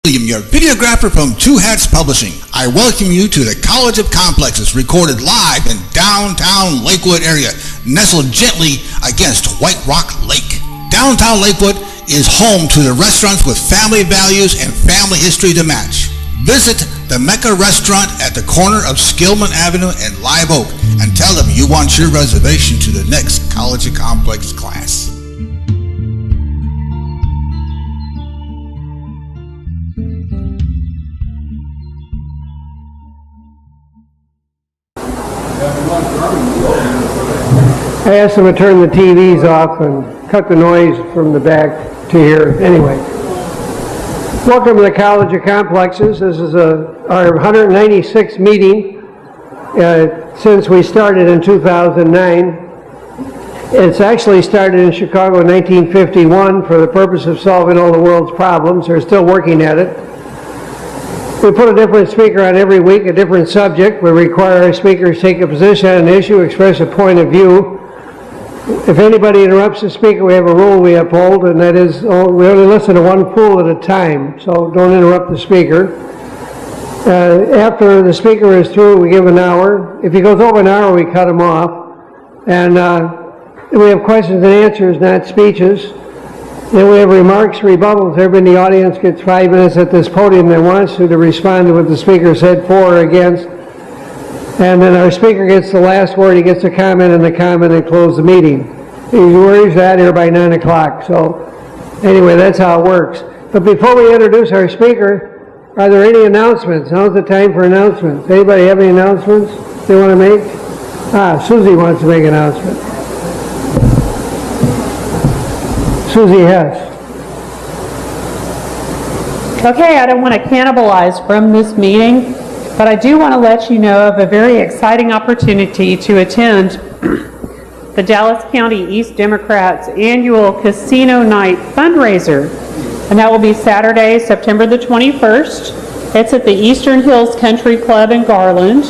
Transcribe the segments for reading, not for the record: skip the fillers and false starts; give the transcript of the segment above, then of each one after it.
William, your videographer from Two Hats Publishing. I welcome you to the College of Complexes, recorded live in downtown Lakewood area, nestled gently against White Rock Lake. Downtown Lakewood is home to the restaurants with family values and family history to match. Visit the Mecca Restaurant at the corner of Skillman Avenue and Live Oak and tell them you want your reservation to the next College of Complex class. I asked them to turn the TVs off and cut the noise from the back to here. Anyway, welcome to the College of Complexes. This is our 196th meeting since we started in 2009. It's actually started in Chicago in 1951 for the purpose of solving all the world's problems. They're still working at it. We put a different speaker on every week, a different subject. We require our speakers take a position on an issue, express a point of view. If anybody interrupts the speaker, we have a rule we uphold, and that is we only listen to one fool at a time, so don't interrupt the speaker. After the speaker is through, we give an hour. If he goes over an hour, we cut him off. And we have questions and answers, not speeches. Then we have remarks, rebuttals. Everybody in the audience gets 5 minutes at this podium that wants to respond to what the speaker said for or against. And then our speaker gets the last word. He gets a comment and close the meeting. He's out here by 9 o'clock. So anyway, that's how it works. But before we introduce our speaker, are there any announcements? Now's the time for announcements. Anybody have any announcements they want to make? Susie wants to make an announcement. Susie Hess. Okay, I don't want to cannibalize from this meeting, but I do want to let you know of a very exciting opportunity to attend the Dallas County East Democrats annual Casino Night fundraiser. And that will be Saturday, September the 21st. It's at the Eastern Hills Country Club in Garland.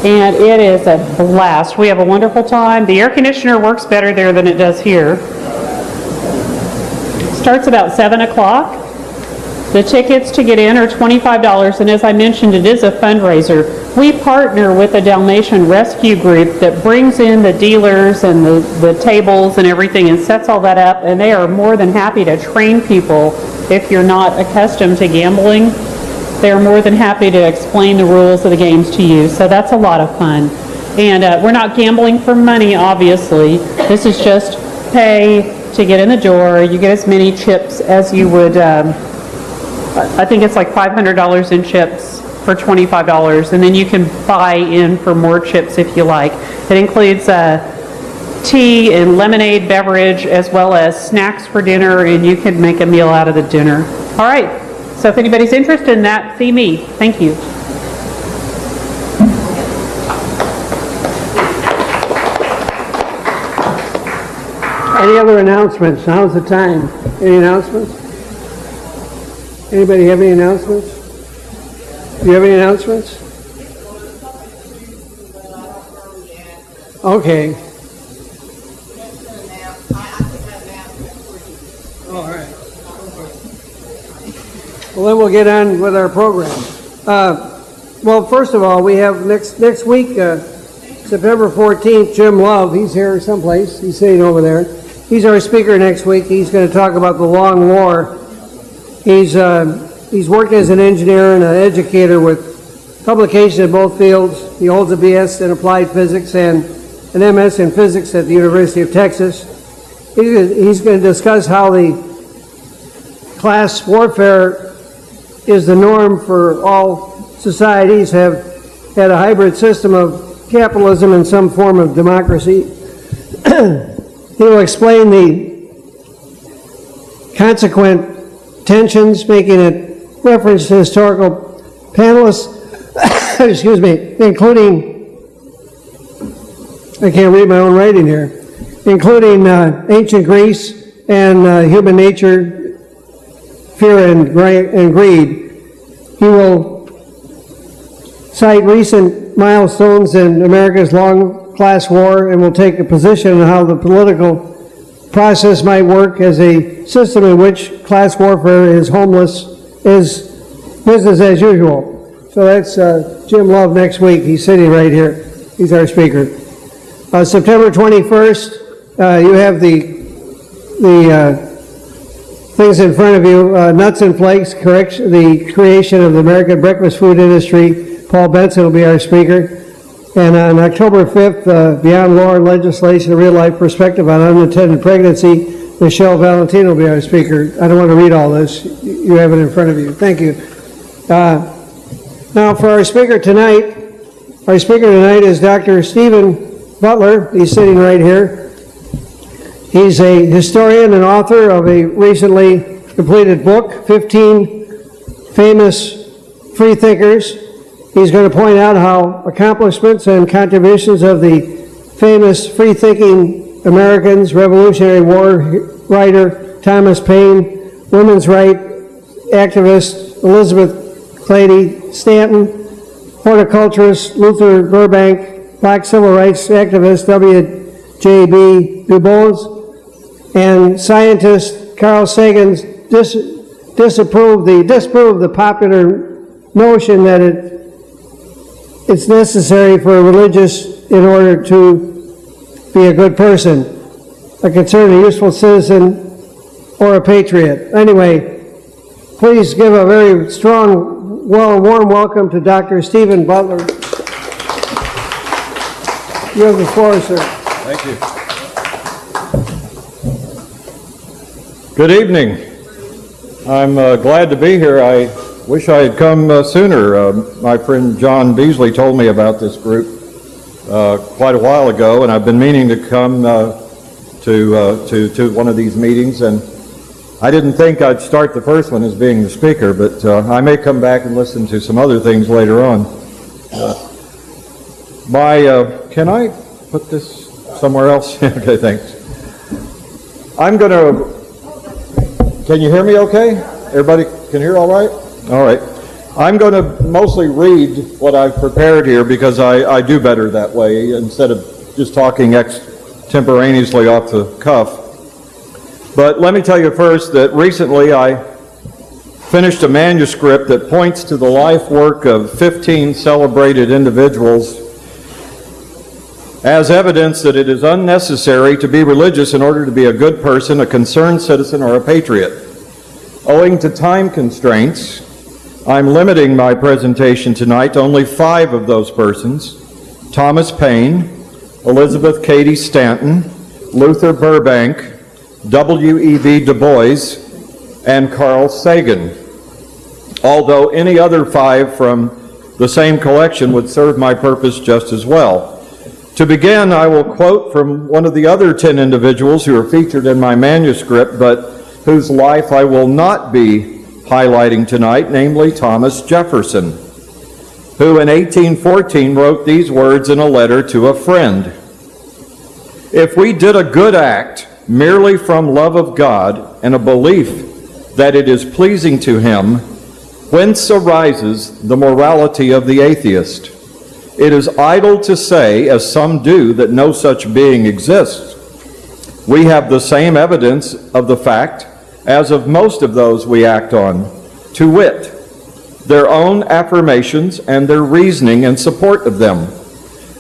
And it is a blast. We have a wonderful time. The air conditioner works better there than it does here. Starts about 7 o'clock. The tickets to get in are $25, and as I mentioned, it is a fundraiser. We partner with a Dalmatian rescue group that brings in the dealers and the tables and everything and sets all that up, and they are more than happy to train people if you're not accustomed to gambling. They're more than happy to explain the rules of the games to you, so that's a lot of fun. And we're not gambling for money, obviously. This is just pay to get in the door. You get as many chips as you would, I think it's like $500 in chips for $25, and then you can buy in for more chips if you like. It includes tea and lemonade beverage as well as snacks for dinner, and you can make a meal out of the dinner. All right, so if anybody's interested in that, see me. Thank you. Any other announcements? Now's the time. Any announcements? Anybody have any announcements? Do you have any announcements? Okay. All right. Well, then we'll get on with our program. Well, first of all, we have next week, September 14th, Jim Love. He's here someplace. He's sitting over there. He's our speaker next week. He's going to talk about the Long War. He's worked as an engineer and an educator with publications in both fields. He holds a BS in applied physics and an MS in physics at the University of Texas. He's going to discuss how the class warfare is the norm for all societies, have had a hybrid system of capitalism and some form of democracy. He will explain the consequent tensions, making it reference to historical panelists, excuse me, including, I can't read my own writing here, including ancient Greece and human nature, fear and greed. He will cite recent milestones in America's long class war and will take a position on how the political process might work as a system in which class warfare is homeless is business as usual. So that's Jim Love next week. He's sitting right here. He's our speaker. September 21st, you have the things in front of you. Nuts and Flakes, the creation of the American breakfast food industry. Paul Benson will be our speaker. And on October 5th, Beyond Law and Legislation, a real-life perspective on unintended pregnancy, Michelle Valentino will be our speaker. I don't want to read all this. You have it in front of you. Thank you. Now for our speaker tonight is Dr. Stephen Butler. He's sitting right here. He's a historian and author of a recently completed book, 15 Famous Freethinkers. He's going to point out how accomplishments and contributions of the famous free-thinking Americans, Revolutionary War writer Thomas Paine, women's rights activist Elizabeth Cady Stanton, horticulturist Luther Burbank, black civil rights activist W.E.B. Dubois, and scientist Carl Sagan disproved the popular notion that it's necessary for a religious in order to be a good person, a concerned, a useful citizen, or a patriot. Anyway, please give a very strong, warm welcome to Dr. Stephen Butler. You have the floor, sir. Thank you. Good evening. I'm glad to be here. I wish I had come sooner. My friend John Beasley told me about this group quite a while ago, and I've been meaning to come to one of these meetings, and I didn't think I'd start the first one as being the speaker, but I may come back and listen to some other things later on. Can I put this somewhere else? Okay, thanks. Can you hear me okay? Everybody can hear all right? All right. I'm going to mostly read what I've prepared here because I do better that way instead of just talking extemporaneously off the cuff. But let me tell you first that recently I finished a manuscript that points to the life work of 15 celebrated individuals as evidence that it is unnecessary to be religious in order to be a good person, a concerned citizen, or a patriot. Owing to time constraints, I'm limiting my presentation tonight to only 5 of those persons: Thomas Paine, Elizabeth Cady Stanton, Luther Burbank, W.E.B. Dubois, and Carl Sagan. Although any other 5 from the same collection would serve my purpose just as well. To begin, I will quote from one of the other 10 individuals who are featured in my manuscript, but whose life I will not be highlighting tonight, namely Thomas Jefferson, who in 1814 wrote these words in a letter to a friend: "If we did a good act merely from love of God and a belief that it is pleasing to Him, whence arises the morality of the atheist? It is idle to say, as some do, that no such being exists. We have the same evidence of the fact as of most of those we act on, to wit, their own affirmations and their reasoning in support of them.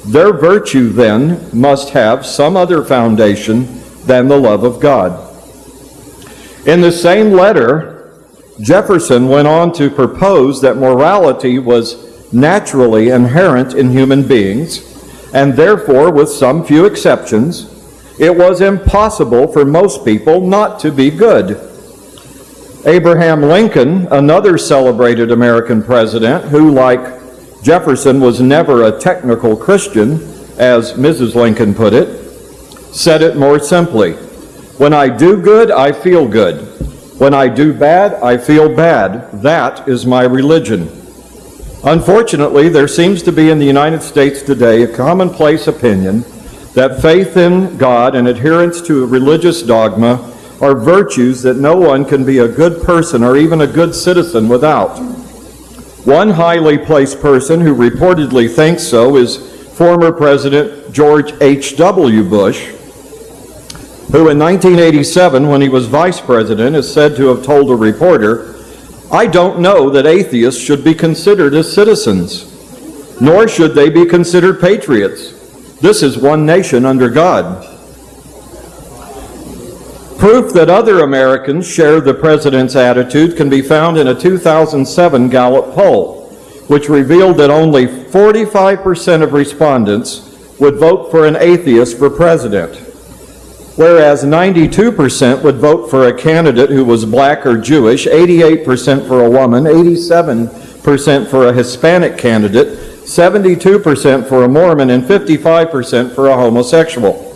Their virtue, then, must have some other foundation than the love of God." In the same letter, Jefferson went on to propose that morality was naturally inherent in human beings, and therefore, with some few exceptions, it was impossible for most people not to be good. Abraham Lincoln, another celebrated American president who, like Jefferson, was never a technical Christian, as Mrs. Lincoln put it, said it more simply: "When I do good, I feel good. When I do bad, I feel bad. That is my religion." Unfortunately, there seems to be in the United States today a commonplace opinion that faith in God and adherence to a religious dogma are virtues that no one can be a good person or even a good citizen without. One highly placed person who reportedly thinks so is former President George H.W. Bush, who in 1987, when he was vice president, is said to have told a reporter, I don't know that atheists should be considered as citizens, nor should they be considered patriots. This is one nation under God. Proof that other Americans share the president's attitude can be found in a 2007 Gallup poll, which revealed that only 45% of respondents would vote for an atheist for president, whereas 92% would vote for a candidate who was black or Jewish, 88% for a woman, 87% for a Hispanic candidate, 72% for a Mormon, and 55% for a homosexual.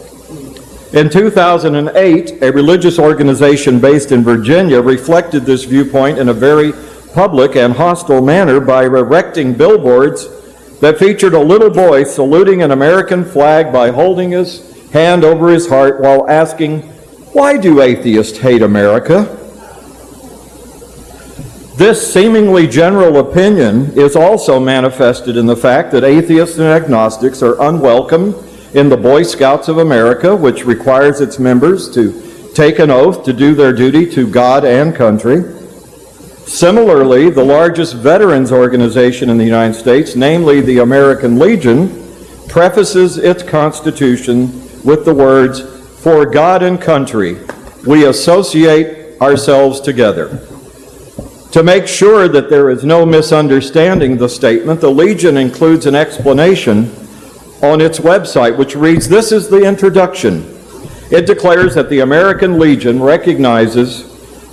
In 2008, a religious organization based in Virginia reflected this viewpoint in a very public and hostile manner by erecting billboards that featured a little boy saluting an American flag by holding his hand over his heart while asking, "Why do atheists hate America?" This seemingly general opinion is also manifested in the fact that atheists and agnostics are unwelcome in the Boy Scouts of America, which requires its members to take an oath to do their duty to God and country. Similarly, the largest veterans organization in the United States, namely the American Legion, prefaces its constitution with the words, "For God and country, we associate ourselves together." To make sure that there is no misunderstanding the statement, the Legion includes an explanation on its website, which reads, "This is the introduction. It declares that the American Legion recognizes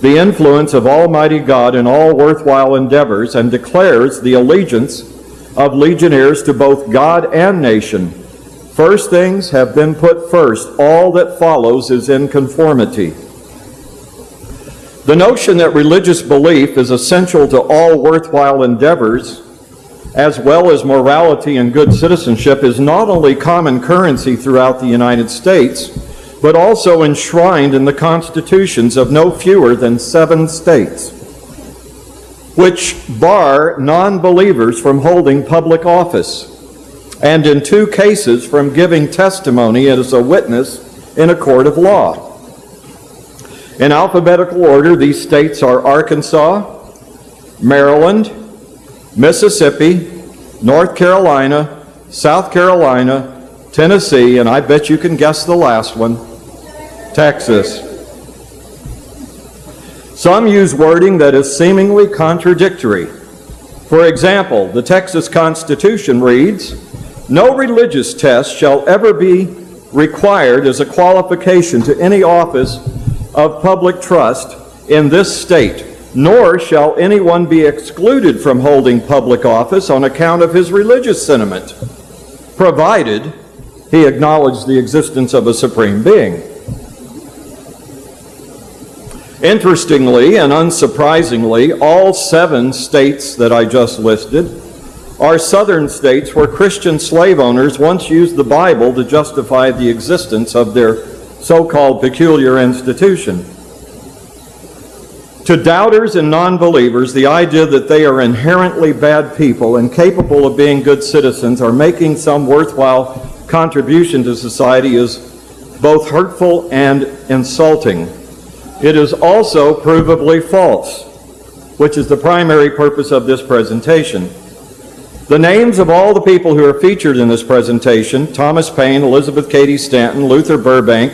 the influence of Almighty God in all worthwhile endeavors and declares the allegiance of legionnaires to both God and nation. First things have been put first. All that follows is in conformity." The notion that religious belief is essential to all worthwhile endeavors, as well as morality and good citizenship, is not only common currency throughout the United States, but also enshrined in the constitutions of no fewer than 7 states, which bar non-believers from holding public office, and in 2 cases from giving testimony as a witness in a court of law. In alphabetical order, these states are Arkansas, Maryland, Mississippi, North Carolina, South Carolina, Tennessee, and I bet you can guess the last one, Texas. Some use wording that is seemingly contradictory. For example, the Texas Constitution reads, "No religious test shall ever be required as a qualification to any office of public trust in this state, nor shall anyone be excluded from holding public office on account of his religious sentiment, provided he acknowledged the existence of a supreme being." Interestingly and unsurprisingly, all 7 states that I just listed are southern states where Christian slave owners once used the Bible to justify the existence of their so-called peculiar institution. To doubters and non-believers, the idea that they are inherently bad people, incapable of being good citizens, or making some worthwhile contribution to society is both hurtful and insulting. It is also provably false, which is the primary purpose of this presentation. The names of all the people who are featured in this presentation, Thomas Paine, Elizabeth Cady Stanton, Luther Burbank,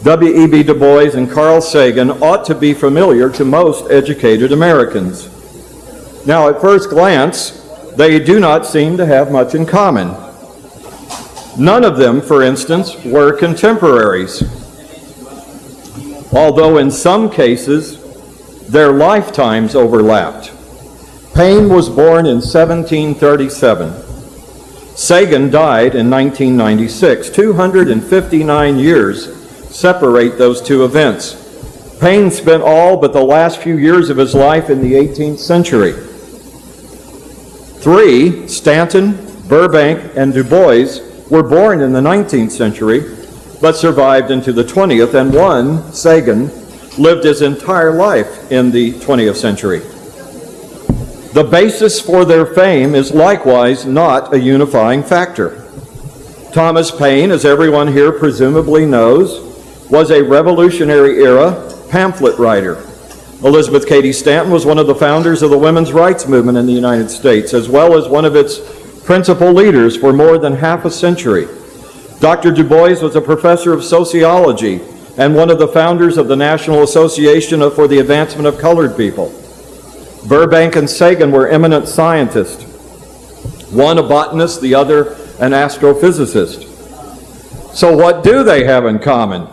W.E.B. Dubois, and Carl Sagan, ought to be familiar to most educated Americans. Now, at first glance, they do not seem to have much in common. None of them, for instance, were contemporaries, although in some cases their lifetimes overlapped. Paine was born in 1737. Sagan died in 1996. 259 years separate those 2 events. Paine spent all but the last few years of his life in the 18th century. 3, Stanton, Burbank, and Dubois, were born in the 19th century, but survived into the 20th, and 1, Sagan, lived his entire life in the 20th century. The basis for their fame is likewise not a unifying factor. Thomas Paine, as everyone here presumably knows, was a Revolutionary-era pamphlet writer Elizabeth Cady Stanton was one of the founders of the women's rights movement in the United States, as well as one of its principal leaders for more than half a century. Dr. Dubois was a professor of sociology and one of the founders of the National Association for the Advancement of Colored People. Burbank and Sagan were eminent scientists, one a botanist, the other an astrophysicist. So what do they have in common?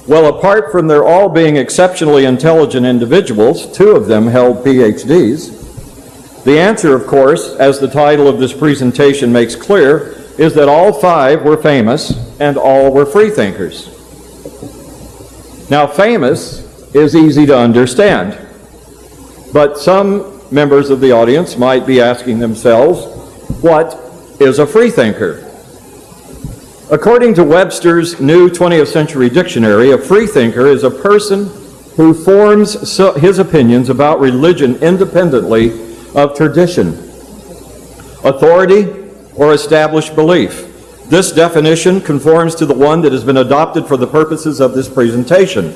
Well, apart from their all being exceptionally intelligent individuals, two of them held PhDs, the answer, of course, as the title of this presentation makes clear, is that all five were famous and all were freethinkers. Now, famous is easy to understand, but some members of the audience might be asking themselves, what is a freethinker? According to Webster's New 20th Century Dictionary, a freethinker is a person who forms his opinions about religion independently of tradition, authority, or established belief. This definition conforms to the one that has been adopted for the purposes of this presentation.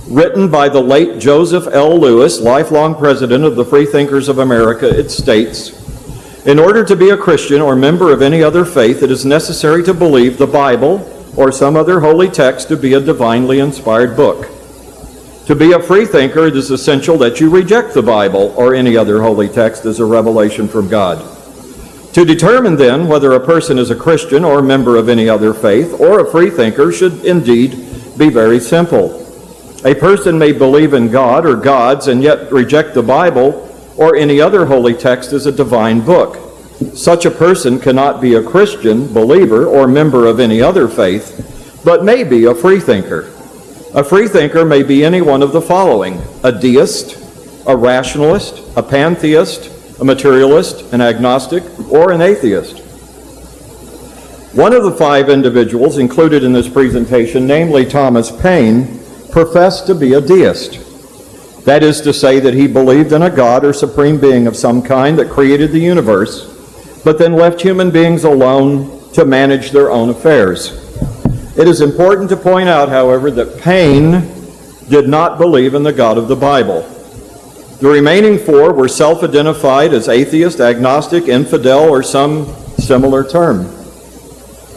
Written by the late Joseph L. Lewis, lifelong president of the Freethinkers of America, it states, "In order to be a Christian or member of any other faith, it is necessary to believe the Bible or some other holy text to be a divinely inspired book. To be a freethinker, it is essential that you reject the Bible or any other holy text as a revelation from God. To determine then whether a person is a Christian or a member of any other faith or a freethinker should indeed be very simple. A person may believe in God or gods and yet reject the Bible or any other holy text as a divine book. Such a person cannot be a Christian, believer, or member of any other faith, but may be a freethinker. A freethinker may be any one of the following: a deist, a rationalist, a pantheist, a materialist, an agnostic, or an atheist." One of the five individuals included in this presentation, namely Thomas Paine, professed to be a deist. That is to say that he believed in a God or supreme being of some kind that created the universe, but then left human beings alone to manage their own affairs. It is important to point out, however, that Paine did not believe in the God of the Bible. The remaining four were self-identified as atheist, agnostic, infidel, or some similar term.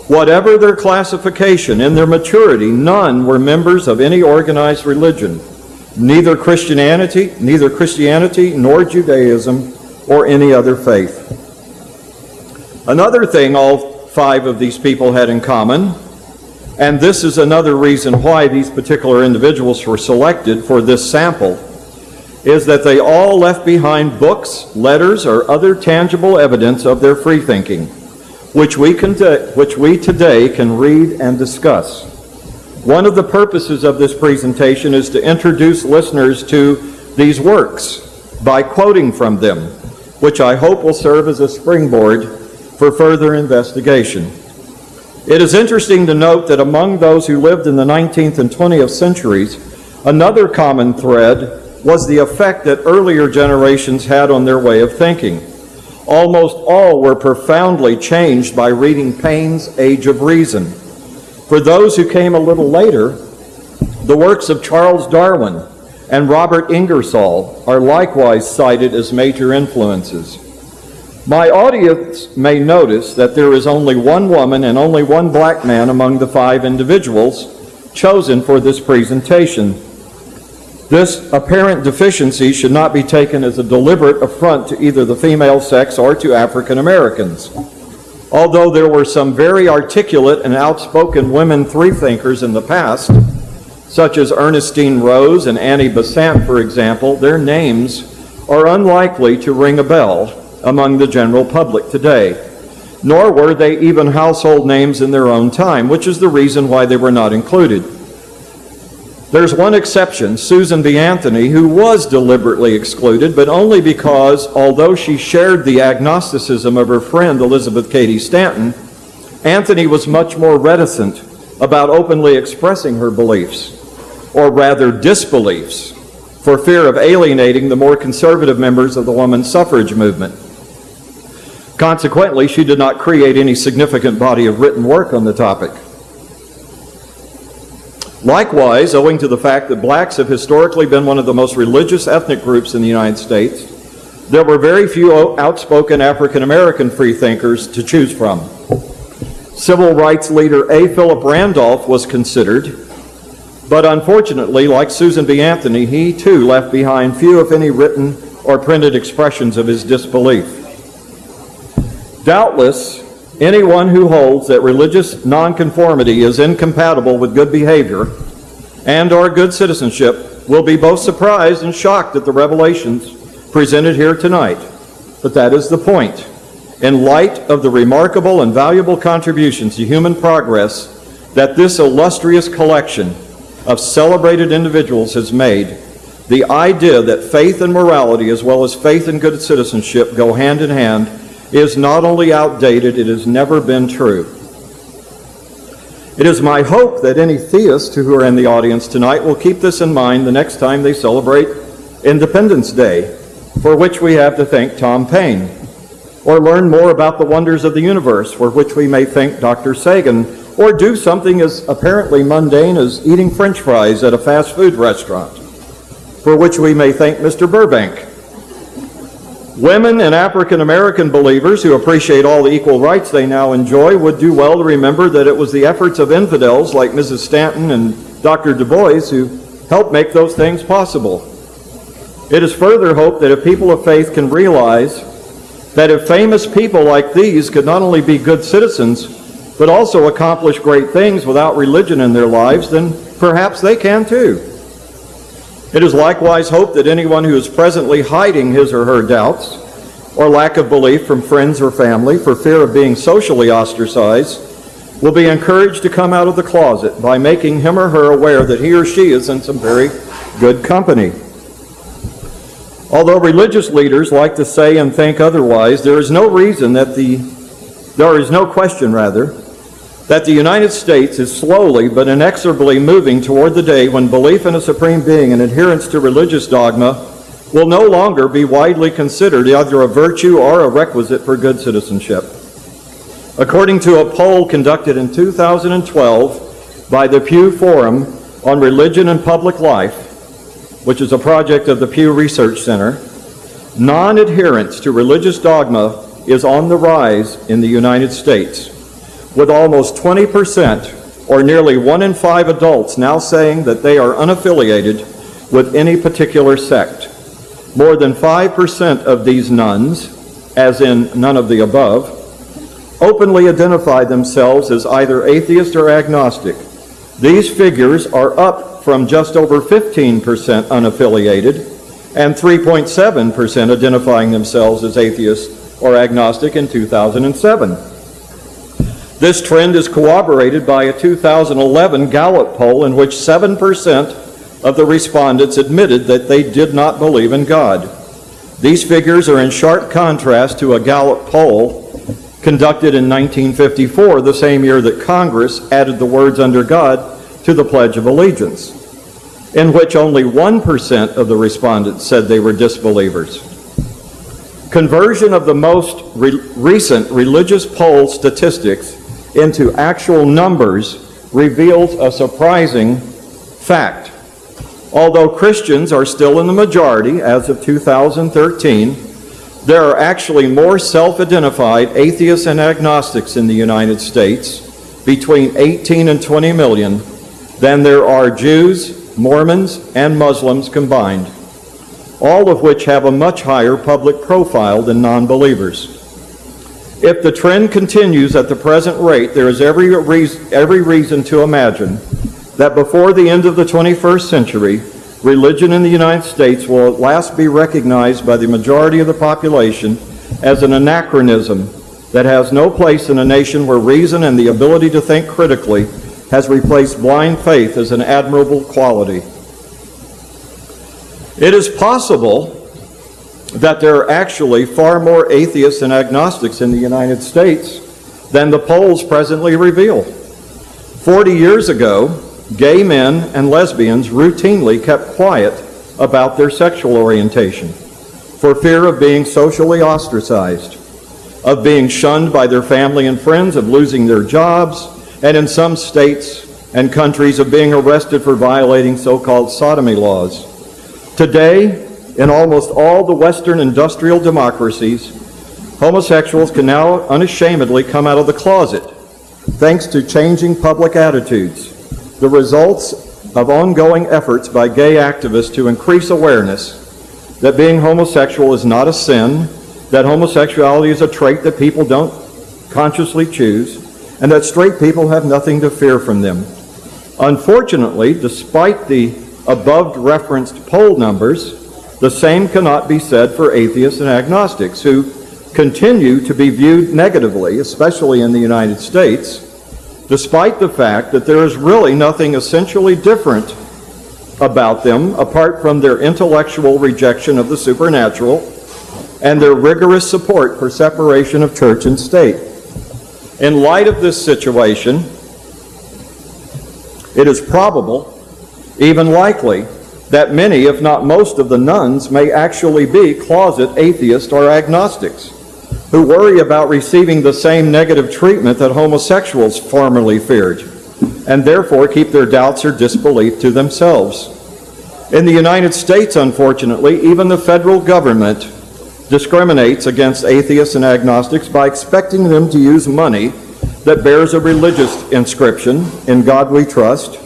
Whatever their classification, in their maturity, none were members of any organized religion, neither Christianity nor Judaism or any other faith. Another thing all five of these people had in common, and this is another reason why these particular individuals were selected for this sample, is that they all left behind books, letters, or other tangible evidence of their freethinking, which we today can read and discuss. One of the purposes of this presentation is to introduce listeners to these works by quoting from them, which I hope will serve as a springboard for further investigation. It is interesting to note that among those who lived in the 19th and 20th centuries, another common thread was the effect that earlier generations had on their way of thinking. Almost all were profoundly changed by reading Paine's Age of Reason. For those who came a little later, the works of Charles Darwin and Robert Ingersoll are likewise cited as major influences. My audience may notice that there is only one woman and only one black man among the five individuals chosen for this presentation. This apparent deficiency should not be taken as a deliberate affront to either the female sex or to African Americans. Although there were some very articulate and outspoken women freethinkers in the past, such as Ernestine Rose and Annie Besant, for example, their names are unlikely to ring a bell among the general public today, nor were they even household names in their own time, which is the reason why they were not included. There's one exception, Susan B. Anthony, who was deliberately excluded, but only because, although she shared the agnosticism of her friend Elizabeth Cady Stanton, Anthony was much more reticent about openly expressing her beliefs, or rather disbeliefs, for fear of alienating the more conservative members of the women's suffrage movement. Consequently, she did not create any significant body of written work on the topic. Likewise, owing to the fact that blacks have historically been one of the most religious ethnic groups in the United States, there were very few outspoken African American freethinkers to choose from. Civil rights leader A. Philip Randolph was considered, but unfortunately, like Susan B. Anthony, he too left behind few, if any, written or printed expressions of his disbelief. Doubtless, anyone who holds that religious nonconformity is incompatible with good behavior and or good citizenship will be both surprised and shocked at the revelations presented here tonight. But that is the point. In light of the remarkable and valuable contributions to human progress that this illustrious collection of celebrated individuals has made, the idea that faith and morality as well as faith and good citizenship go hand in hand is not only outdated, it has never been true. It is my hope that any theists who are in the audience tonight will keep this in mind the next time they celebrate Independence Day, for which we have to thank Tom Paine, or learn more about the wonders of the universe, for which we may thank Dr. Sagan, or do something as apparently mundane as eating French fries at a fast food restaurant, for which we may thank Mr. Burbank. Women and African American believers who appreciate all the equal rights they now enjoy would do well to remember that it was the efforts of infidels like Mrs. Stanton and Dr. Dubois who helped make those things possible. It is further hoped that if people of faith can realize that if famous people like these could not only be good citizens, but also accomplish great things without religion in their lives, then perhaps they can too. It is likewise hoped that anyone who is presently hiding his or her doubts or lack of belief from friends or family for fear of being socially ostracized will be encouraged to come out of the closet by making him or her aware that he or she is in some very good company. Although religious leaders like to say and think otherwise, there is no question that the United States is slowly but inexorably moving toward the day when belief in a supreme being and adherence to religious dogma will no longer be widely considered either a virtue or a requisite for good citizenship. According to a poll conducted in 2012 by the Pew Forum on Religion and Public Life, which is a project of the Pew Research Center, non-adherence to religious dogma is on the rise in the United States, with almost 20%, or nearly 1 in 5 adults, now saying that they are unaffiliated with any particular sect. More than 5% of these nuns, as in none of the above, openly identify themselves as either atheist or agnostic. These figures are up from just over 15% unaffiliated and 3.7% identifying themselves as atheist or agnostic in 2007. This trend is corroborated by a 2011 Gallup poll in which 7% of the respondents admitted that they did not believe in God. These figures are in sharp contrast to a Gallup poll conducted in 1954, the same year that Congress added the words "under God" to the Pledge of Allegiance, in which only 1% of the respondents said they were disbelievers. Conversion of the most recent religious poll statistics into actual numbers reveals a surprising fact. Although Christians are still in the majority as of 2013, there are actually more self-identified atheists and agnostics in the United States, between 18 and 20 million, than there are Jews, Mormons, and Muslims combined, all of which have a much higher public profile than non-believers. If the trend continues at the present rate, there is every reason to imagine that before the end of the 21st century, religion in the United States will at last be recognized by the majority of the population as an anachronism that has no place in a nation where reason and the ability to think critically has replaced blind faith as an admirable quality. It is possible that there are actually far more atheists and agnostics in the United States than the polls presently reveal. 40 years ago, gay men and lesbians routinely kept quiet about their sexual orientation for fear of being socially ostracized, of being shunned by their family and friends, of losing their jobs, and in some states and countries of being arrested for violating so-called sodomy laws. Today, in almost all the Western industrial democracies, homosexuals can now unashamedly come out of the closet, thanks to changing public attitudes, the results of ongoing efforts by gay activists to increase awareness that being homosexual is not a sin, that homosexuality is a trait that people don't consciously choose, and that straight people have nothing to fear from them. Unfortunately, despite the above-referenced poll numbers, the same cannot be said for atheists and agnostics, who continue to be viewed negatively, especially in the United States, despite the fact that there is really nothing essentially different about them apart from their intellectual rejection of the supernatural and their rigorous support for separation of church and state. In light of this situation, it is probable, even likely, that many, if not most of the nuns may actually be closet atheists or agnostics who worry about receiving the same negative treatment that homosexuals formerly feared, and therefore keep their doubts or disbelief to themselves. In the United States, unfortunately, even the federal government discriminates against atheists and agnostics by expecting them to use money that bears a religious inscription, "In God We Trust,"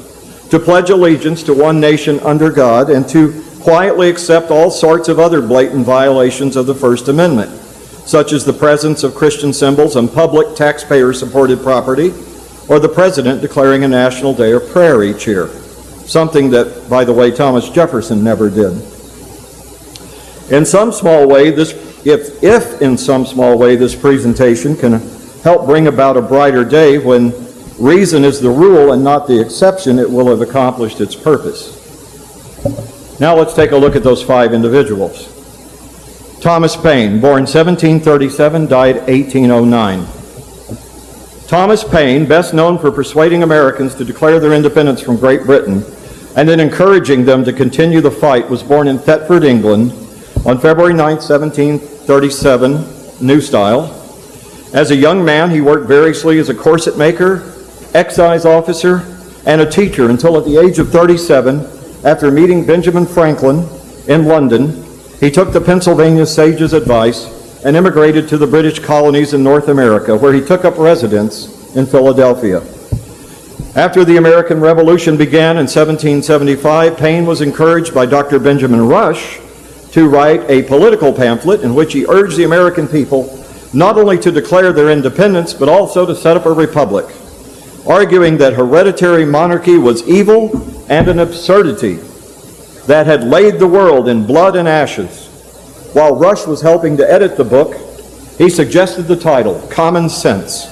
to pledge allegiance to one nation under God, and to quietly accept all sorts of other blatant violations of the First Amendment, such as the presence of Christian symbols on public taxpayer-supported property, or the president declaring a national day of prayer each year, something that, by the way, Thomas Jefferson never did. In some small way, if in some small way this presentation can help bring about a brighter day when reason is the rule and not the exception, it will have accomplished its purpose. Now let's take a look at those 5 individuals. Thomas Paine, born 1737, died 1809. Thomas Paine, best known for persuading Americans to declare their independence from Great Britain and then encouraging them to continue the fight, was born in Thetford, England, on February 9, 1737, New Style. As a young man, he worked variously as a corset maker, excise officer, and a teacher until at the age of 37, after meeting Benjamin Franklin in London, he took the Pennsylvania sage's advice and immigrated to the British colonies in North America, where he took up residence in Philadelphia. After the American Revolution began in 1775, Paine was encouraged by Dr. Benjamin Rush to write a political pamphlet in which he urged the American people not only to declare their independence, but also to set up a republic, arguing that hereditary monarchy was evil and an absurdity that had laid the world in blood and ashes. While Rush was helping to edit the book, he suggested the title, Common Sense,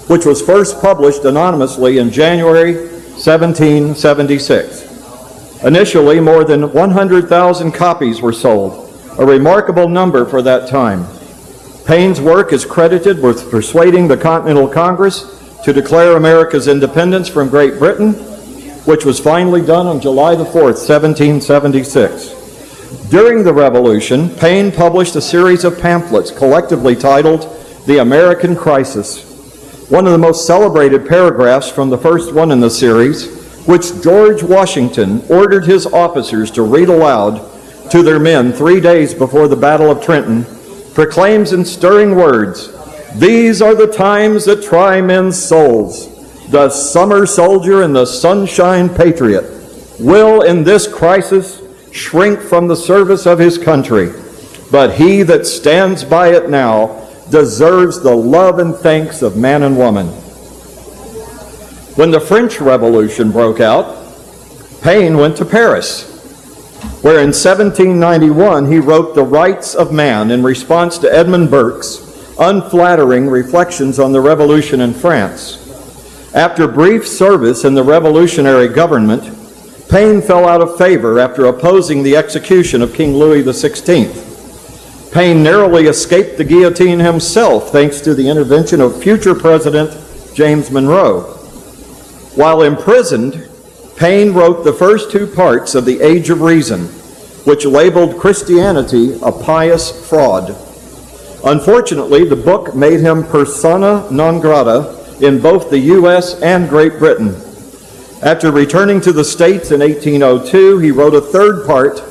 which was first published anonymously in January 1776. Initially, more than 100,000 copies were sold, a remarkable number for that time. Paine's work is credited with persuading the Continental Congress to declare America's independence from Great Britain, which was finally done on July the 4th, 1776. During the Revolution, Paine published a series of pamphlets collectively titled The American Crisis. One of the most celebrated paragraphs from the first one in the series, which George Washington ordered his officers to read aloud to their men 3 days before the Battle of Trenton, proclaims in stirring words, "These are the times that try men's souls. The summer soldier and the sunshine patriot will in this crisis shrink from the service of his country, but he that stands by it now deserves the love and thanks of man and woman." When the French Revolution broke out, Paine went to Paris, where in 1791 he wrote The Rights of Man in response to Edmund Burke's unflattering reflections on the revolution in France. After brief service in the revolutionary government, Paine fell out of favor after opposing the execution of King Louis XVI. Paine narrowly escaped the guillotine himself thanks to the intervention of future President James Monroe. While imprisoned, Paine wrote the first 2 parts of The Age of Reason, which labeled Christianity a pious fraud. Unfortunately, the book made him persona non grata in both the U.S. and Great Britain, After returning to the States in 1802, he wrote a third part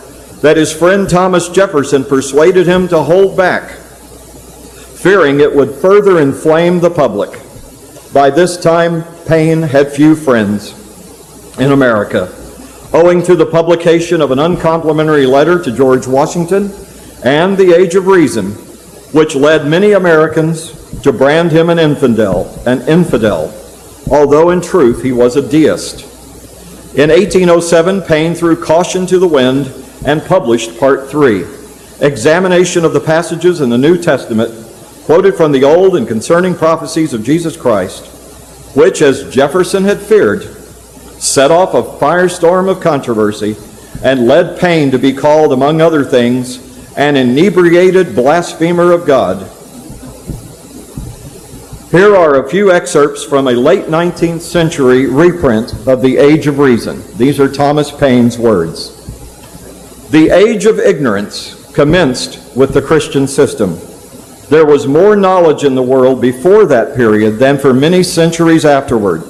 that his friend Thomas Jefferson persuaded him to hold back, fearing it would further inflame the public. By this time, Paine had few friends in America, owing to the publication of an uncomplimentary letter to George Washington and the Age of Reason, which led many Americans to brand him an infidel, although in truth he was a deist. In 1807, Paine threw caution to the wind and published Part 3, Examination of the Passages in the New Testament, quoted from the Old and concerning prophecies of Jesus Christ, which, as Jefferson had feared, set off a firestorm of controversy and led Paine to be called, among other things, an inebriated blasphemer of God. Here are a few excerpts from a late 19th century reprint of The Age of Reason. These are Thomas Paine's words. The age of ignorance commenced with the Christian system. There was more knowledge in the world before that period than for many centuries afterward.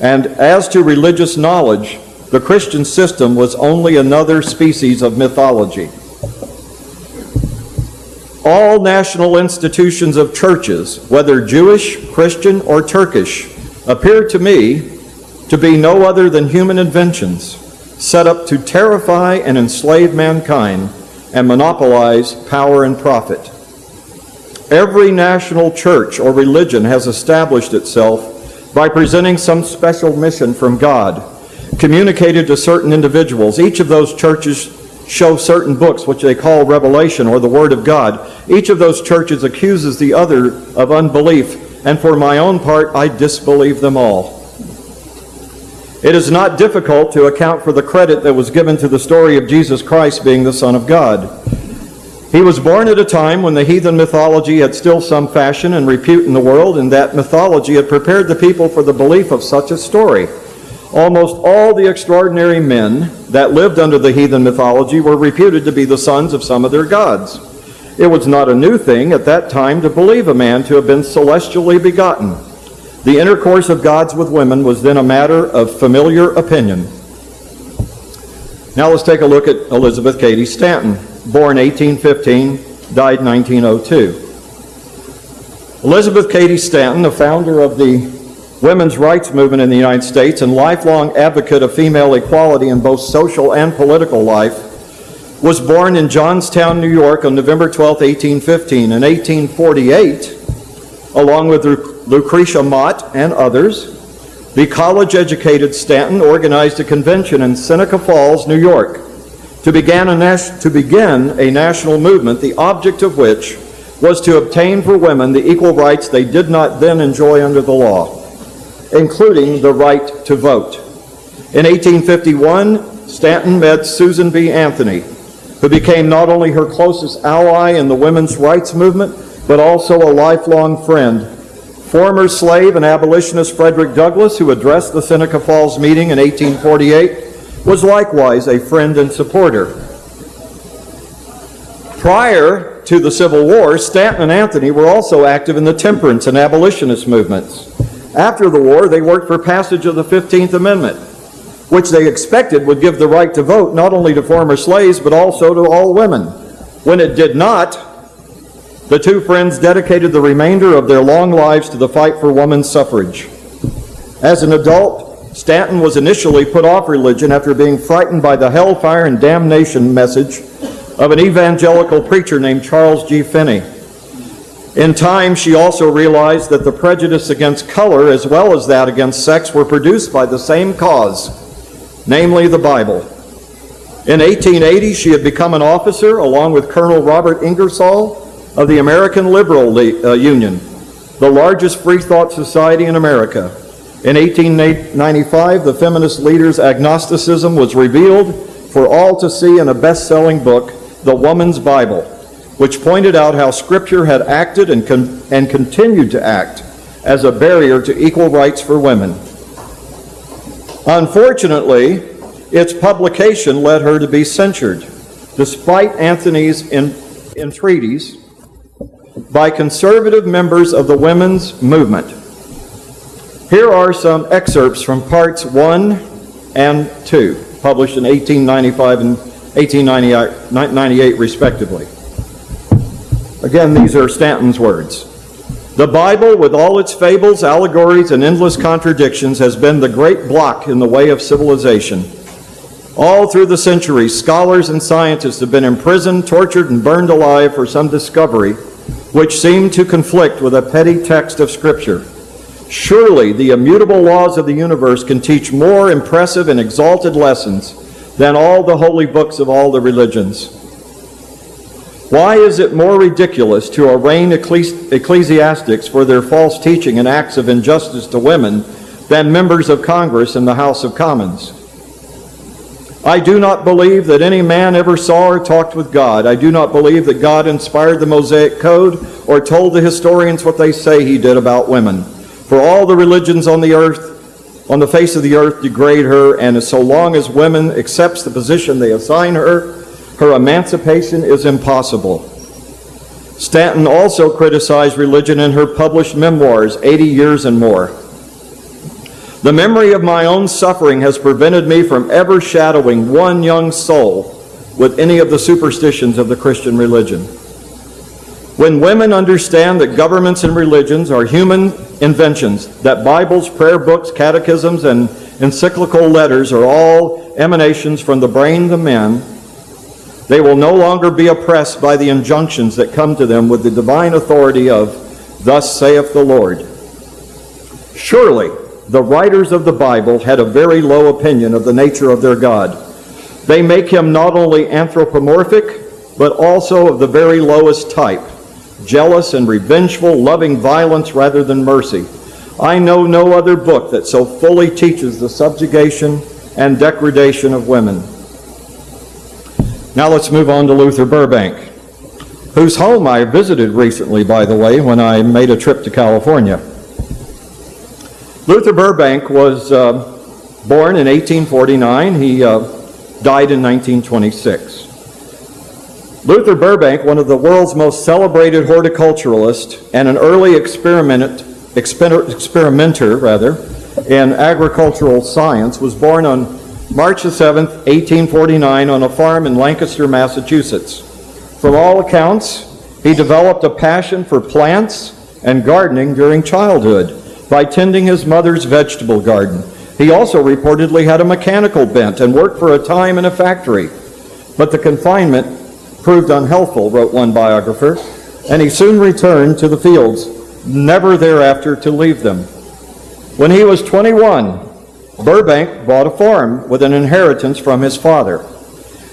And as to religious knowledge, the Christian system was only another species of mythology. All national institutions of churches, whether Jewish, Christian, or Turkish, appear to me to be no other than human inventions set up to terrify and enslave mankind and monopolize power and profit. Every national church or religion has established itself by presenting some special mission from God, communicated to certain individuals. Each of those churches show certain books, which they call Revelation or the Word of God. Each of those churches accuses the other of unbelief, and for my own part, I disbelieve them all. It is not difficult to account for the credit that was given to the story of Jesus Christ being the Son of God. He was born at a time when the heathen mythology had still some fashion and repute in the world, and that mythology had prepared the people for the belief of such a story. Almost all the extraordinary men that lived under the heathen mythology were reputed to be the sons of some of their gods. It was not a new thing at that time to believe a man to have been celestially begotten. The intercourse of gods with women was then a matter of familiar opinion. Now let's take a look at Elizabeth Cady Stanton, born 1815, died 1902. Elizabeth Cady Stanton, the founder of the women's rights movement in the United States and lifelong advocate of female equality in both social and political life, was born in Johnstown, New York on November 12, 1815. In 1848, along with Lucretia Mott and others, the college-educated Stanton organized a convention in Seneca Falls, New York, to begin a national movement, the object of which was to obtain for women the equal rights they did not then enjoy under the law, including the right to vote. In 1851, Stanton met Susan B. Anthony, who became not only her closest ally in the women's rights movement, but also a lifelong friend. Former slave and abolitionist Frederick Douglass, who addressed the Seneca Falls meeting in 1848, was likewise a friend and supporter. Prior to the Civil War, Stanton and Anthony were also active in the temperance and abolitionist movements. After the war, they worked for passage of the 15th Amendment, which they expected would give the right to vote not only to former slaves, but also to all women. When it did not, the two friends dedicated the remainder of their long lives to the fight for women's suffrage. As an adult, Stanton was initially put off religion after being frightened by the hellfire and damnation message of an evangelical preacher named Charles G. Finney. In time, she also realized that the prejudice against color as well as that against sex were produced by the same cause, namely the Bible. In 1880, she had become an officer along with Colonel Robert Ingersoll of the American Liberal Union, the largest free thought society in America. In 1895, the feminist leader's agnosticism was revealed for all to see in a best-selling book, The Woman's Bible, which pointed out how Scripture had acted and continued to act as a barrier to equal rights for women. Unfortunately, its publication led her to be censured, despite Anthony's entreaties, by conservative members of the women's movement. Here are some excerpts from parts 1 2, published in 1895 and 1898 respectively. Again, these are Stanton's words. The Bible, with all its fables, allegories, and endless contradictions, has been the great block in the way of civilization. All through the centuries, scholars and scientists have been imprisoned, tortured, and burned alive for some discovery which seemed to conflict with a petty text of Scripture. Surely the immutable laws of the universe can teach more impressive and exalted lessons than all the holy books of all the religions. Why is it more ridiculous to arraign ecclesiastics for their false teaching and acts of injustice to women than members of Congress in the House of Commons? I do not believe that any man ever saw or talked with God. I do not believe that God inspired the Mosaic Code or told the historians what they say he did about women. For all the religions on the earth, on the face of the earth, degrade her, and so long as women accepts the position they assign her, her emancipation is impossible. Stanton also criticized religion in her published memoirs, 80 Years and More. The memory of my own suffering has prevented me from ever shadowing one young soul with any of the superstitions of the Christian religion. When women understand that governments and religions are human inventions, that Bibles, prayer books, catechisms, and encyclical letters are all emanations from the brain of men, they will no longer be oppressed by the injunctions that come to them with the divine authority of, "Thus saith the Lord." Surely, the writers of the Bible had a very low opinion of the nature of their God. They make him not only anthropomorphic, but also of the very lowest type, jealous and revengeful, loving violence rather than mercy. I know no other book that so fully teaches the subjugation and degradation of women. Now let's move on to Luther Burbank, whose home I visited recently, by the way, when I made a trip to California. Luther Burbank was born in 1849. He died in 1926. Luther Burbank, one of the world's most celebrated horticulturalists and an early experimenter in agricultural science, was born on March 7, 1849, on a farm in Lancaster, Massachusetts. From all accounts, he developed a passion for plants and gardening during childhood by tending his mother's vegetable garden. He also reportedly had a mechanical bent and worked for a time in a factory. But the confinement proved unhealthful, wrote one biographer, and he soon returned to the fields, never thereafter to leave them. When he was 21, Burbank bought a farm with an inheritance from his father.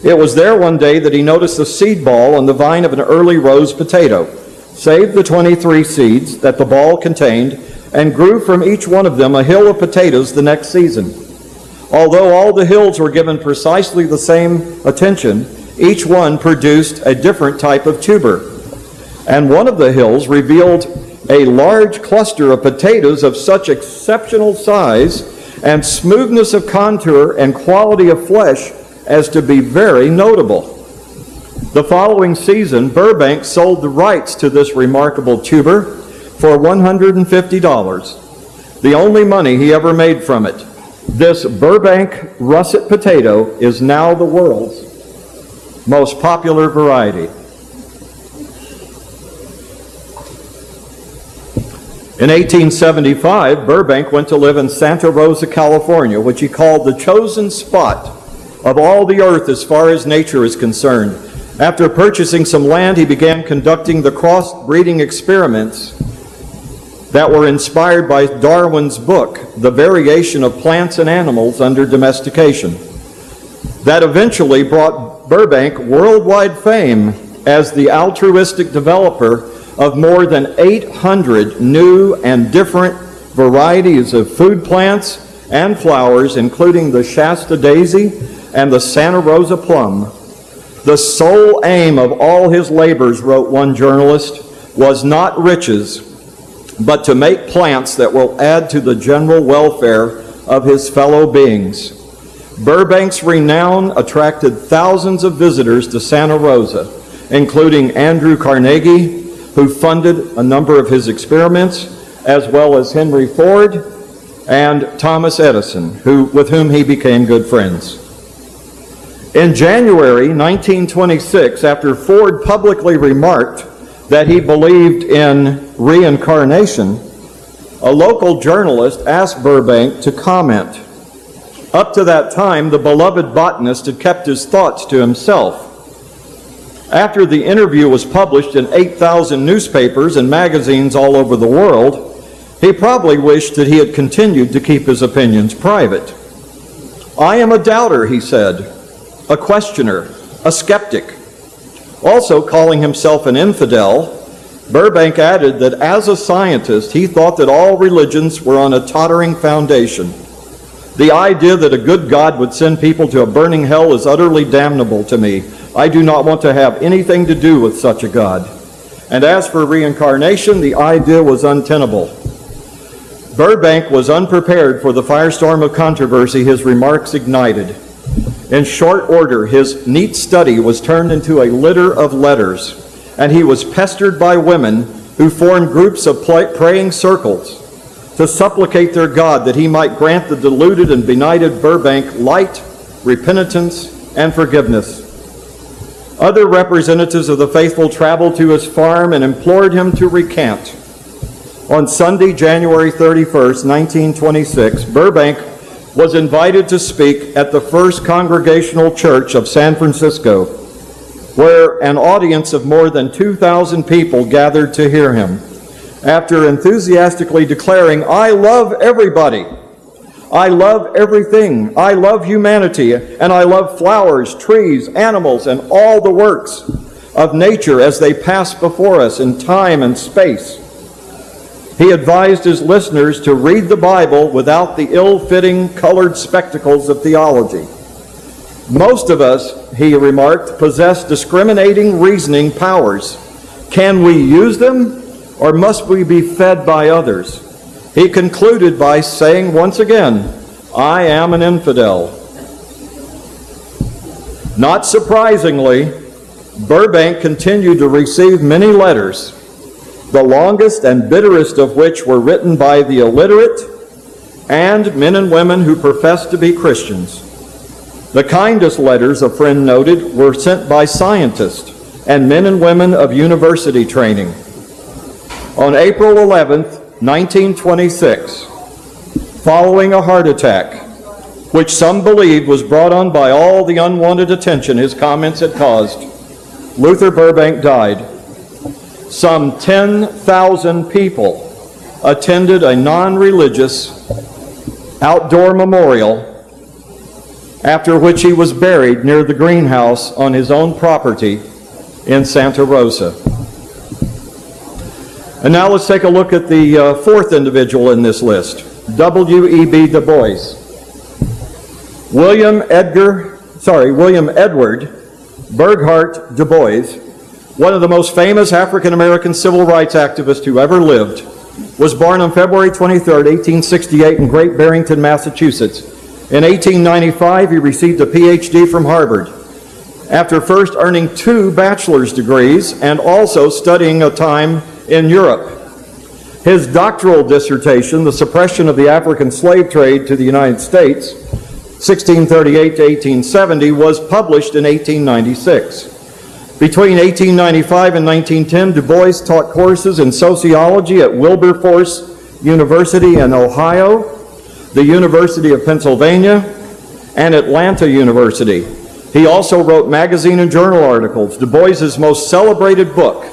It was there one day that he noticed the seed ball on the vine of an early rose potato, saved the 23 seeds that the ball contained, and grew from each one of them a hill of potatoes the next season. Although all the hills were given precisely the same attention, each one produced a different type of tuber. And one of the hills revealed a large cluster of potatoes of such exceptional size and smoothness of contour and quality of flesh as to be very notable. The following season, Burbank sold the rights to this remarkable tuber for $150, the only money he ever made from it. This Burbank russet potato is now the world's most popular variety. In 1875, Burbank went to live in Santa Rosa, California, which he called the chosen spot of all the earth as far as nature is concerned. After purchasing some land, he began conducting the cross-breeding experiments that were inspired by Darwin's book, The Variation of Plants and Animals Under Domestication. That eventually brought Burbank worldwide fame as the altruistic developer of more than 800 new and different varieties of food plants and flowers, including the Shasta daisy and the Santa Rosa plum. The sole aim of all his labors, wrote one journalist, was not riches, but to make plants that will add to the general welfare of his fellow beings. Burbank's renown attracted thousands of visitors to Santa Rosa, including Andrew Carnegie, who funded a number of his experiments, as well as Henry Ford and Thomas Edison, with whom he became good friends. In January 1926, after Ford publicly remarked that he believed in reincarnation, a local journalist asked Burbank to comment. Up to that time, the beloved botanist had kept his thoughts to himself. After the interview was published in 8,000 newspapers and magazines all over the world, he probably wished that he had continued to keep his opinions private. "I am a doubter," he said, "a questioner, a skeptic." Also calling himself an infidel, Burbank added that as a scientist, he thought that all religions were on a tottering foundation. "The idea that a good God would send people to a burning hell is utterly damnable to me. I do not want to have anything to do with such a God." And as for reincarnation, the idea was untenable. Burbank was unprepared for the firestorm of controversy his remarks ignited. In short order, his neat study was turned into a litter of letters, and he was pestered by women who formed groups of praying circles to supplicate their God that he might grant the deluded and benighted Burbank light, repentance, and forgiveness. Other representatives of the faithful traveled to his farm and implored him to recant. On Sunday, January 31st, 1926, Burbank was invited to speak at the First Congregational Church of San Francisco, where an audience of more than 2,000 people gathered to hear him. After enthusiastically declaring, "I love everybody, I love everything, I love humanity, and I love flowers, trees, animals, and all the works of nature as they pass before us in time and space," he advised his listeners to read the Bible without the ill-fitting colored spectacles of theology. "Most of us," he remarked, "possess discriminating reasoning powers. Can we use them, or must we be fed by others?" He concluded by saying once again, "I am an infidel." Not surprisingly, Burbank continued to receive many letters, the longest and bitterest of which were written by the illiterate and men and women who professed to be Christians. The kindest letters, a friend noted, were sent by scientists and men and women of university training. On April 11th, 1926, following a heart attack, which some believed was brought on by all the unwanted attention his comments had caused, Luther Burbank died. Some 10,000 people attended a non-religious outdoor memorial, after which he was buried near the greenhouse on his own property in Santa Rosa. And now let's take a look at the fourth individual in this list, W.E.B. Du Bois. William Edward Burghardt Du Bois, one of the most famous African-American civil rights activists who ever lived, was born on February 23, 1868 in Great Barrington, Massachusetts. In 1895, he received a Ph.D. from Harvard, after first earning 2 bachelor's degrees and also studying a time in Europe. His doctoral dissertation, The Suppression of the African Slave Trade to the United States, 1638 to 1870, was published in 1896. Between 1895 and 1910, Du Bois taught courses in sociology at Wilberforce University in Ohio, the University of Pennsylvania, and Atlanta University. He also wrote magazine and journal articles. Du Bois's most celebrated book,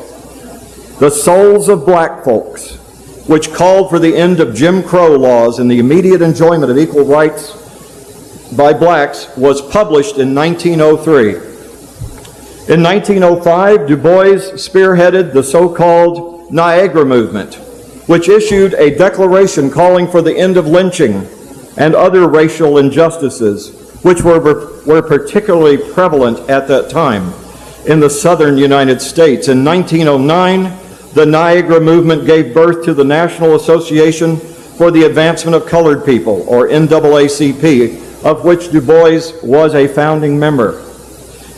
The Souls of Black Folks, which called for the end of Jim Crow laws and the immediate enjoyment of equal rights by blacks, was published in 1903. In 1905, Du Bois spearheaded the so-called Niagara Movement, which issued a declaration calling for the end of lynching and other racial injustices, which were particularly prevalent at that time in the southern United States. In 1909, the Niagara Movement gave birth to the National Association for the Advancement of Colored People, or NAACP, of which Du Bois was a founding member.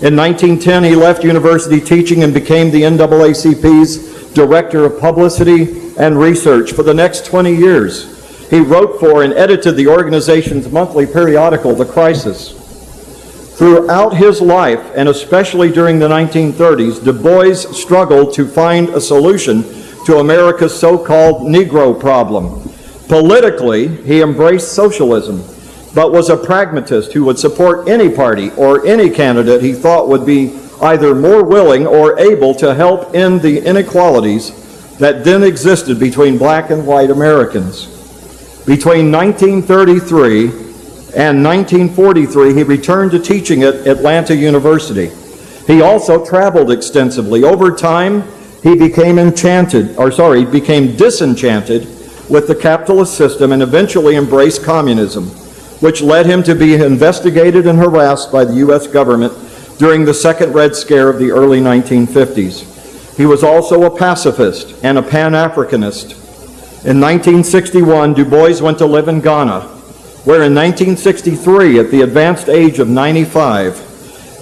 In 1910, he left university teaching and became the NAACP's Director of Publicity and Research for the next 20 years. he wrote for and edited the organization's monthly periodical, The Crisis. Throughout his life, and especially during the 1930s, Du Bois struggled to find a solution to America's so-called Negro problem. Politically, he embraced socialism, but was a pragmatist who would support any party or any candidate he thought would be either more willing or able to help end the inequalities that then existed between black and white Americans. Between 1933 and 1943, he returned to teaching at Atlanta University. He also traveled extensively. Over time, he became disenchanted with the capitalist system and eventually embraced communism, which led him to be investigated and harassed by the U.S. government during the Second Red Scare of the early 1950s. He was also a pacifist and a Pan-Africanist. In 1961, Du Bois went to live in Ghana, where in 1963, at the advanced age of 95,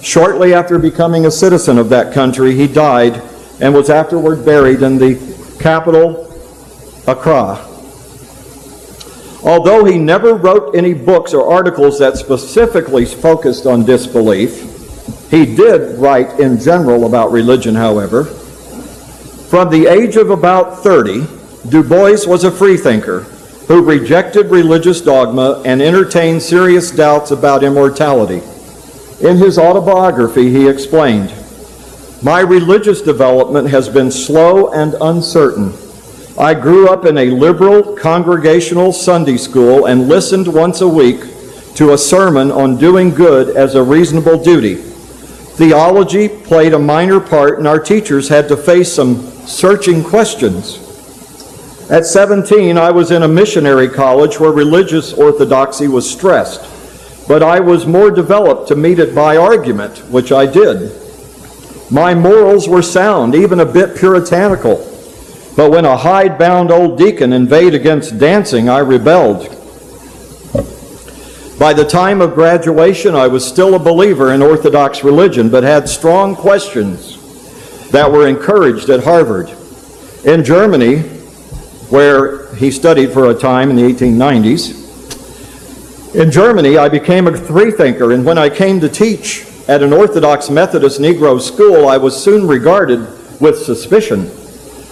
shortly after becoming a citizen of that country, he died and was afterward buried in the capital, Accra. Although he never wrote any books or articles that specifically focused on disbelief, he did write in general about religion, however. From the age of about 30, Du Bois was a freethinker who rejected religious dogma and entertained serious doubts about immortality. In his autobiography, he explained, "My religious development has been slow and uncertain. I grew up in a liberal congregational Sunday school and listened once a week to a sermon on doing good as a reasonable duty. Theology played a minor part, and our teachers had to face some searching questions. At 17, I was in a missionary college where religious orthodoxy was stressed, but I was more developed to meet it by argument, which I did. My morals were sound, even a bit puritanical, but when a hide-bound old deacon inveighed against dancing, I rebelled. By the time of graduation, I was still a believer in Orthodox religion, but had strong questions that were encouraged at Harvard. In Germany, where he studied for a time in the 1890s, in Germany, I became a freethinker, and when I came to teach at an Orthodox Methodist Negro school, I was soon regarded with suspicion,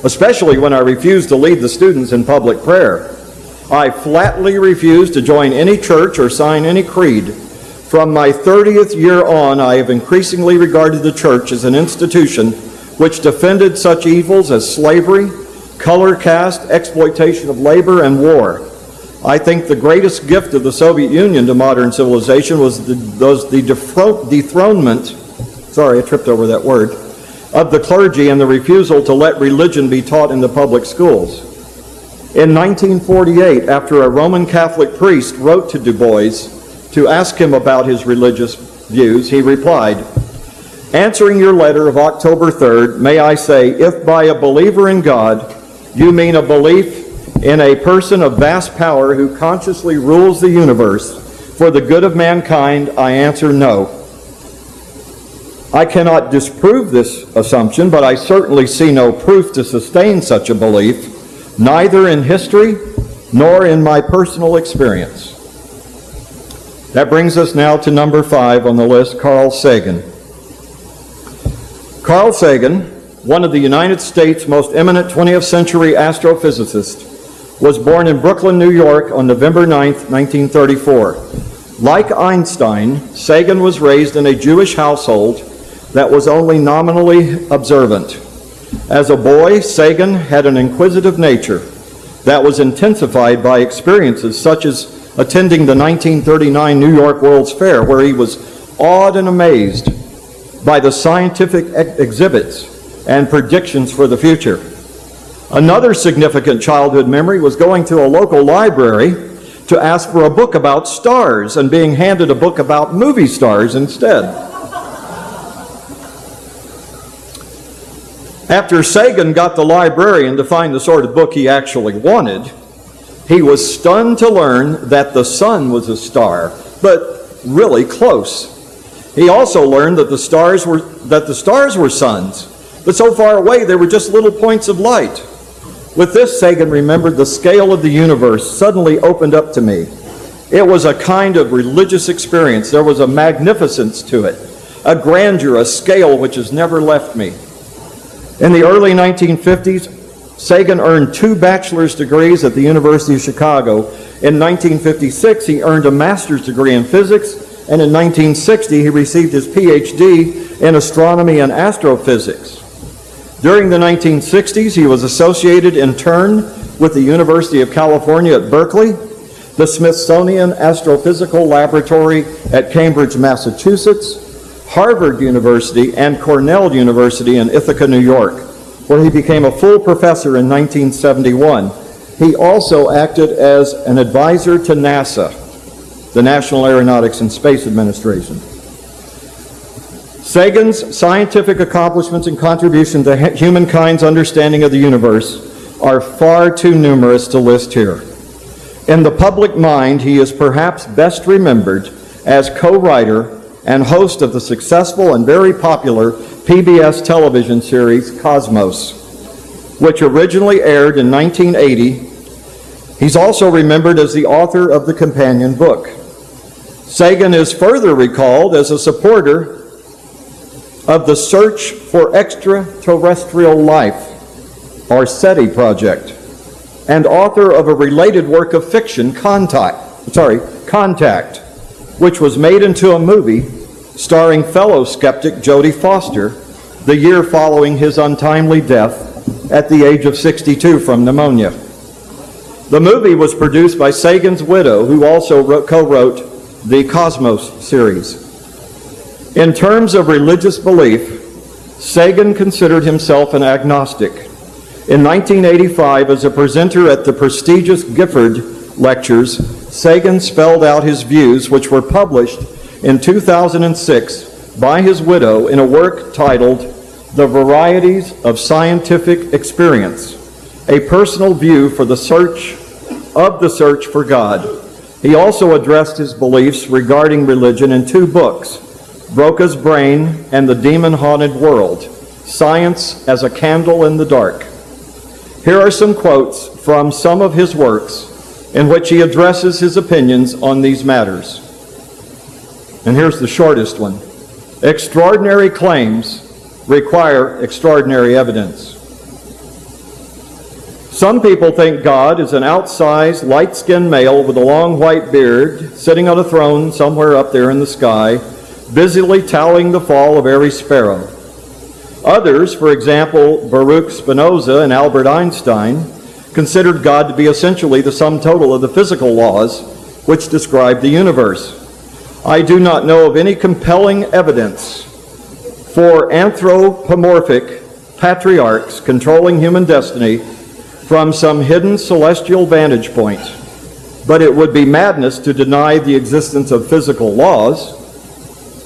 especially when I refused to lead the students in public prayer. I flatly refused to join any church or sign any creed. From my 30th year on, I have increasingly regarded the church as an institution which defended such evils as slavery, color caste, exploitation of labor, and war. I think the greatest gift of the Soviet Union to modern civilization was the dethronement, sorry, I tripped over that word, of the clergy and the refusal to let religion be taught in the public schools. In 1948, after a Roman Catholic priest wrote to Du Bois to ask him about his religious views, he replied, "Answering your letter of October 3rd, may I say, if by a believer in God, you mean a belief in a person of vast power who consciously rules the universe for the good of mankind, I answer no. I cannot disprove this assumption, but I certainly see no proof to sustain such a belief, neither in history nor in my personal experience." That brings us now to number 5 on the list, Carl Sagan. Carl Sagan, one of the United States' most eminent 20th century astrophysicists, was born in Brooklyn, New York on November 9, 1934. Like Einstein, Sagan was raised in a Jewish household that was only nominally observant. As a boy, Sagan had an inquisitive nature that was intensified by experiences such as attending the 1939 New York World's Fair, where he was awed and amazed by the scientific exhibits and predictions for the future. Another significant childhood memory was going to a local library to ask for a book about stars and being handed a book about movie stars instead. After Sagan got the librarian to find the sort of book he actually wanted, he was stunned to learn that the sun was a star, but really close. He also learned that the stars were suns, but so far away they were just little points of light. With this, Sagan remembered the scale of the universe suddenly opened up to me. It was a kind of religious experience. There was a magnificence to it, a grandeur, a scale which has never left me. In the early 1950s, Sagan earned 2 bachelor's degrees at the University of Chicago. In 1956, he earned a master's degree in physics, and in 1960, he received his PhD in astronomy and astrophysics. During the 1960s, he was associated in turn with the University of California at Berkeley, the Smithsonian Astrophysical Laboratory at Cambridge, Massachusetts, Harvard University, and Cornell University in Ithaca, New York, where he became a full professor in 1971. He also acted as an advisor to NASA, the National Aeronautics and Space Administration. Sagan's scientific accomplishments and contribution to humankind's understanding of the universe are far too numerous to list here. In the public mind, he is perhaps best remembered as co-writer and host of the successful and very popular PBS television series Cosmos, which originally aired in 1980. He's also remembered as the author of the companion book. Sagan is further recalled as a supporter of the Search for Extraterrestrial Life, or SETI project, and author of a related work of fiction, Contact, which was made into a movie starring fellow skeptic Jodie Foster the year following his untimely death at the age of 62 from pneumonia. The movie was produced by Sagan's widow, who also co-wrote the Cosmos series. In terms of religious belief, Sagan considered himself an agnostic. In 1985, as a presenter at the prestigious Gifford Lectures, Sagan spelled out his views, which were published in 2006 by his widow in a work titled The Varieties of Scientific Experience, a personal view for the search for God. He also addressed his beliefs regarding religion in 2 books, Broca's Brain and the Demon-Haunted World, Science as a Candle in the Dark. Here are some quotes from some of his works in which he addresses his opinions on these matters. And here's the shortest one. Extraordinary claims require extraordinary evidence. Some people think God is an outsized, light-skinned male with a long white beard, sitting on a throne somewhere up there in the sky, busily tallying the fall of every sparrow. Others, for example, Baruch Spinoza and Albert Einstein, considered God to be essentially the sum total of the physical laws which describe the universe. I do not know of any compelling evidence for anthropomorphic patriarchs controlling human destiny from some hidden celestial vantage point, but it would be madness to deny the existence of physical laws.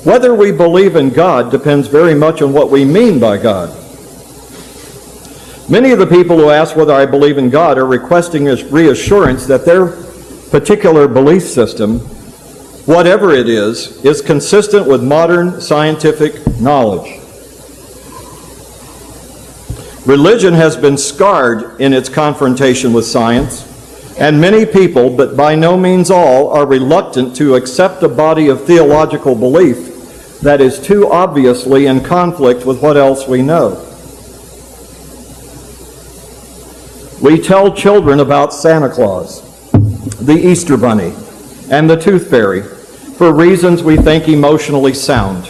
Whether we believe in God depends very much on what we mean by God. Many of the people who ask whether I believe in God are requesting a reassurance that their particular belief system, whatever it is consistent with modern scientific knowledge. Religion has been scarred in its confrontation with science, and many people, but by no means all, are reluctant to accept a body of theological belief that is too obviously in conflict with what else we know. We tell children about Santa Claus, the Easter Bunny, and the Tooth Fairy for reasons we think emotionally sound,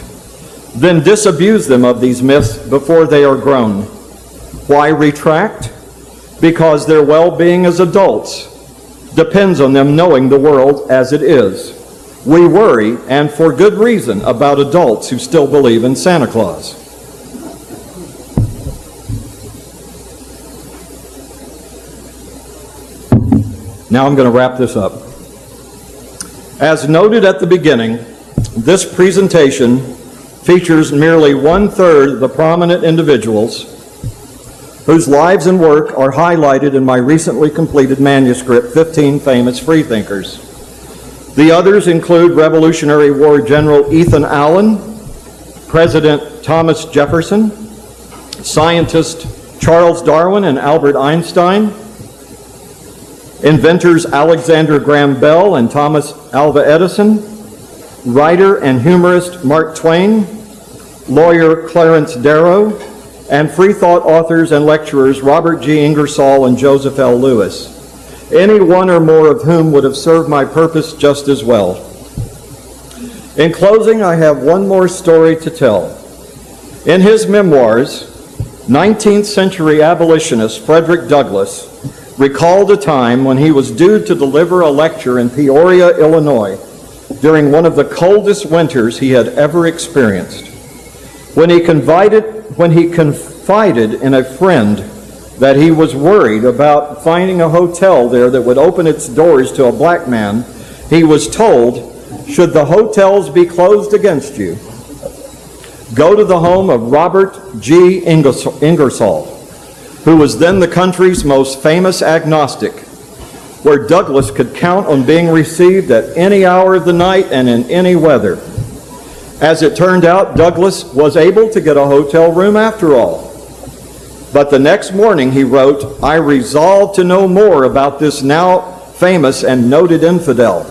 then disabuse them of these myths before they are grown. Why retract? Because their well-being as adults depends on them knowing the world as it is. We worry, and for good reason, about adults who still believe in Santa Claus. Now I'm going to wrap this up. As noted at the beginning, this presentation features merely 1/3 of the prominent individuals whose lives and work are highlighted in my recently completed manuscript, 15 Famous Freethinkers. The others include Revolutionary War General Ethan Allen, President Thomas Jefferson, scientist Charles Darwin and Albert Einstein, inventors Alexander Graham Bell and Thomas Alva Edison, writer and humorist Mark Twain, lawyer Clarence Darrow, and free thought authors and lecturers Robert G. Ingersoll and Joseph L. Lewis, any one or more of whom would have served my purpose just as well. In closing, I have one more story to tell. In his memoirs, 19th century abolitionist Frederick Douglass recalled a time when he was due to deliver a lecture in Peoria, Illinois, during one of the coldest winters he had ever experienced. When he confided in a friend that he was worried about finding a hotel there that would open its doors to a black man, he was told, "Should the hotels be closed against you, go to the home of Robert G. Ingersoll, who was then the country's most famous agnostic, where Douglass could count on being received at any hour of the night and in any weather." As it turned out, Douglass was able to get a hotel room after all. But the next morning he wrote, "I resolved to know more about this now famous and noted infidel."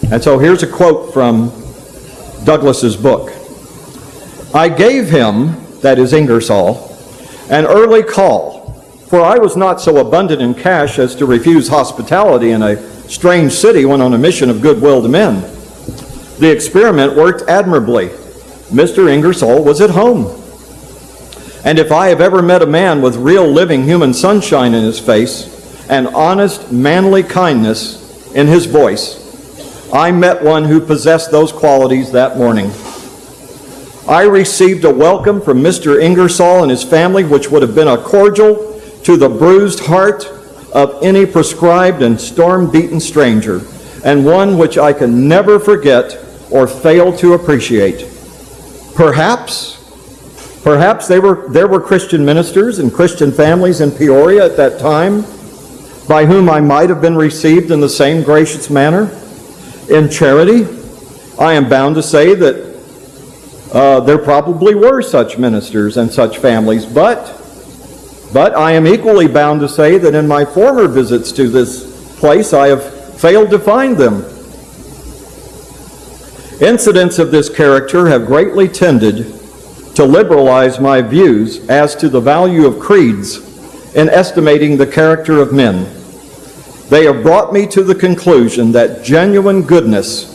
And so here's a quote from Douglass's book. "I gave him," that is Ingersoll, "an early call, for I was not so abundant in cash as to refuse hospitality in a strange city when on a mission of goodwill to men. The experiment worked admirably. Mr. Ingersoll was at home. And if I have ever met a man with real living human sunshine in his face and honest manly kindness in his voice, I met one who possessed those qualities that morning. I received a welcome from Mr. Ingersoll and his family which would have been a cordial to the bruised heart of any proscribed and storm-beaten stranger, and one which I can never forget or fail to appreciate. Perhaps there were Christian ministers and Christian families in Peoria at that time by whom I might have been received in the same gracious manner. In charity, I am bound to say that there probably were such ministers and such families, but I am equally bound to say that in my former visits to this place I have failed to find them. Incidents of this character have greatly tended to liberalize my views as to the value of creeds in estimating the character of men. They have brought me to the conclusion that genuine goodness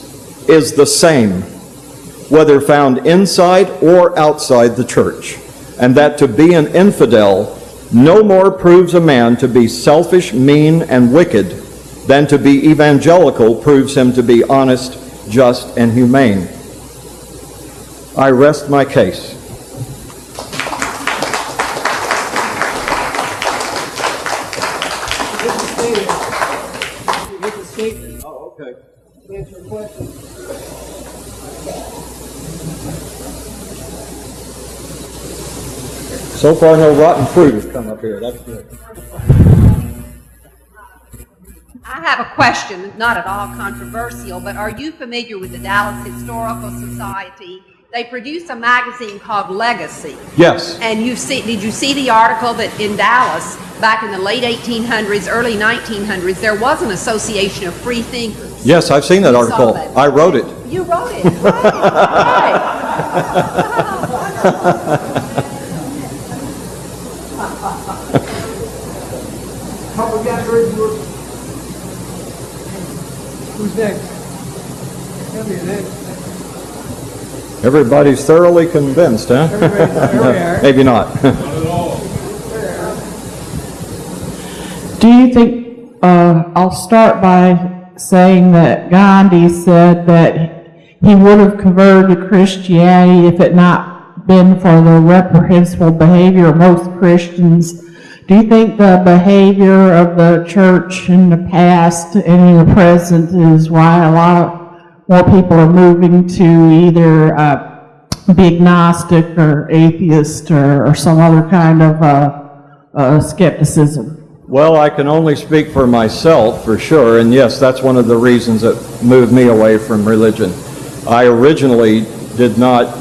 is the same, whether found inside or outside the church, and that to be an infidel no more proves a man to be selfish, mean, and wicked than to be evangelical proves him to be honest, just, and humane. I rest my case. Oh, okay. Answer a question. So far, no rotten fruit has come up here. That's good. I have a question, not at all controversial, but are you familiar with the Dallas Historical Society? They produce a magazine called Legacy. Yes. And did you see the article that in Dallas, back in the late 1800s, early 1900s, there was an association of free thinkers? Yes, I've seen that article. That. I wrote it. You wrote it, right. We got heard you were... Who's next? Everybody's thoroughly convinced, huh? Maybe not. Do you think, I'll start by saying that Gandhi said that he would have converted to Christianity if it not been for the reprehensible behavior of most Christians. Do you think the behavior of the church in the past and in the present is why a lot more people are moving to either be agnostic or atheist or some other kind of skepticism? Well, I can only speak for myself, for sure, and yes, that's one of the reasons that moved me away from religion. I originally did not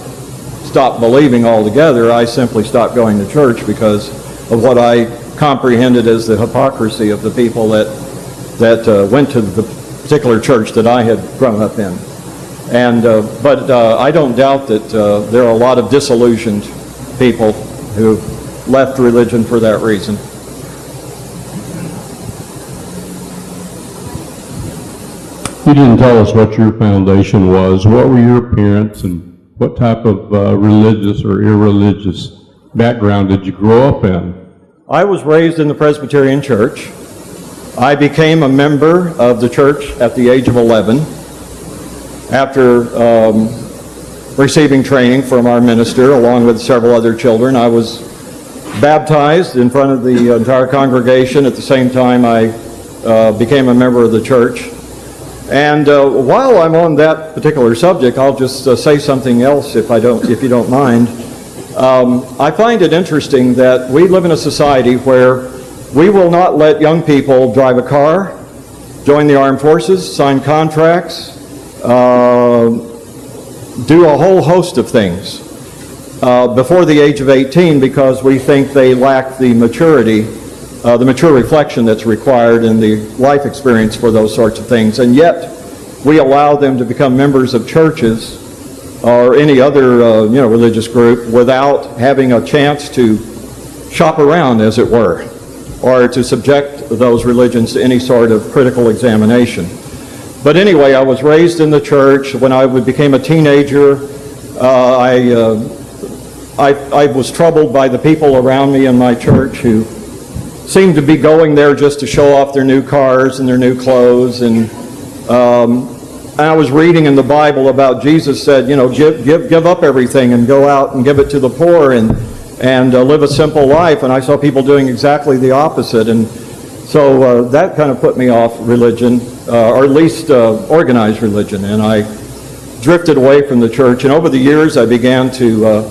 stop believing altogether. I simply stopped going to church because of what I comprehended as the hypocrisy of the people that went to the particular church that I had grown up in. And but I don't doubt that there are a lot of disillusioned people who left religion for that reason. You didn't tell us what your foundation was. What were your parents and what type of religious or irreligious background did you grow up in? I was raised in the Presbyterian Church. I became a member of the church at the age of 11 after receiving training from our minister along with several other children. I was baptized in front of the entire congregation. At the same time, I became a member of the church. And while I'm on that particular subject, I'll just say something else if you don't mind. I find it interesting that we live in a society where we will not let young people drive a car, join the armed forces, sign contracts, do a whole host of things before the age of 18 because we think they lack the maturity, the mature reflection that's required in the life experience for those sorts of things. And yet we allow them to become members of churches or any other religious group without having a chance to shop around, as it were, or to subject those religions to any sort of critical examination. But anyway, I was raised in the church. When I became a teenager, I was troubled by the people around me in my church who seemed to be going there just to show off their new cars and their new clothes. And I was reading in the Bible about Jesus said, give up everything and go out and give it to the poor and live a simple life. And I saw people doing exactly the opposite. And so that kind of put me off religion, or at least organized religion. And I drifted away from the church. And over the years, I began to,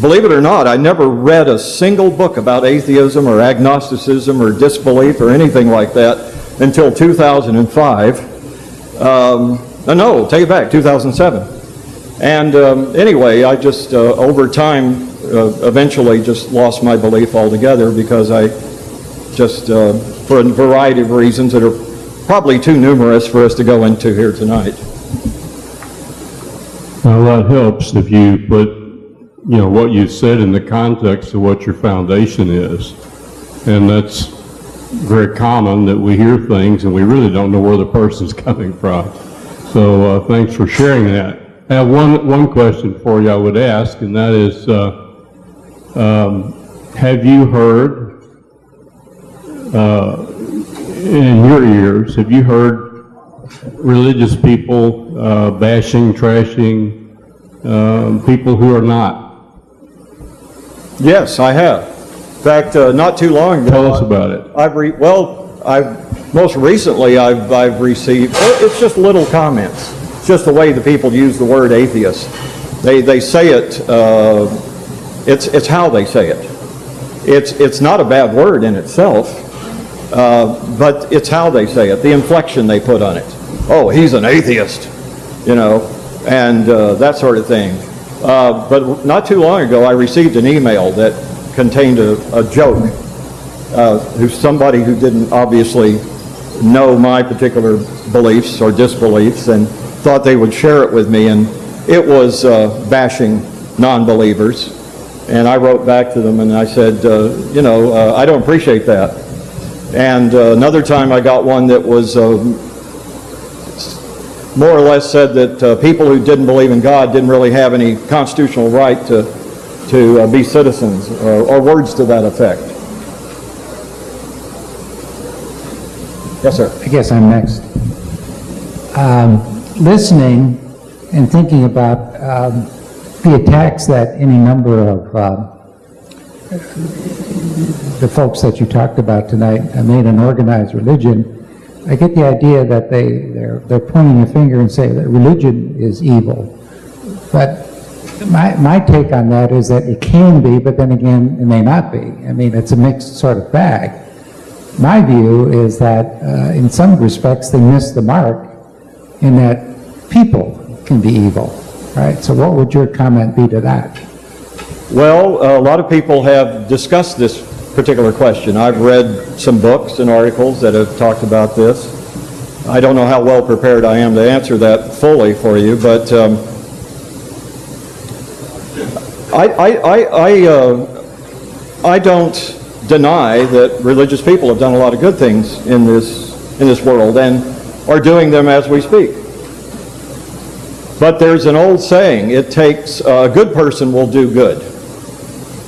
believe it or not, I never read a single book about atheism or agnosticism or disbelief or anything like that until 2005. No, take it back, 2007. And anyway, I just, over time, eventually just lost my belief altogether because I just, for a variety of reasons that are probably too numerous for us to go into here tonight. Well, that helps if you put, what you said in the context of what your foundation is. And that's very common that we hear things and we really don't know where the person's coming from. So thanks for sharing that. I have one question for you I would ask, and that is, have you heard, in your ears, have you heard religious people bashing, trashing people who are not? Yes, I have. In fact, not too long ago. Tell us about it. Most recently I've received, it's just little comments. It's just the way the people use the word atheist. They say it, it's how they say it. It's not a bad word in itself, but it's how they say it, the inflection they put on it. Oh, he's an atheist, and that sort of thing. But not too long ago I received an email that contained a joke. Who's somebody who didn't obviously know my particular beliefs or disbeliefs and thought they would share it with me, and it was bashing non-believers. And I wrote back to them and I said, I don't appreciate that. And another time I got one that was more or less said that people who didn't believe in God didn't really have any constitutional right to be citizens, or words to that effect. Yes, sir. I guess I'm next. Listening and thinking about the attacks that any number of the folks that you talked about tonight made on organized religion, I get the idea that they're pointing a finger and saying that religion is evil. But my take on that is that it can be, but then again, it may not be. I mean, it's a mixed sort of bag. My view is that in some respects they miss the mark in that people can be evil, right? So what would your comment be to that? Well, a lot of people have discussed this particular question. I've read some books and articles that have talked about this. I don't know how well prepared I am to answer that fully for you, but I don't deny that religious people have done a lot of good things in this world and are doing them as we speak. But there's an old saying, it takes a good person will do good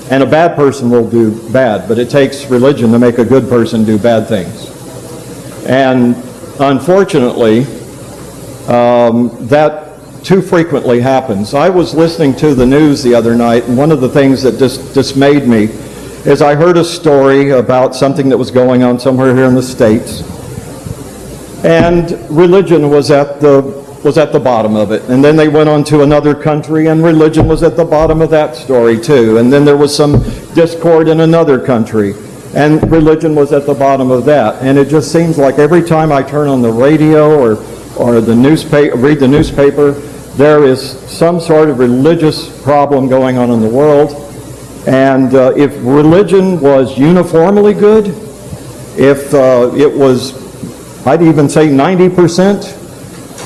and a bad person will do bad, but it takes religion to make a good person do bad things. And unfortunately, that too frequently happens. I was listening to the news the other night, and one of the things that just dismayed me is I heard a story about something that was going on somewhere here in the States, and religion was at the bottom of it. And then they went on to another country, and religion was at the bottom of that story too. And then there was some discord in another country, and religion was at the bottom of that. And it just seems like every time I turn on the radio or the newspaper, read the newspaper, there is some sort of religious problem going on in the world. And if religion was uniformly good, if it was, I'd even say 90%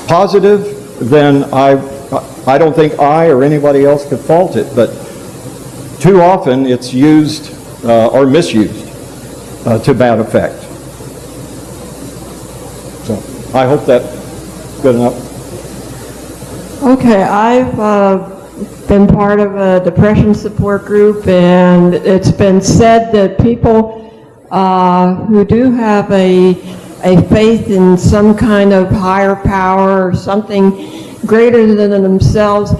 positive, then I don't think I or anybody else could fault it. But too often it's used or misused to bad effect. So I hope that's good enough. Okay, I've been part of a depression support group, and it's been said that people who do have a faith in some kind of higher power or something greater than themselves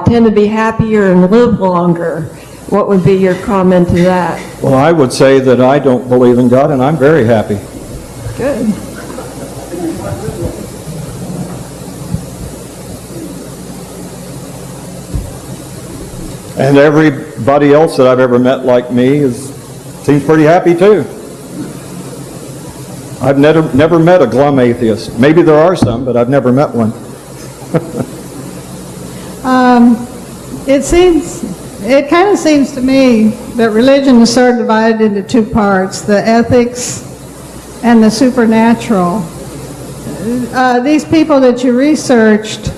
tend to be happier and live longer. What would be your comment to that? Well, I would say that I don't believe in God, and I'm very happy. Good. And everybody else that I've ever met like me seems pretty happy too. I've never met a glum atheist. Maybe there are some, but I've never met one. It kind of seems to me that religion is sort of divided into two parts, the ethics and the supernatural. These people that you researched,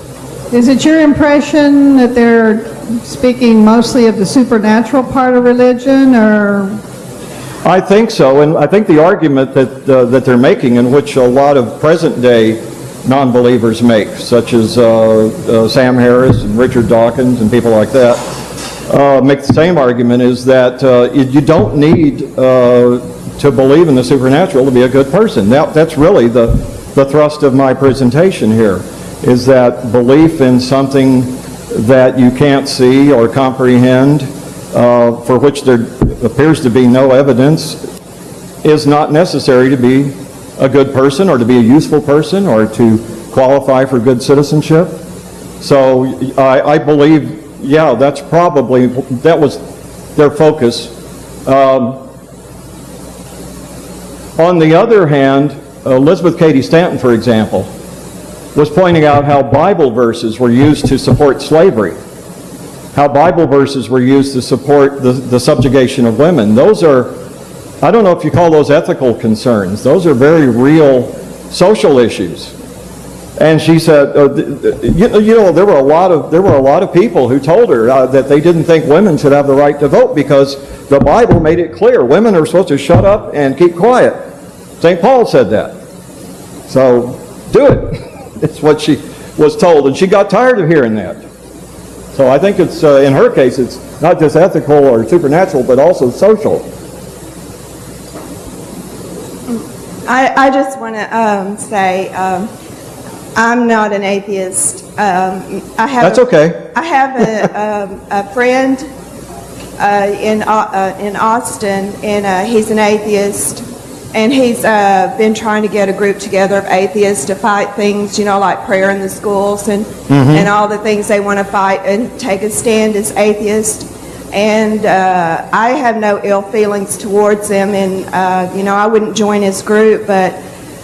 is it your impression that they're speaking mostly of the supernatural part of religion, or? I think so, and I think the argument that they're making, in which a lot of present-day non-believers make, such as Sam Harris and Richard Dawkins and people like that, make the same argument, is that you don't need to believe in the supernatural to be a good person. Now, that's really the thrust of my presentation here, is that belief in something that you can't see or comprehend, for which there appears to be no evidence, is not necessary to be a good person or to be a useful person or to qualify for good citizenship. So I believe, yeah, that was their focus. On the other hand, Elizabeth Cady Stanton, for example, was pointing out how Bible verses were used to support slavery, how Bible verses were used to support the subjugation of women. Those are, I don't know if you call those ethical concerns. Those are very real social issues. And she said, there were a lot of people who told her that they didn't think women should have the right to vote because the Bible made it clear women are supposed to shut up and keep quiet. St. Paul said that. So do it. It's what she was told, and she got tired of hearing that. So I think it's, in her case, it's not just ethical or supernatural, but also social. I just want to say I'm not an atheist. That's okay. I have a friend in Austin, and he's an atheist. And he's been trying to get a group together of atheists to fight things, like prayer in the schools and all the things they want to fight and take a stand as atheists. And I have no ill feelings towards him, and I wouldn't join his group, but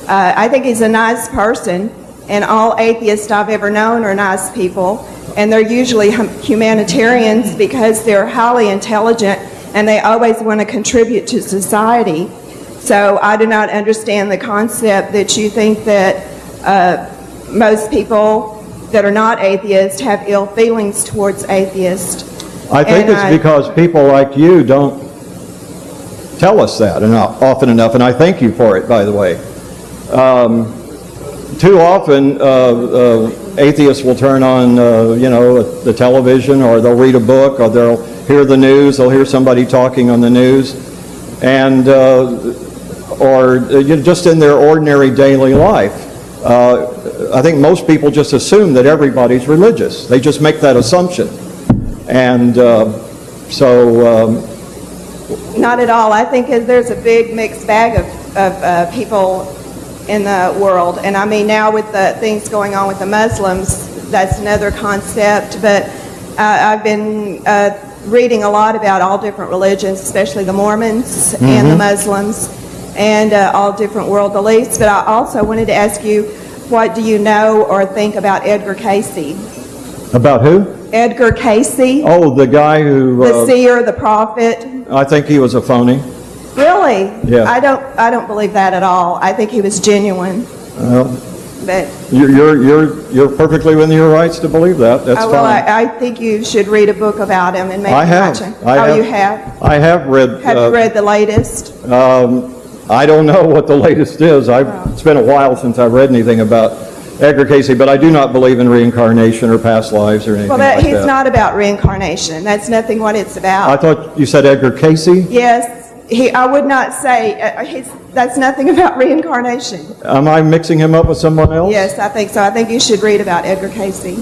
I think he's a nice person, and all atheists I've ever known are nice people. and they're usually humanitarians because they're highly intelligent and they always want to contribute to society. So I do not understand the concept that you think that most people that are not atheists have ill feelings towards atheists. I think it's because people like you don't tell us that often enough, and I thank you for it, by the way. Too often, atheists will turn on, the television, or they'll read a book, or they'll hear the news, they'll hear somebody talking on the news, and or just in their ordinary daily life. I think most people just assume that everybody's religious. They just make that assumption. And not at all. I think there's a big mixed bag of people in the world. And I mean, now with the things going on with the Muslims, that's another concept. But I've been reading a lot about all different religions, especially the Mormons and the Muslims, and all different world beliefs. But I also wanted to ask you, what do you know or think about Edgar Cayce? About who? Edgar Cayce. Oh, the guy who... the seer, the prophet. I think he was a phony. Really? Yeah. I don't believe that at all. I think he was genuine. But you're perfectly within your rights to believe that. That's well, fine. I think you should read a book about him and maybe watch him. You have? I have read... Have you read the latest? I don't know what the latest is. It's been a while since I've read anything about Edgar Cayce, but I do not believe in reincarnation or past lives or anything like that. Well, he's not about reincarnation. That's nothing what it's about. I thought you said Edgar Cayce? Yes. I would not say, that's nothing about reincarnation. Am I mixing him up with someone else? Yes, I think so. I think you should read about Edgar Cayce.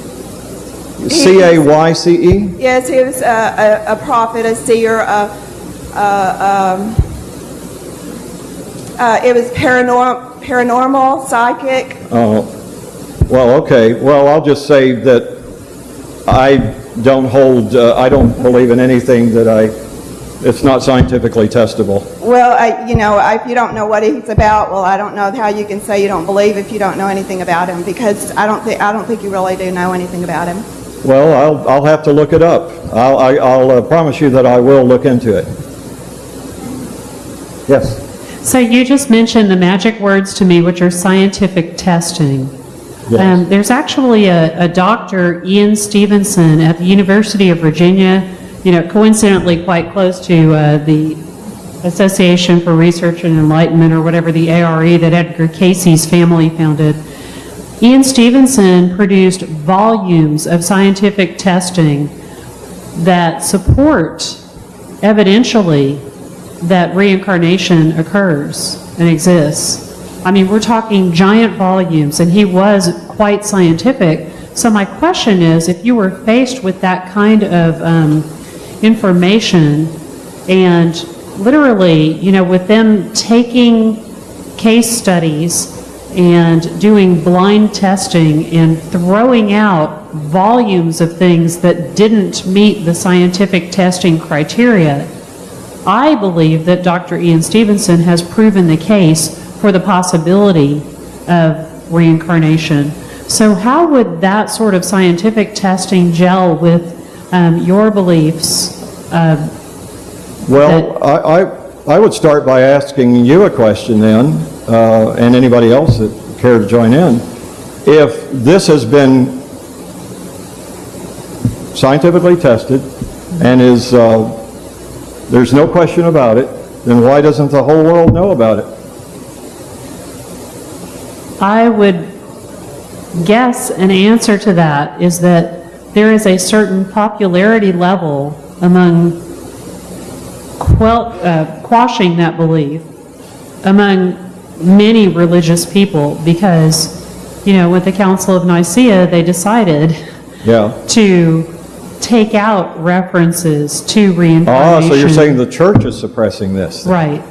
C-A-Y-C-E? Yes, he was a prophet, a seer, it was paranormal, psychic. Oh, well, okay. Well, I'll just say that I don't believe in anything it's not scientifically testable. Well, if you don't know what he's about, well, I don't know how you can say you don't believe if you don't know anything about him, because I don't think you really do know anything about him. Well, I'll have to look it up. I'll promise you that I will look into it. Yes. So you just mentioned the magic words to me, which are scientific testing. Yes. There's actually a Dr. Ian Stevenson at the University of Virginia, coincidentally quite close to the Association for Research and Enlightenment, or whatever, the ARE that Edgar Cayce's family founded. Ian Stevenson produced volumes of scientific testing that support evidentially that reincarnation occurs and exists. I mean, we're talking giant volumes, and he was quite scientific. So my question is, if you were faced with that kind of information, and literally, with them taking case studies and doing blind testing and throwing out volumes of things that didn't meet the scientific testing criteria, I believe that Dr. Ian Stevenson has proven the case for the possibility of reincarnation. So how would that sort of scientific testing gel with your beliefs? Well, I would start by asking you a question then, and anybody else that care to join in. If this has been scientifically tested and is there's no question about it, then why doesn't the whole world know about it? I would guess an answer to that is that there is a certain popularity level among quashing that belief among many religious people, because, with the Council of Nicaea, they decided to take out references to reincarnation. So you're saying the church is suppressing this? Right.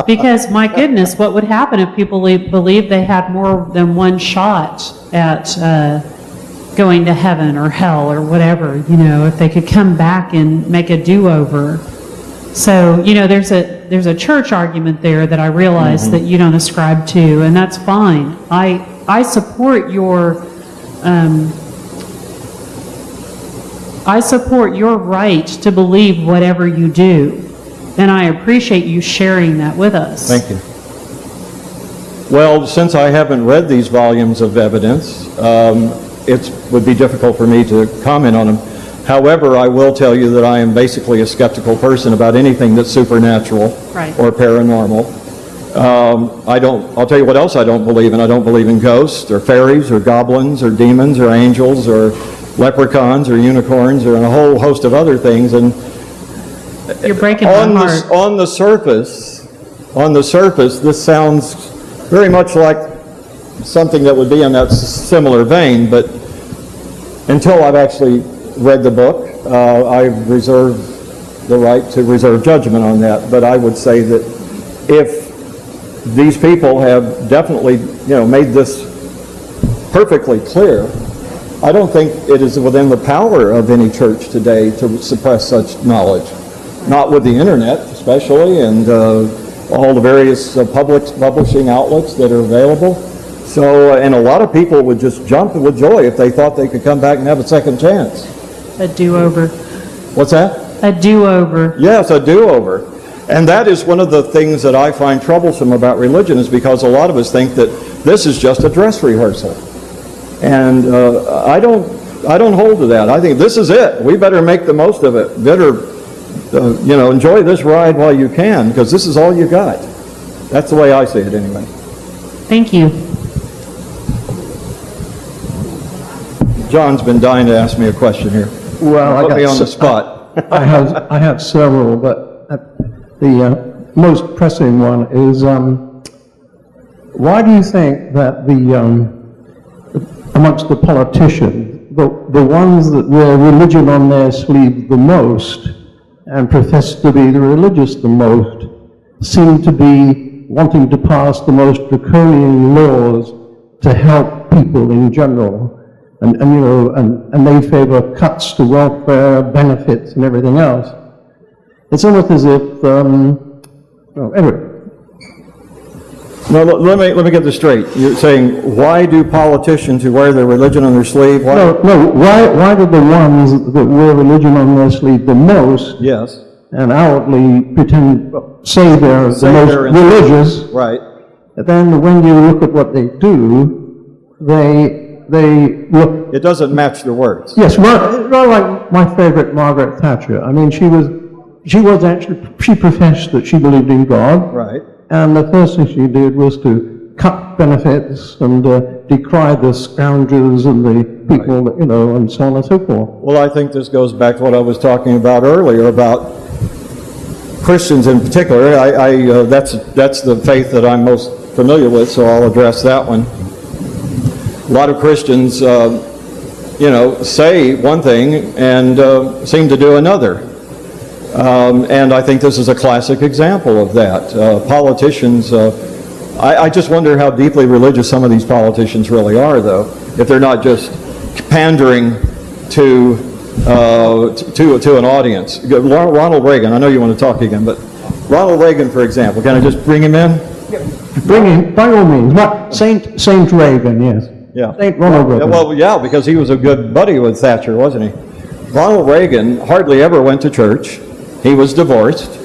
Because, my goodness, what would happen if people believed they had more than one shot at going to heaven or hell or whatever, if they could come back and make a do-over. So, there's a church argument there that I realize that you don't ascribe to, and that's fine. I support your I support your right to believe whatever you do, and I appreciate you sharing that with us. Thank you. Well, since I haven't read these volumes of evidence, it would be difficult for me to comment on them. However, I will tell you that I am basically a skeptical person about anything that's supernatural or paranormal. I'll tell you what else I don't believe in. I don't believe in ghosts or fairies or goblins or demons or angels or leprechauns or unicorns or a whole host of other things. And you're breaking my heart. On the surface, this sounds very much like something that would be in that similar vein, but until I've actually read the book, I reserve the right to reserve judgment on that. But I would say that if these people have definitely, made this perfectly clear, I don't think it is within the power of any church today to suppress such knowledge. Not with the internet, especially, and all the various publishing outlets that are available. So, and a lot of people would just jump with joy if they thought they could come back and have a second chance. A do-over. What's that? A do-over. Yes, a do-over. And that is one of the things that I find troublesome about religion, is because a lot of us think that this is just a dress rehearsal. And I don't hold to that. I think this is it. We better make the most of it. Better, enjoy this ride while you can, because this is all you got. That's the way I see it anyway. Thank you. John's been dying to ask me a question here. Well, put me on the spot. I have several, but the most pressing one is, why do you think that amongst the politicians, the ones that wear religion on their sleeve the most and profess to be the religious the most seem to be wanting to pass the most draconian laws to help people in general? And they favor cuts to welfare benefits and everything else. It's almost as if, anyway. No, let me get this straight. You're saying, why do politicians who wear their religion on their sleeve? No, why do the ones that wear religion on their sleeve the most, yes, and outwardly say they're the most religious, right? And then when you look at what they do, they look... It doesn't match the words. Yes, well, like my favorite Margaret Thatcher. I mean, she professed that she believed in God. Right. And the first thing she did was to cut benefits and decry the scoundrels and the people, that, and so on and so forth. Well, I think this goes back to what I was talking about earlier about Christians in particular. That's the faith that I'm most familiar with, so I'll address that one. A lot of Christians, say one thing and seem to do another. And I think this is a classic example of that. Politicians, I just wonder how deeply religious some of these politicians really are, though, if they're not just pandering to an audience. Ronald Reagan, I know you want to talk again, but Ronald Reagan, for example, can I just bring him in? Bring him, by all means. Saint Reagan, yes. Yeah. Saint Ronald Reagan. Well, yeah, because he was a good buddy with Thatcher, wasn't he? Ronald Reagan hardly ever went to church. He was divorced,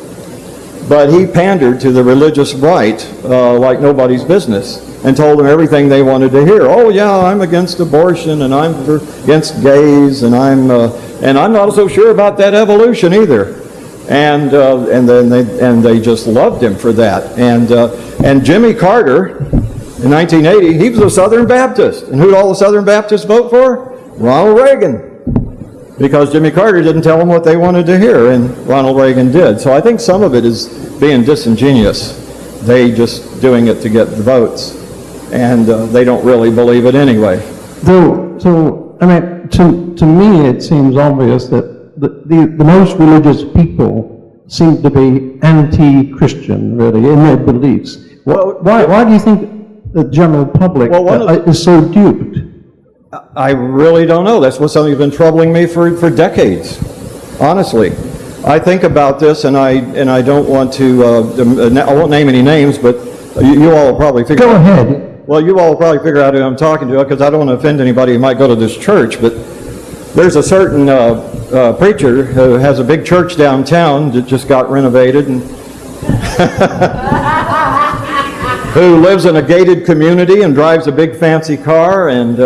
but he pandered to the religious right like nobody's business and told them everything they wanted to hear. Oh yeah, I'm against abortion and I'm against gays and I'm not so sure about that evolution either. And they just loved him for that. And Jimmy Carter in 1980, he was a Southern Baptist, and who'd all the Southern Baptists vote for? Ronald Reagan. Because Jimmy Carter didn't tell them what they wanted to hear, and Ronald Reagan did. So I think some of it is being disingenuous. They just doing it to get the votes, and they don't really believe it anyway. To me, it seems obvious that the most religious people seem to be anti-Christian, really, in their beliefs. Why do you think the general public is so duped? I really don't know. That's what's something that's been troubling me for decades, honestly. I think about this, and I don't want to, I won't name any names, but you all will probably figure out. Go ahead. Well, you all will probably figure out who I'm talking to, because I don't want to offend anybody who might go to this church, but there's a certain preacher who has a big church downtown that just got renovated, and who lives in a gated community and drives a big fancy car, and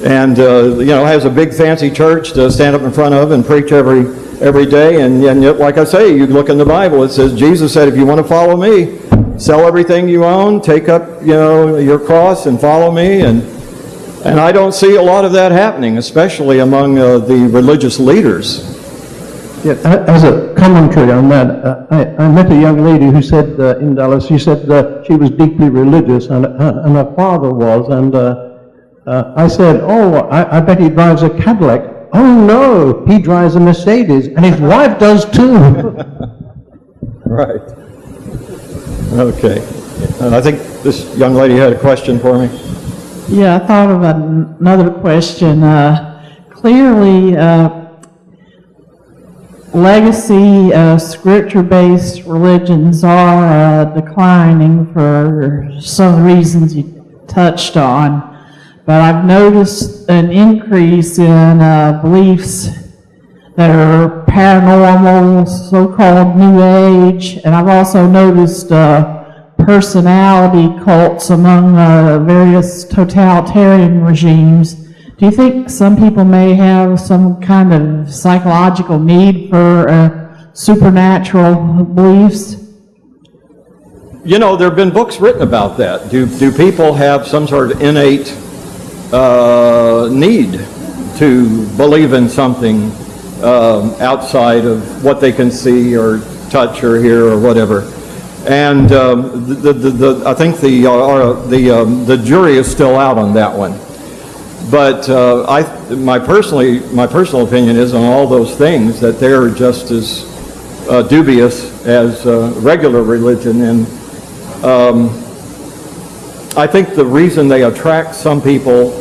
has a big fancy church to stand up in front of and preach every day. And yet, like I say, you look in the Bible, it says, Jesus said, if you want to follow me, sell everything you own, take up your cross and follow me. And I don't see a lot of that happening, especially among the religious leaders. Yeah, as a commentary on that, I met a young lady who said in Dallas, she said she was deeply religious, and her father was, and I said, oh, I bet he drives a Cadillac. Oh no, he drives a Mercedes, and his wife does too. Right. Okay. And I think this young lady had a question for me. Yeah, I thought of another question. Clearly, legacy scripture-based religions are declining for some of the reasons you touched on. But I've noticed an increase in beliefs that are paranormal, so-called New Age, and I've also noticed personality cults among various totalitarian regimes. Do you think some people may have some kind of psychological need for supernatural beliefs? There have been books written about that. Do people have some sort of innate need to believe in something outside of what they can see or touch or hear or whatever? And I think the jury is still out on that one. But my personal opinion is on all those things that they're just as dubious as regular religion. And I think the reason they attract some people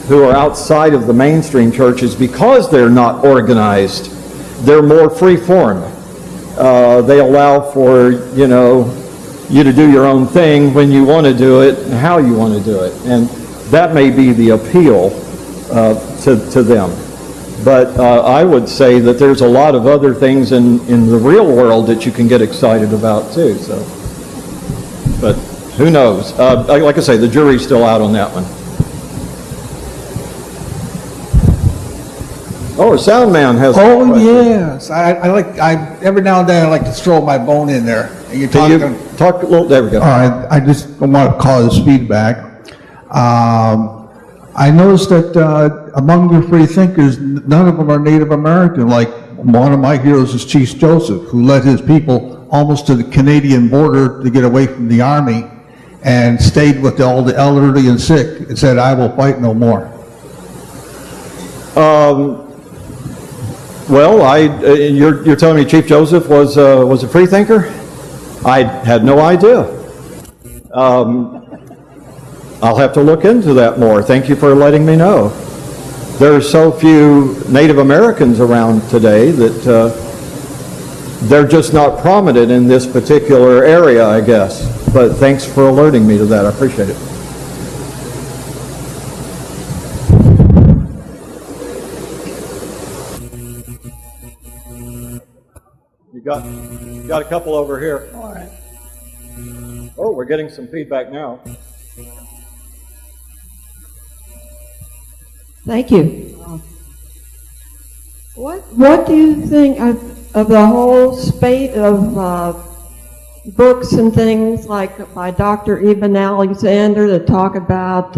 who are outside of the mainstream church is because they're not organized. They're more free-form. They allow for, you to do your own thing when you want to do it and how you want to do it. And that may be the appeal to them. But I would say that there's a lot of other things in the real world that you can get excited about too. So, but who knows? Like I say, the jury's still out on that one. Oh, sound man has. Oh yes, I every now and then I like to throw my bone in there. And you're talking. Talk a little. There we go. All right, I just want to cause feedback. I noticed that among your free thinkers, none of them are Native American. Like one of my heroes is Chief Joseph, who led his people almost to the Canadian border to get away from the army, and stayed with all the elderly and sick, and said, "I will fight no more." Well, you're telling me Chief Joseph was a free thinker? I had no idea. I'll have to look into that more. Thank you for letting me know. There are so few Native Americans around today that they're just not prominent in this particular area, I guess. But thanks for alerting me to that. I appreciate it. You got a couple over here. All right. Oh, we're getting some feedback now. Thank you. What do you think of the whole spate of books and things like by Dr. Eben Alexander that talk about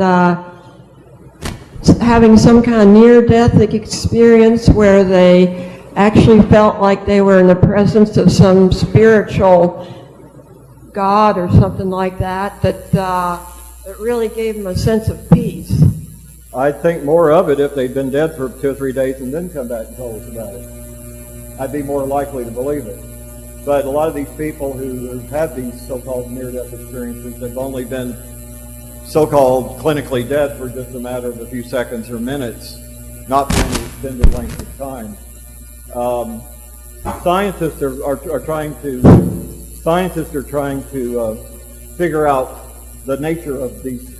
having some kind of near-death experience where they actually felt like they were in the presence of some spiritual God or something like that, that really gave them a sense of peace? I'd think more of it if they'd been dead for 2 or 3 days and then come back and told us about it. I'd be more likely to believe it. But a lot of these people who have had these so-called near-death experiences have only been so-called clinically dead for just a matter of a few seconds or minutes, not for any extended length of time. Scientists are trying to figure out the nature of these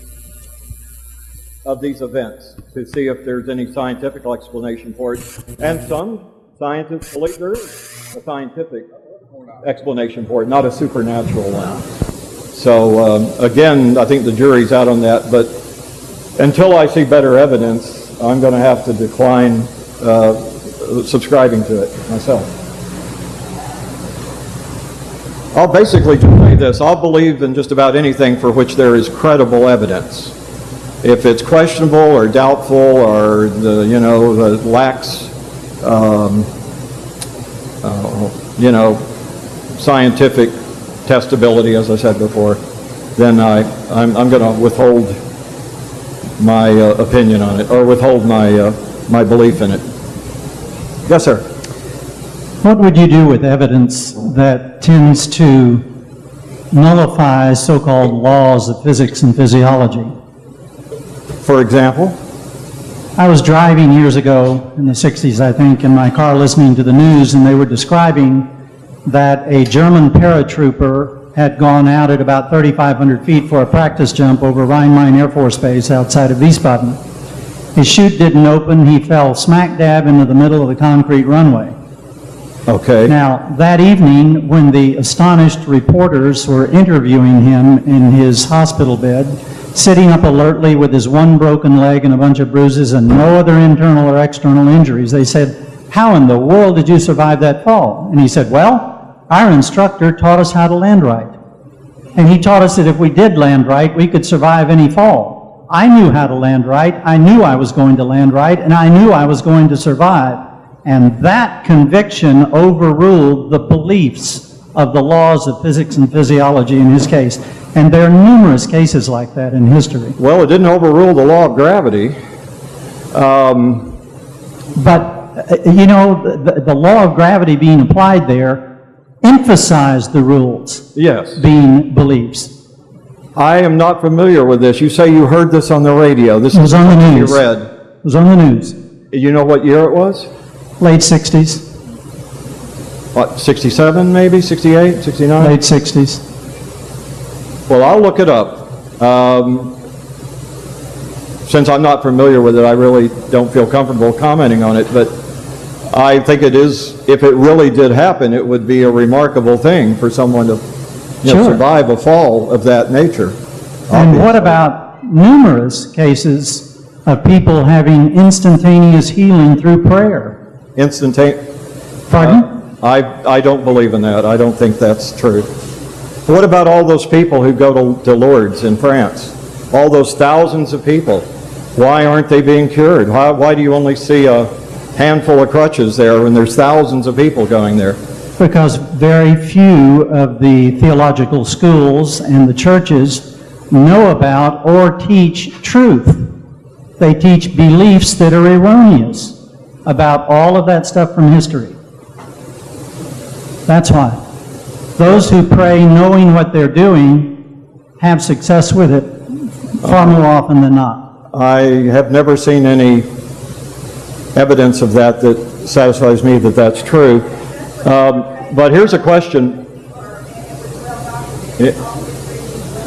of these events to see if there's any scientific explanation for it. And some scientists believe there is a scientific explanation for it, not a supernatural one. So again, I think the jury's out on that, but until I see better evidence, I'm going to have to decline subscribing to it myself. I'll basically just say this: I'll believe in just about anything for which there is credible evidence. If it's questionable or doubtful or lacks scientific testability, as I said before, then I'm going to withhold my opinion on it, or withhold my belief in it. Yes, sir. What would you do with evidence that tends to nullify so-called laws of physics and physiology? For example? I was driving years ago, in the 60s I think, in my car listening to the news, and they were describing that a German paratrooper had gone out at about 3,500 feet for a practice jump over Rhein-Main Air Force Base outside of Wiesbaden. His chute didn't open, he fell smack dab into the middle of the concrete runway. Okay. Now, that evening, when the astonished reporters were interviewing him in his hospital bed, sitting up alertly with his one broken leg and a bunch of bruises and no other internal or external injuries, they said, "How in the world did you survive that fall?" And he said, "Well, our instructor taught us how to land right. And he taught us that if we did land right, we could survive any fall. I knew how to land right, I knew I was going to land right, and I knew I was going to survive." And that conviction overruled the beliefs of the laws of physics and physiology in his case. And there are numerous cases like that in history. Well, it didn't overrule the law of gravity. The law of gravity being applied there emphasized the rules being beliefs. I am not familiar with this. You say you heard this on the radio. This was on the news. You read. It was on the news. You know what year it was? Late 60s. What, 67 maybe? 68, 69? Late 60s. Well, I'll look it up. Since I'm not familiar with it, I really don't feel comfortable commenting on it, but I think it is, if it really did happen, it would be a remarkable thing for someone to survive a fall of that nature. And what about numerous cases of people having instantaneous healing through prayer? Pardon? I don't believe in that. I don't think that's true. What about all those people who go to Lourdes in France? All those thousands of people. Why aren't they being cured? Why do you only see a handful of crutches there when there's thousands of people going there? Because very few of the theological schools and the churches know about or teach truth. They teach beliefs that are erroneous about all of that stuff from history. That's why. Those who pray knowing what they're doing have success with it far more often than not. I have never seen any evidence of that that satisfies me that that's true. But here's a question.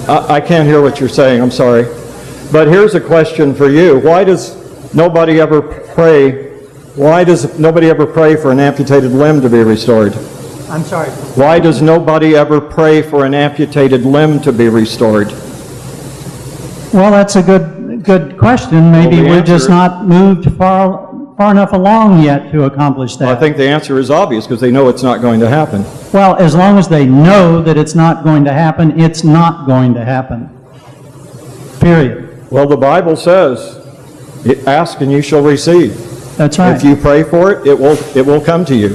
I can't hear what you're saying, I'm sorry. But here's a question for you. Why does nobody ever pray for an amputated limb to be restored? I'm sorry. Why does nobody ever pray for an amputated limb to be restored? Well, that's a good question. Maybe we're just not moved far enough along yet to accomplish that. Well, I think the answer is obvious because they know it's not going to happen. Well, as long as they know that it's not going to happen, it's not going to happen. Period. Well, the Bible says, "Ask and you shall receive." That's right. If you pray for it, it will come to you.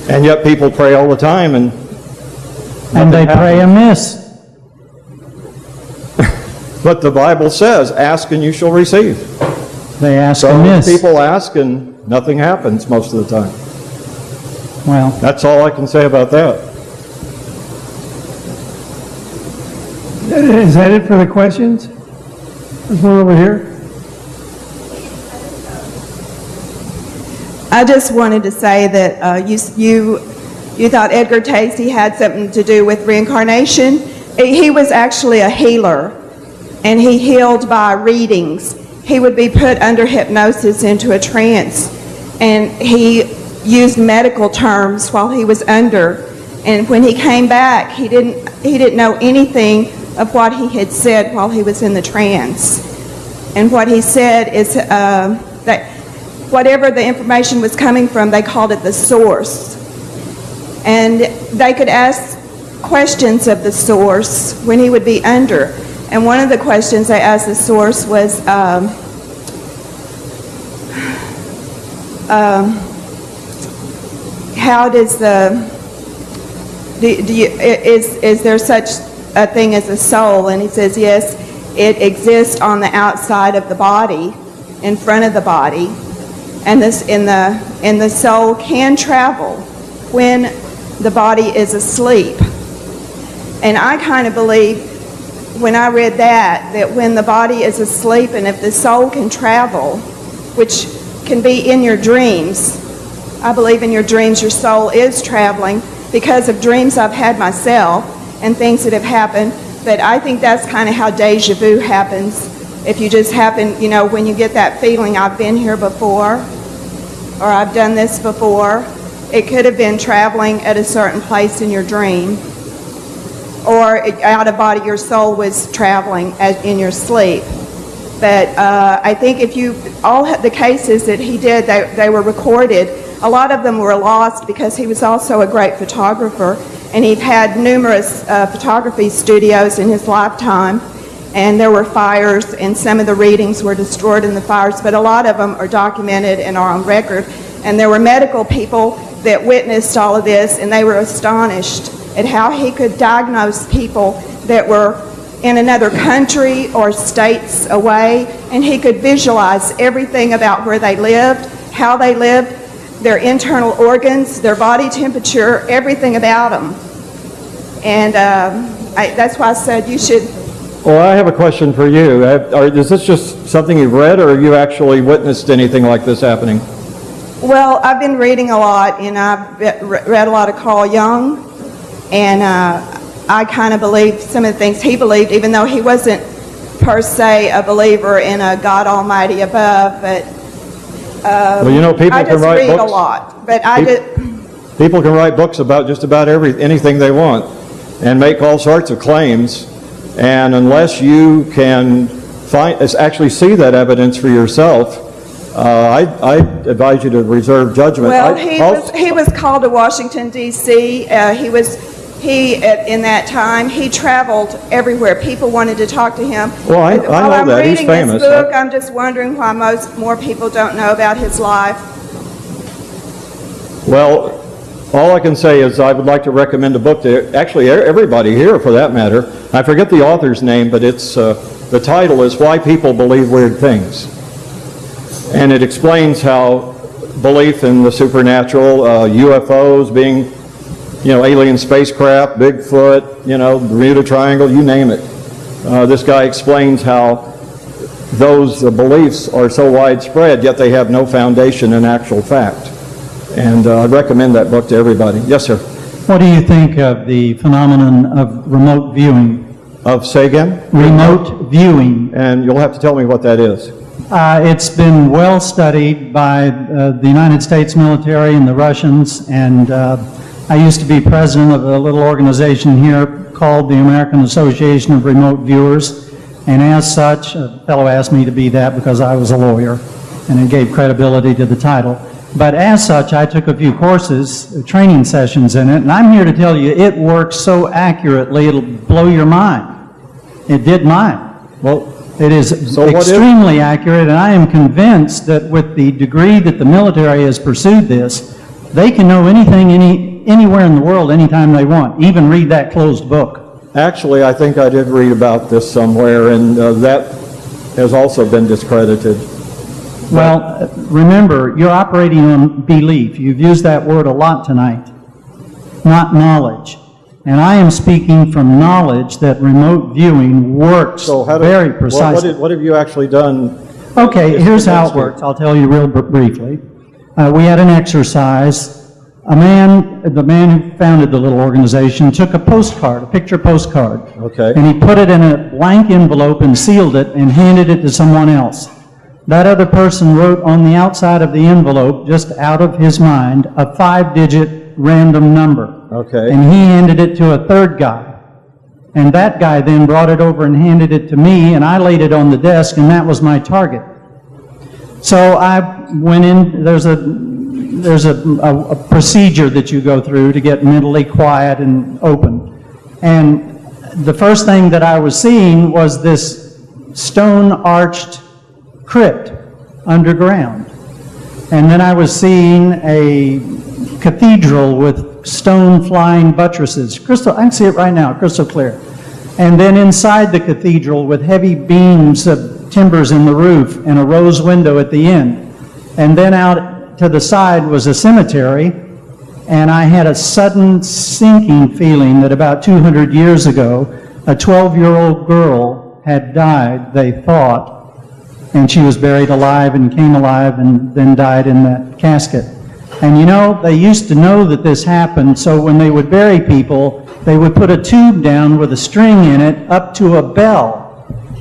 And yet people pray all the time and they pray amiss. But the Bible says, "Ask and you shall receive." They ask amiss. So people ask and nothing happens most of the time. Well, that's all I can say about that. Is that it for the questions? There's one over here. I just wanted to say that you thought Edgar Cayce had something to do with reincarnation. He was actually a healer. and he healed by readings. He would be put under hypnosis into a trance, and he used medical terms while he was under. And when he came back, he didn't know anything of what he had said while he was in the trance. And what he said is that whatever the information was coming from, they called it the source. And they could ask questions of the source when he would be under. And one of the questions they asked the source was, how does is there such a thing as a soul? And he says, yes, it exists on the outside of the body, in front of the body, and the soul can travel when the body is asleep. And I kind of believe, when I read that when the body is asleep, and if the soul can travel, which can be in your dreams, I believe in your dreams your soul is traveling because of dreams I've had myself and things that have happened. But I think that's kind of how deja vu happens. If you just happen, when you get that feeling, I've been here before, or I've done this before, it could have been traveling at a certain place in your dream, or out of body, your soul was traveling in your sleep. But I think all the cases that he did, they were recorded. A lot of them were lost because he was also a great photographer, and he had numerous photography studios in his lifetime, and there were fires, and some of the readings were destroyed in the fires, but a lot of them are documented and are on record. And there were medical people that witnessed all of this, and they were astonished at how he could diagnose people that were in another country or states away, and he could visualize everything about where they lived, how they lived, their internal organs, their body temperature, everything about them. And that's why I said you should. Well, I have a question for you. Is this just something you've read, or have you actually witnessed anything like this happening? Well, I've been reading a lot, and I've read a lot of Carl Jung, and I kind of believe some of the things he believed, even though he wasn't per se a believer in a God Almighty above, but people I can just write read books. a lot. But People can write books about just about anything they want and make all sorts of claims, and unless you can actually see that evidence for yourself, I advise you to reserve judgment. Well, he was called to Washington, D.C. In that time, he traveled everywhere. People wanted to talk to him. Well, I know that. He's famous. While I'm reading this book, I'm just wondering why more people don't know about his life. Well, all I can say is I would like to recommend a book to actually everybody here, for that matter. I forget the author's name, but it's the title is Why People Believe Weird Things. And it explains how belief in the supernatural, UFOs being, alien spacecraft, Bigfoot, Bermuda Triangle, you name it. This guy explains how those beliefs are so widespread, yet they have no foundation in actual fact. And I'd recommend that book to everybody. Yes, sir. What do you think of the phenomenon of remote viewing? Of Sagan? Remote viewing. And you'll have to tell me what that is. It's been well studied by the United States military and the Russians, and I used to be president of a little organization here called the American Association of Remote Viewers, and as such, a fellow asked me to be that because I was a lawyer, and it gave credibility to the title. But as such, I took a few courses, training sessions in it, and I'm here to tell you it works so accurately it'll blow your mind. It did mine. Well, it is extremely accurate, and I am convinced that with the degree that the military has pursued this, they can know anything anywhere in the world anytime they want, even read that closed book. Actually, I think I did read about this somewhere, and that has also been discredited. Well, remember, you're operating on belief. You've used that word a lot tonight, not knowledge. And I am speaking from knowledge that remote viewing works very precisely. What have you actually done? Okay, here's how it works. I'll tell you real briefly. We had an exercise the man who founded the little organization, took a postcard, a picture postcard. Okay. And he put it in a blank envelope and sealed it and handed it to someone else. That other person wrote on the outside of the envelope, just out of his mind, a 5-digit random number. Okay. And he handed it to a third guy. And that guy then brought it over and handed it to me, and I laid it on the desk, and that was my target. So I went in, there's a procedure that you go through to get mentally quiet and open. And the first thing that I was seeing was this stone-arched crypt underground. And then I was seeing a cathedral with stone flying buttresses. Crystal, I can see it right now, crystal clear. And then inside the cathedral with heavy beams of timbers in the roof and a rose window at the end. And then out to the side was a cemetery, and I had a sudden sinking feeling that about 200 years ago, a 12-year-old girl had died, they thought, and she was buried alive and came alive and then died in that casket. And you know, they used to know that this happened, so when they would bury people, they would put a tube down with a string in it up to a bell.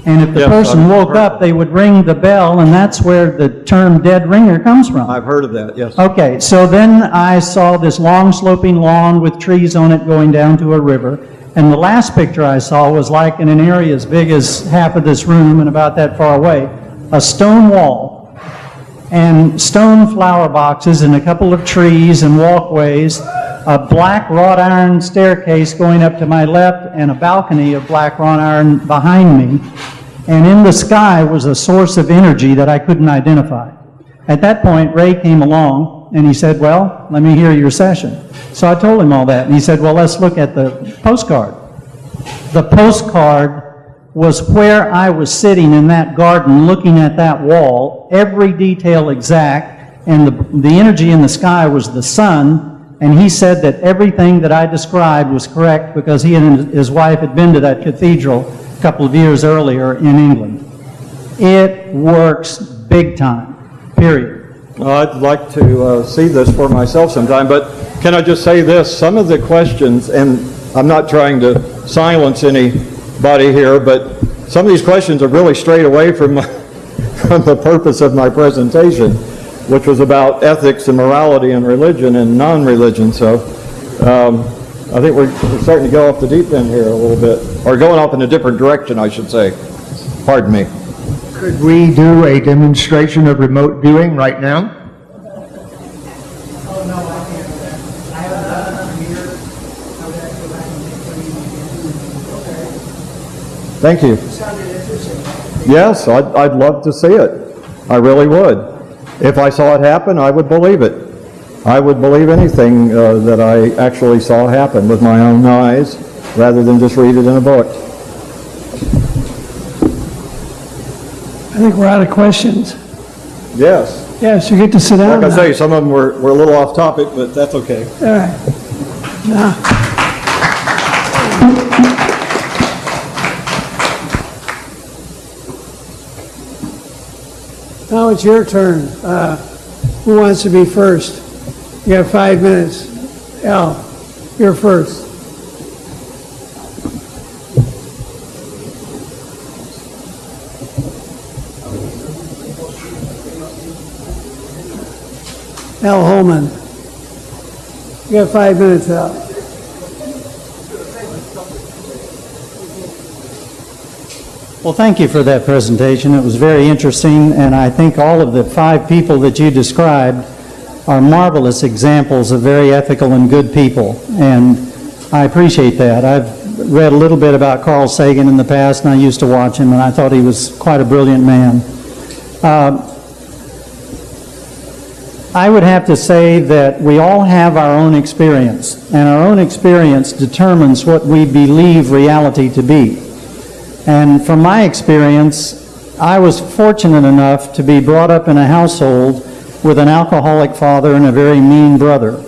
And if the person woke up, they would ring the bell, and that's where the term dead ringer comes from. I've heard of that, yes. Okay, so then I saw this long sloping lawn with trees on it going down to a river. And the last picture I saw was like in an area as big as half of this room and about that far away, a stone wall and stone flower boxes and a couple of trees and walkways, a black wrought iron staircase going up to my left and a balcony of black wrought iron behind me. And in the sky was a source of energy that I couldn't identify. At that point, Ray came along and he said, well, let me hear your session. So I told him all that, and he said, well, let's look at the postcard. The postcard was where I was sitting in that garden looking at that wall, every detail exact, and the energy in the sky was the sun, and he said that everything that I described was correct because he and his wife had been to that cathedral a couple of years earlier in England. It works big time, period. Well, I'd like to see this for myself sometime, but can I just say this? Some of the questions, and I'm not trying to silence anybody here, but some of these questions are really strayed away from the purpose of my presentation, which was about ethics and morality and religion and non-religion. So I think we're starting to go off the deep end here a little bit, or going off in a different direction, I should say. Pardon me. Could we do a demonstration of remote viewing right now? Thank you. Yes, I'd love to see it. I really would. If I saw it happen, I would believe it. I would believe anything that I actually saw happen with my own eyes, rather than just read it in a book. I think we're out of questions. Yes. Yes, you get to sit down. Like I say, some of them were a little off topic, but that's okay. All right. Now it's your turn. Who wants to be first? You have 5 minutes. Al, you're first. Al Holman. You got 5 minutes, Al. Well, thank you for that presentation. It was very interesting, and I think all of the 5 people that you described are marvelous examples of very ethical and good people, and I appreciate that. I've read a little bit about Carl Sagan in the past, and I used to watch him, and I thought he was quite a brilliant man. I would have to say that we all have our own experience, and our own experience determines what we believe reality to be. And from my experience, I was fortunate enough to be brought up in a household with an alcoholic father and a very mean brother,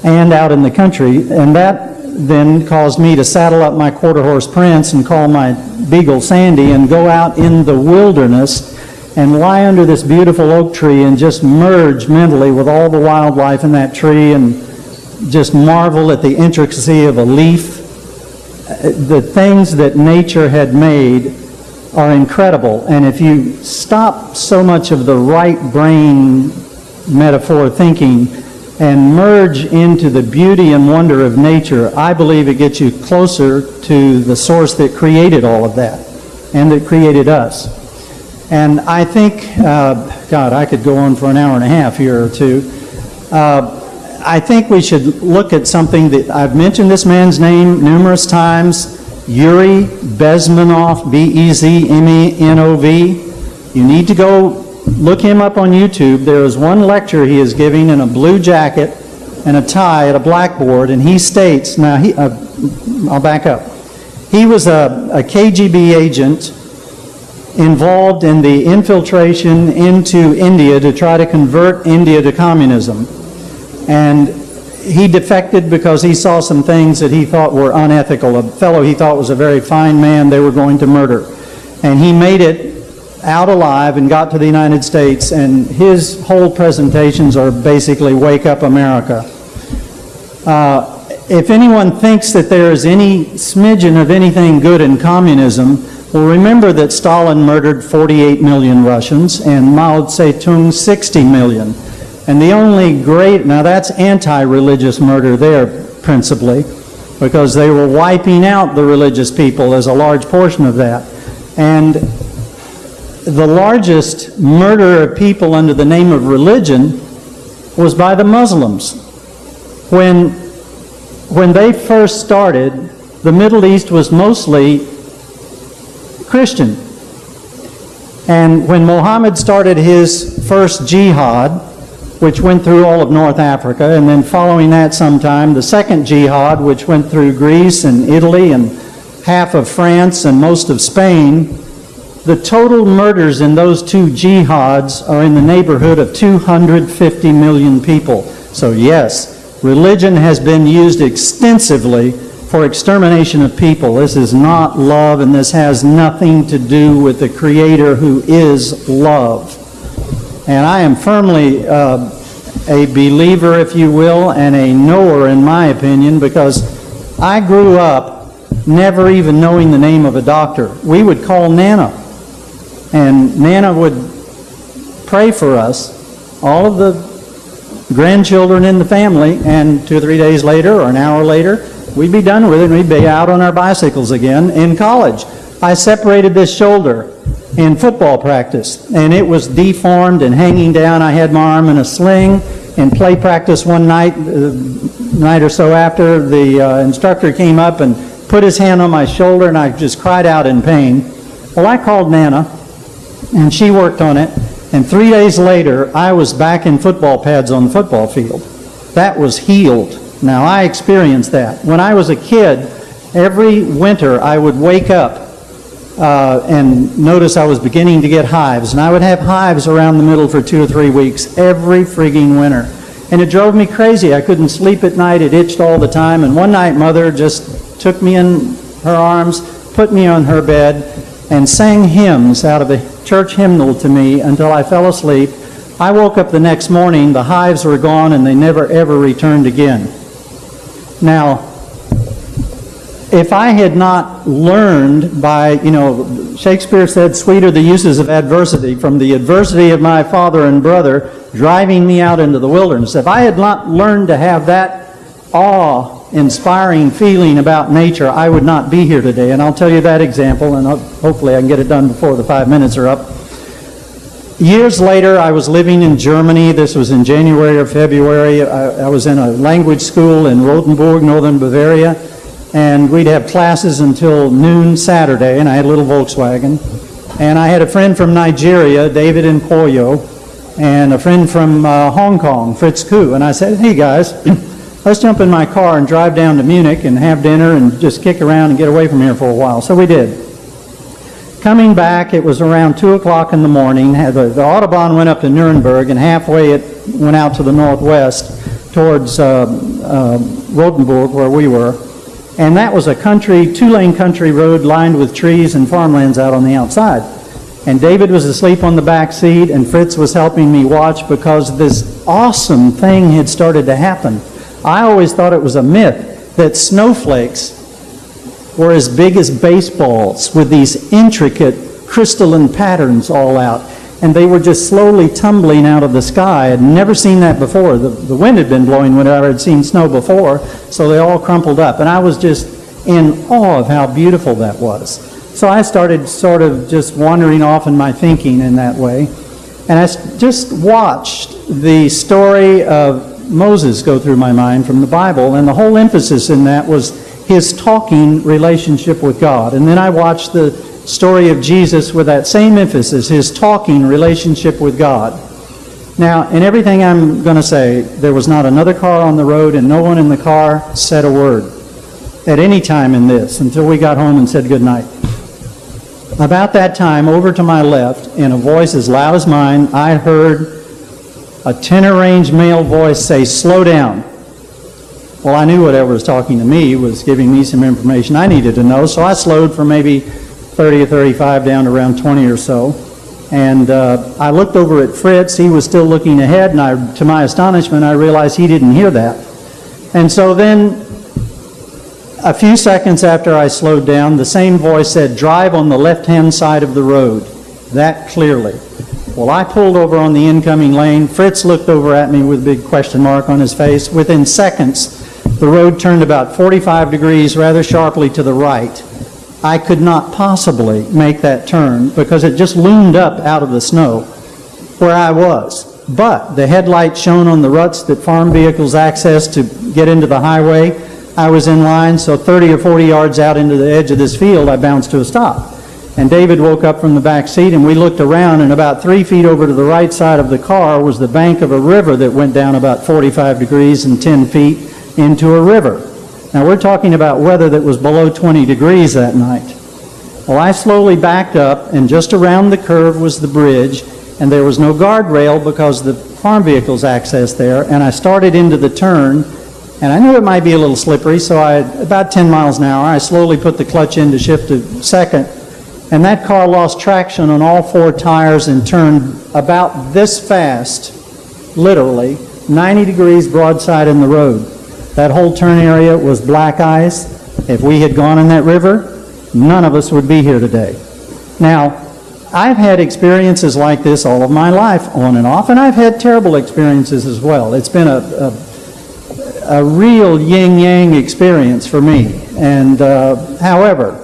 and out in the country, and that then caused me to saddle up my quarter-horse Prince and call my beagle Sandy and go out in the wilderness and lie under this beautiful oak tree and just merge mentally with all the wildlife in that tree and just marvel at the intricacy of a leaf. The things that nature had made are incredible. And if you stop so much of the right brain metaphor thinking and merge into the beauty and wonder of nature, I believe it gets you closer to the source that created all of that and that created us. And I think, God, I could go on for an hour and a half here or two. I think we should look at something that I've mentioned this man's name numerous times, Yuri Bezmenov, B-E-Z-M-E-N-O-V. You need to go look him up on YouTube. There is one lecture he is giving in a blue jacket and a tie at a blackboard, and he states, now I'll back up. He was a KGB agent involved in the infiltration into India to try to convert India to communism. And he defected because he saw some things that he thought were unethical. A fellow he thought was a very fine man they were going to murder. And he made it out alive and got to the United States, and his whole presentations are basically Wake Up America. If anyone thinks that there is any smidgen of anything good in communism, well, remember that Stalin murdered 48 million Russians and Mao Zedong 60 million. And the only great, now that's anti-religious murder there principally, because they were wiping out the religious people as a large portion of that. And the largest murder of people under the name of religion was by the Muslims. When they first started, the Middle East was mostly Christian. And when Muhammad started his first jihad, which went through all of North Africa, and then following that sometime, the second jihad, which went through Greece and Italy and half of France and most of Spain, the total murders in those two jihads are in the neighborhood of 250 million people. So yes, religion has been used extensively for extermination of people. This is not love, and this has nothing to do with the Creator who is love. And I am firmly a believer, if you will, and a knower, in my opinion, because I grew up never even knowing the name of a doctor. We would call Nana, and Nana would pray for us, all of the grandchildren in the family, and 2 or 3 days later or an hour later, we'd be done with it and we'd be out on our bicycles again in college. I separated this shoulder in football practice, and it was deformed and hanging down. I had my arm in a sling. In play practice one night, night or so after, the instructor came up and put his hand on my shoulder, and I just cried out in pain. Well, I called Nana, and she worked on it, and 3 days later, I was back in football pads on the football field. That was healed. Now, I experienced that. When I was a kid, every winter I would wake up and notice I was beginning to get hives. And I would have hives around the middle for 2 or 3 weeks every frigging winter. And it drove me crazy. I couldn't sleep at night. It itched all the time. And one night, Mother just took me in her arms, put me on her bed, and sang hymns out of a church hymnal to me until I fell asleep. I woke up the next morning, the hives were gone, and they never ever returned again. Now, if I had not learned by, Shakespeare said, sweet are the uses of adversity, from the adversity of my father and brother driving me out into the wilderness. If I had not learned to have that awe-inspiring feeling about nature, I would not be here today. And I'll tell you that example, and hopefully I can get it done before the 5 minutes are up. Years later, I was living in Germany. This was in January or February. I was in a language school in Rothenburg, northern Bavaria, and we'd have classes until noon Saturday, and I had a little Volkswagen. And I had a friend from Nigeria, David Nkoyo, and a friend from Hong Kong, Fritz Koo. And I said, hey guys, let's jump in my car and drive down to Munich and have dinner and just kick around and get away from here for a while. So we did. Coming back, it was around 2 o'clock in the morning. The Autobahn went up to Nuremberg, and halfway it went out to the northwest towards Rothenburg, where we were. And that was a two-lane country road lined with trees and farmlands out on the outside. And David was asleep on the back seat, and Fritz was helping me watch because this awesome thing had started to happen. I always thought it was a myth that snowflakes were as big as baseballs with these intricate crystalline patterns all out. And they were just slowly tumbling out of the sky. I had never seen that before. The wind had been blowing whenever I'd seen snow before, so they all crumpled up. And I was just in awe of how beautiful that was. So I started sort of just wandering off in my thinking in that way. And I just watched the story of Moses go through my mind from the Bible, and the whole emphasis in that was his talking relationship with God. And then I watched the story of Jesus with that same emphasis, his talking relationship with God. Now, in everything I'm going to say, there was not another car on the road, and no one in the car said a word at any time in this until we got home and said goodnight. About that time, over to my left, in a voice as loud as mine, I heard a tenor-range male voice say, "Slow down." Well, I knew whatever was talking to me was giving me some information I needed to know, so I slowed from maybe 30 or 35 down to around 20 or so. And I looked over at Fritz. He was still looking ahead, and to my astonishment, I realized he didn't hear that. And so then, a few seconds after I slowed down, the same voice said, "Drive on the left-hand side of the road." That clearly. Well, I pulled over on the incoming lane. Fritz looked over at me with a big question mark on his face. Within seconds, the road turned about 45 degrees rather sharply to the right. I could not possibly make that turn because it just loomed up out of the snow where I was. But the headlights shone on the ruts that farm vehicles access to get into the highway. I was in line, so 30 or 40 yards out into the edge of this field, I bounced to a stop. And David woke up from the back seat, and we looked around, and about 3 feet over to the right side of the car was the bank of a river that went down about 45 degrees and 10 feet into a river. Now, we're talking about weather that was below 20 degrees that night. Well, I slowly backed up, and just around the curve was the bridge, and there was no guardrail because the farm vehicles accessed there, and I started into the turn, and I knew it might be a little slippery, so about 10 miles an hour, I slowly put the clutch in to shift to second, and that car lost traction on all 4 tires and turned about this fast, literally, 90 degrees broadside in the road. That whole turn area was black ice. If we had gone in that river, none of us would be here today. Now, I've had experiences like this all of my life, on and off, and I've had terrible experiences as well. It's been a real yin-yang experience for me. And however,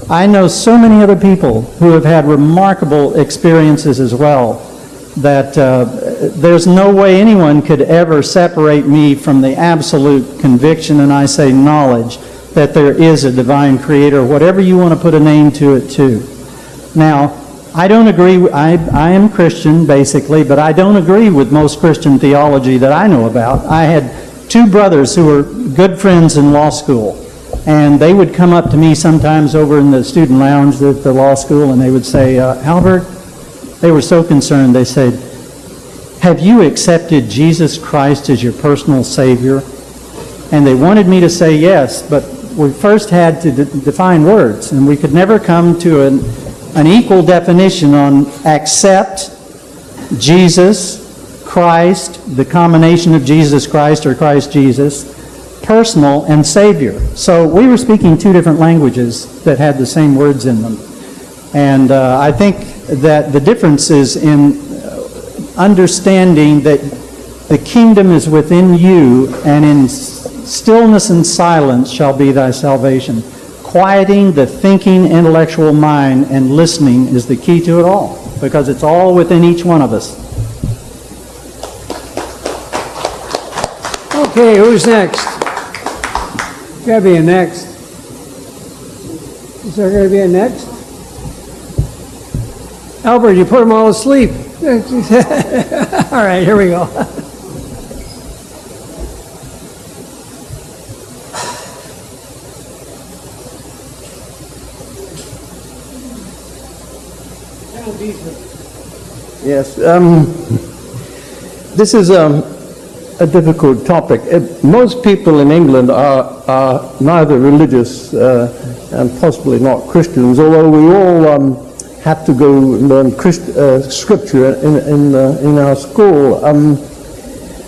I know so many other people who have had remarkable experiences as well that there's no way anyone could ever separate me from the absolute conviction, and I say knowledge, that there is a divine creator, whatever you want to put a name to it too. Now, I don't agree, I am Christian basically, but I don't agree with most Christian theology that I know about. I had 2 brothers who were good friends in law school, and they would come up to me sometimes over in the student lounge at the law school, and they would say, "Albert," they were so concerned, they said, "Have you accepted Jesus Christ as your personal Savior?" And they wanted me to say yes, but we first had to define words, and we could never come to an equal definition on accept, Jesus, Christ, the combination of Jesus Christ or Christ Jesus, personal, and Savior. So we were speaking 2 different languages that had the same words in them. And I think that the difference is in understanding that the kingdom is within you, and in stillness and silence shall be thy salvation. Quieting the thinking intellectual mind and listening is the key to it all, because it's all within each one of us. Okay, who's next? Gotta be a next. Is there gonna be a next? Albert, you put them all asleep. All right, here we go. Yes, this is a difficult topic. Most people in England are neither religious and possibly not Christians, although we all have to go and learn scripture in our school.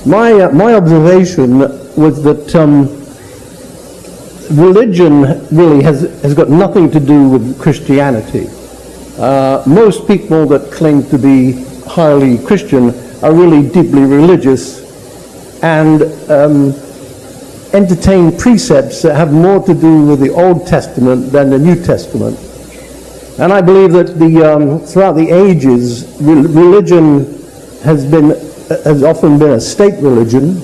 My observation was that religion really has got nothing to do with Christianity. Most people that claim to be highly Christian are really deeply religious and entertain precepts that have more to do with the Old Testament than the New Testament. And I believe that throughout the ages, religion has often been a state religion,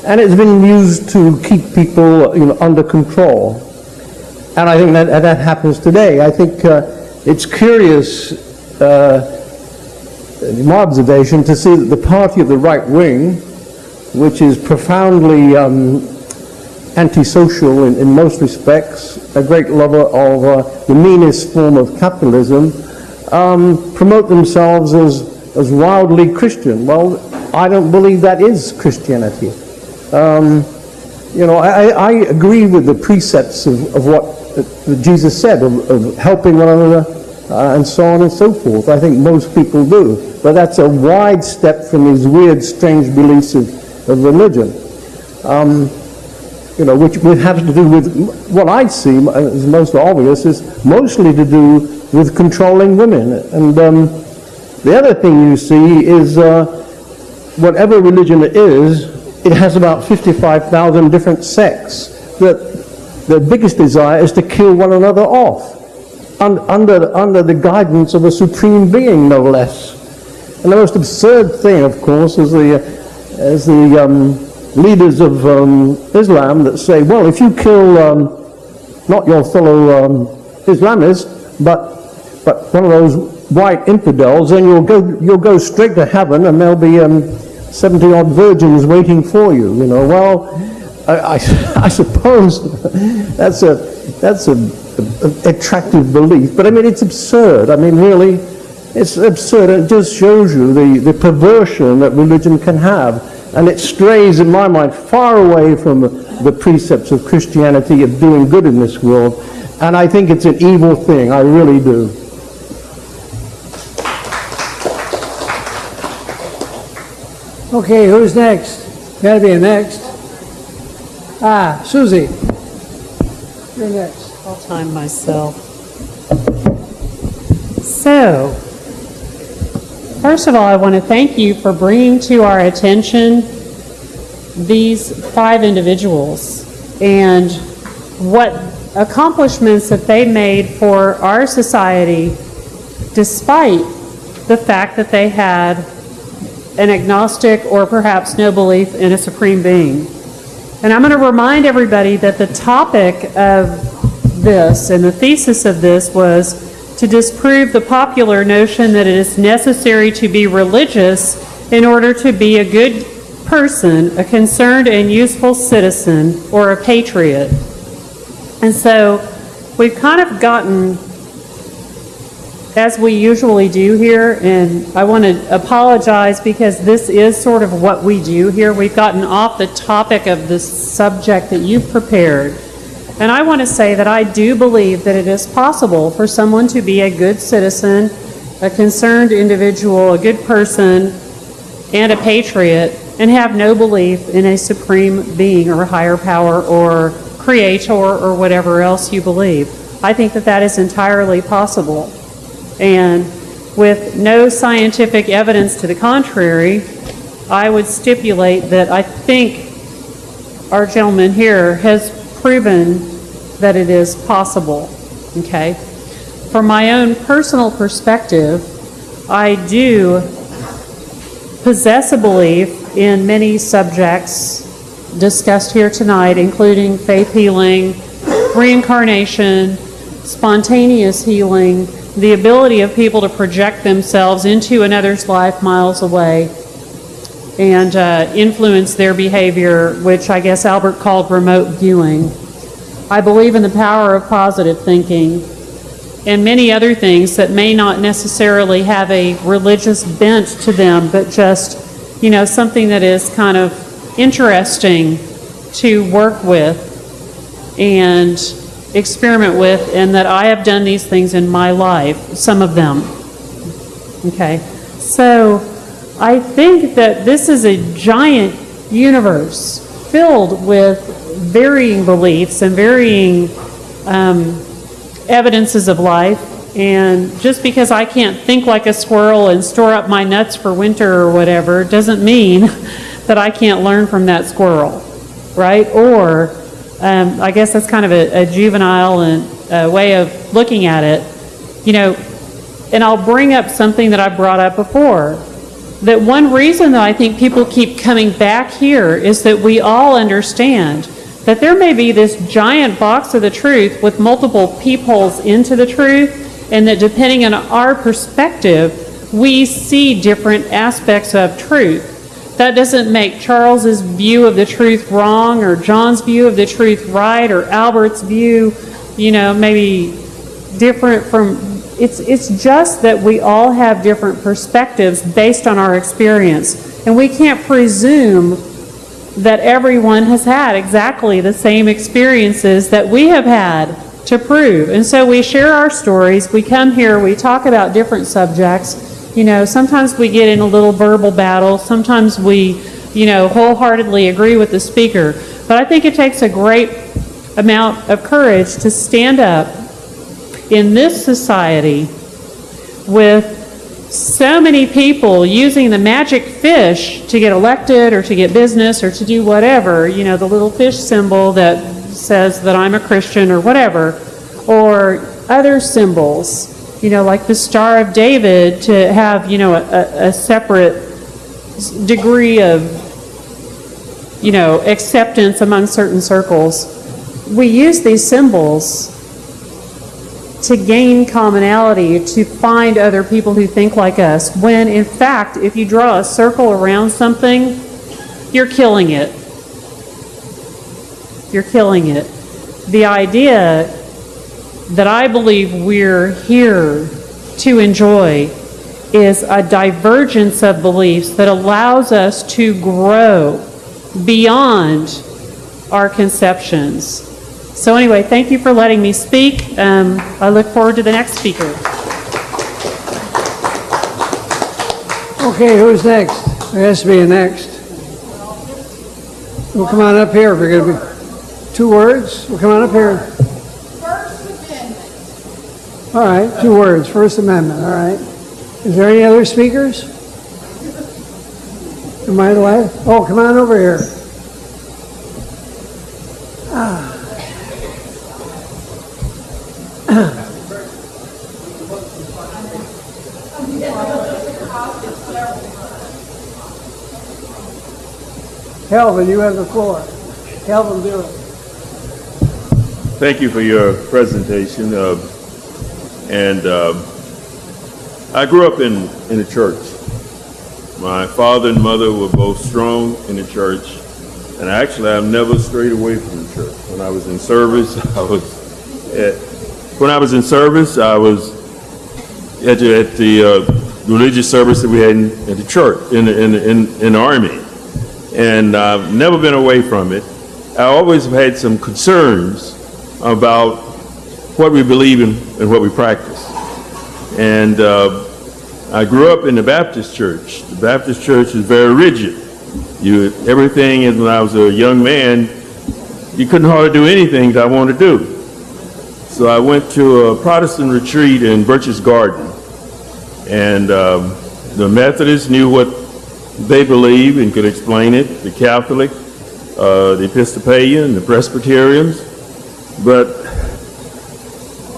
and it's been used to keep people, under control. And I think that happens today. I think it's curious, in my observation, to see that the party of the right wing, which is profoundly antisocial in most respects, a great lover of the meanest form of capitalism, promote themselves as wildly Christian. Well, I don't believe that is Christianity. I agree with the precepts of what Jesus said, of helping one another, and so on and so forth. I think most people do. But that's a wide step from these weird, strange beliefs of religion. Which would have to do with, what I see is most obvious, is mostly to do with controlling women. And the other thing you see is whatever religion it is, it has about 55,000 different sects that their biggest desire is to kill one another off under the guidance of a supreme being, no less. And the most absurd thing, of course, is the leaders of Islam that say, well, if you kill not your fellow Islamist, but one of those white infidels, then you'll go straight to heaven, and there'll be 70-odd virgins waiting for you. Well, I suppose that's a attractive belief, but I mean it's absurd. I mean really, it's absurd. It just shows you the perversion that religion can have. And it strays, in my mind, far away from the precepts of Christianity of doing good in this world. And I think it's an evil thing. I really do. Okay, who's next? Gotta be a next. Susie. You're next. I'll time myself. So, first of all, I want to thank you for bringing to our attention these 5 individuals and what accomplishments that they made for our society, despite the fact that they had an agnostic or perhaps no belief in a supreme being. And I'm going to remind everybody that the topic of this and the thesis of this was to disprove the popular notion that it is necessary to be religious in order to be a good person, a concerned and useful citizen, or a patriot. And so we've kind of gotten, as we usually do here, and I want to apologize because this is sort of what we do here. We've gotten off the topic of the subject that you've prepared. And I want to say that I do believe that it is possible for someone to be a good citizen, a concerned individual, a good person, and a patriot, and have no belief in a supreme being or a higher power or creator or whatever else you believe. I think that that is entirely possible. And with no scientific evidence to the contrary, I would stipulate that I think our gentleman here has proven that it is possible. Okay? From my own personal perspective, I do possess a belief in many subjects discussed here tonight, including faith healing, reincarnation, spontaneous healing, the ability of people to project themselves into another's life miles away and influence their behavior, which I guess Albert called remote viewing. I believe in the power of positive thinking and many other things that may not necessarily have a religious bent to them, but just, something that is kind of interesting to work with and experiment with, and that I have done these things in my life, some of them. Okay, so I think that this is a giant universe filled with varying beliefs and varying evidences of life. And just because I can't think like a squirrel and store up my nuts for winter or whatever doesn't mean that I can't learn from that squirrel, right? Or I guess that's kind of a juvenile and way of looking at it, you know. And I'll bring up something that I brought up before, that one reason that I think people keep coming back here is that we all understand that there may be this giant box of the truth with multiple peepholes into the truth, and that depending on our perspective, we see different aspects of truth. That doesn't make Charles's view of the truth wrong, or John's view of the truth right, or Albert's view, you know, maybe different from... It's just that we all have different perspectives based on our experience. And we can't presume that everyone has had exactly the same experiences that we have had to prove. And so we share our stories, we come here, we talk about different subjects. You know, sometimes we get in a little verbal battle, sometimes we, you know, wholeheartedly agree with the speaker. But I think it takes a great amount of courage to stand up in this society with so many people using the magic fish to get elected or to get business or to do whatever, you know, the little fish symbol that says that I'm a Christian or whatever, or other symbols, you know, like the Star of David, to have, you know, a separate degree of, you know, acceptance among certain circles. We use these symbols to gain commonality, to find other people who think like us, when in fact, if you draw a circle around something, you're killing it. You're killing it. The idea that I believe we're here to enjoy is a divergence of beliefs that allows us to grow beyond our conceptions. So anyway, thank you for letting me speak. I look forward to the next speaker. Okay, who's next? There has to be a next. Well, come on up here if you're going to be 2 words. Well, come on up here. First Amendment. All right, 2 words. First Amendment. All right. Is there any other speakers? Am I the last? Oh, come on over here. Calvin, you have the floor. Calvin, do it. Thank you for your presentation. I grew up in a church. My father and mother were both strong in the church, and actually I've never strayed away from the church. When I was in service, I was at the religious service that we had in the church, in the Army. And I've never been away from it. I always have had some concerns about what we believe in and what we practice. And I grew up in the Baptist church. The Baptist church is very rigid. Everything, when I was a young man, you couldn't hardly do anything that I wanted to do. So I went to a Protestant retreat in Birch's Garden. And the Methodists knew what they believed and could explain it, the Catholic, the Episcopalian, the Presbyterians. But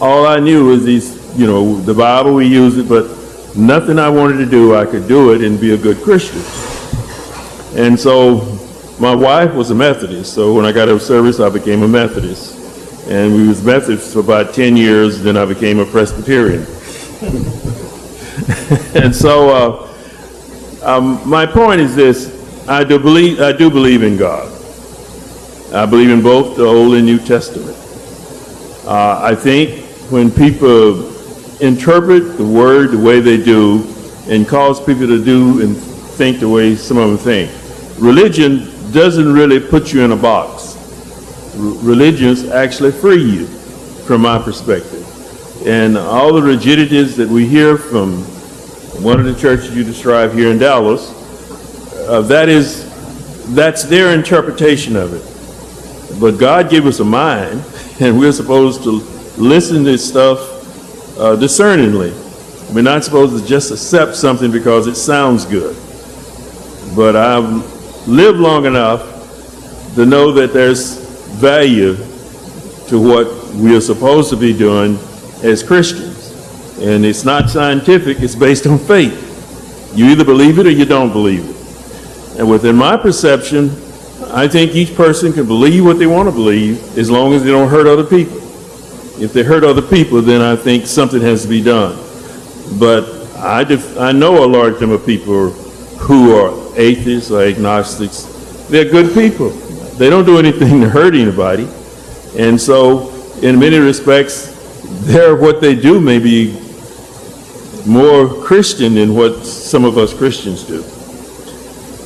all I knew was these, you know, the Bible, we use it, but nothing I wanted to do, I could do it and be a good Christian. And so my wife was a Methodist, so when I got out of service, I became a Methodist. And we was Methodists for about 10 years, then I became a Presbyterian. And so my point is this: I do believe in God. I believe in both the Old and New Testament. I think when people interpret the Word the way they do and cause people to do and think the way some of them think, religion doesn't really put you in a box. Religions actually free you, from my perspective. And all the rigidities that we hear from one of the churches you described here in Dallas, that is that's their interpretation of it. But God gave us a mind, and we're supposed to listen to stuff discerningly. We're not supposed to just accept something because it sounds good. But I've lived long enough to know that there's value to what we are supposed to be doing as Christians. And it's not scientific, it's based on faith. You either believe it or you don't believe it. And within my perception, I think each person can believe what they want to believe as long as they don't hurt other people. If they hurt other people, then I think something has to be done. But I know a large number of people who are atheists or agnostics. They're good people. They don't do anything to hurt anybody. And so, in many respects, what they do may be more Christian than what some of us Christians do.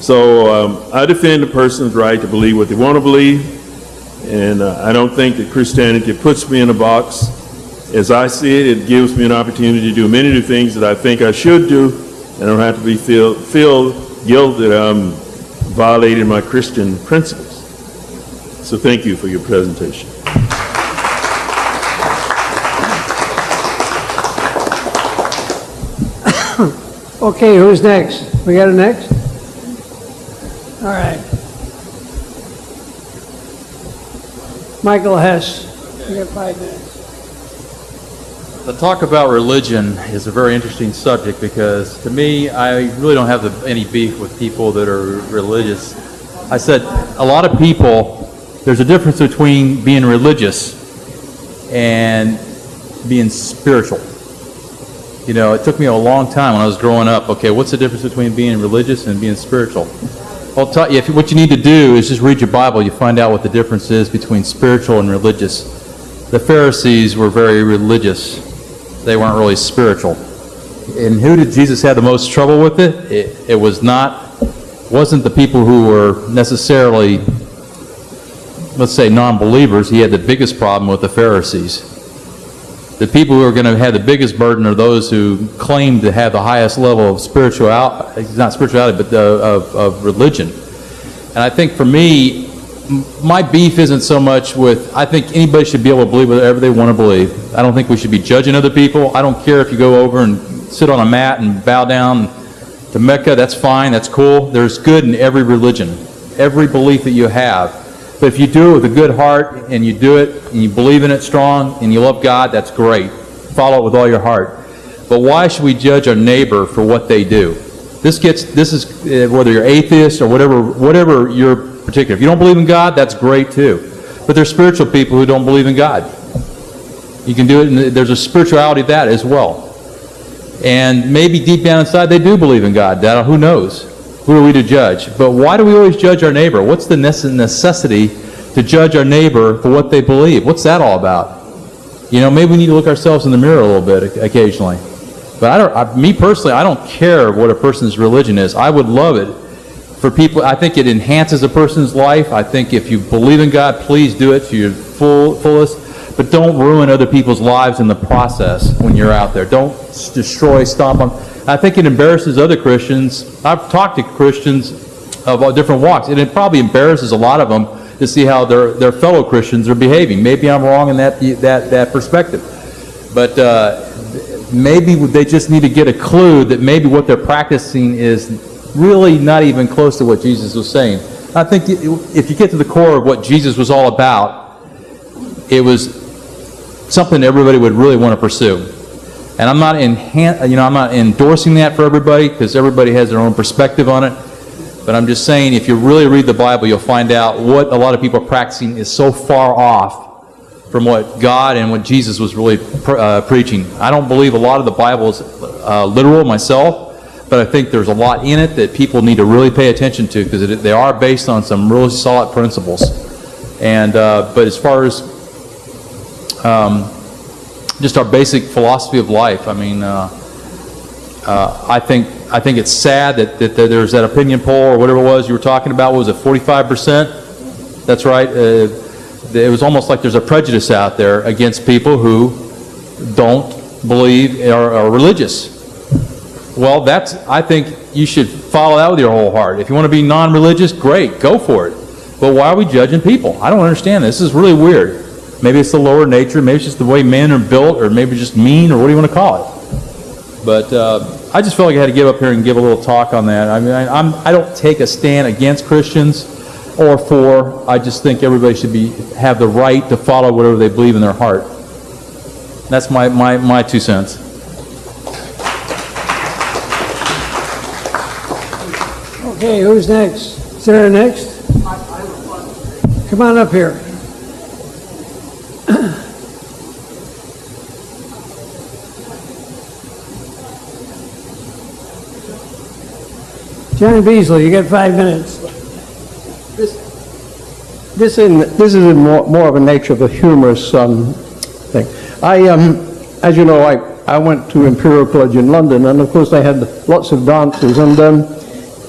So I defend a person's right to believe what they want to believe, and I don't think that Christianity puts me in a box. As I see it, it gives me an opportunity to do many of the things that I think I should do, and I don't have to feel guilt that I'm violating my Christian principles. So thank you for your presentation. Okay, who's next? We got a next? All right. Michael Hess, you got 5 minutes. The talk about religion is a very interesting subject because to me, I really don't have any beef with people that are religious. I said a lot of people, there's a difference between being religious and being spiritual. You know, it took me a long time when I was growing up. Okay, what's the difference between being religious and being spiritual? I'll tell you, what you need to do is just read your Bible. You find out what the difference is between spiritual and religious. The Pharisees were very religious. They weren't really spiritual. And who did Jesus have the most trouble with it? It wasn't the people who were necessarily, let's say, non-believers. He had the biggest problem with the Pharisees. The people who are going to have the biggest burden are those who claim to have the highest level of spirituality, not spirituality, but of religion. And I think for me, my beef isn't so much with, I think anybody should be able to believe whatever they want to believe. I don't think we should be judging other people. I don't care if you go over and sit on a mat and bow down to Mecca. That's fine. That's cool. There's good in every religion, every belief that you have. But if you do it with a good heart and you do it and you believe in it strong and you love God, that's great. Follow it with all your heart. But why should we judge our neighbor for what they do? This is whether you're atheist or whatever your particular. If you don't believe in God, that's great too. But there's spiritual people who don't believe in God. You can do it, and there's a spirituality of that as well. And maybe deep down inside they do believe in God. Who knows? Who are we to judge? But why do we always judge our neighbor? What's the necessity to judge our neighbor for what they believe? What's that all about? You know, maybe we need to look ourselves in the mirror a little bit occasionally. But me personally, I don't care what a person's religion is. I would love it for people. I think it enhances a person's life. I think if you believe in God, please do it to your fullest. But don't ruin other people's lives in the process when you're out there. Don't destroy, stomp on. I think it embarrasses other Christians. I've talked to Christians of all different walks, and it probably embarrasses a lot of them to see how their fellow Christians are behaving. Maybe I'm wrong in that perspective. But maybe they just need to get a clue that maybe what they're practicing is really not even close to what Jesus was saying. I think if you get to the core of what Jesus was all about, it was something everybody would really want to pursue. And I'm not endorsing that for everybody because everybody has their own perspective on it. But I'm just saying, if you really read the Bible, you'll find out what a lot of people are practicing is so far off from what God and what Jesus was really preaching. I don't believe a lot of the Bible is literal myself, but I think there's a lot in it that people need to really pay attention to because they are based on some really solid principles. And but as far as just our basic philosophy of life, I mean, I think it's sad that there's that opinion poll or whatever it was you were talking about. What was it, 45%? That's right. It was almost like there's a prejudice out there against people who don't believe or are religious. Well, I think you should follow that with your whole heart. If you want to be non-religious, great, go for it. But why are we judging people? I don't understand this. This is really weird. Maybe it's the lower nature, maybe it's just the way men are built, or maybe just mean, or what do you want to call it? But I just felt like I had to get up here and give a little talk on that. I mean, I don't take a stand against Christians or for. I just think everybody should have the right to follow whatever they believe in their heart. That's my 2 cents. Okay, who's next? Is there a next? Come on up here. John Beasley, you got 5 minutes. This is in more of a nature of a humorous thing. As you know, I went to Imperial College in London, and of course they had lots of dances, and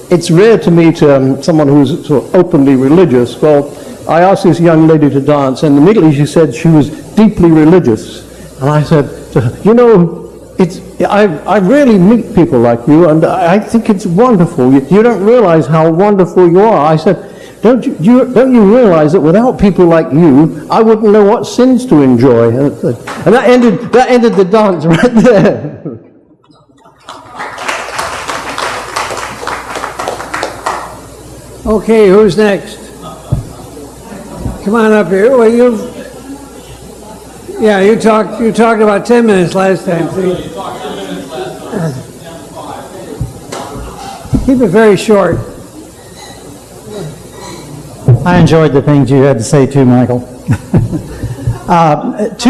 it's rare to meet someone who's sort of openly religious. Well, I asked this young lady to dance, and immediately she said she was deeply religious. And I said to her, you know, I rarely meet people like you, and I think it's wonderful. You don't realize how wonderful you are. I said, don't you realize that without people like you, I wouldn't know what sins to enjoy? And that ended the dance right there. Okay, who's next? Come on up here. Well, you talked about 10 minutes last time. Keep it very short. I enjoyed the things you had to say too, Michael. 2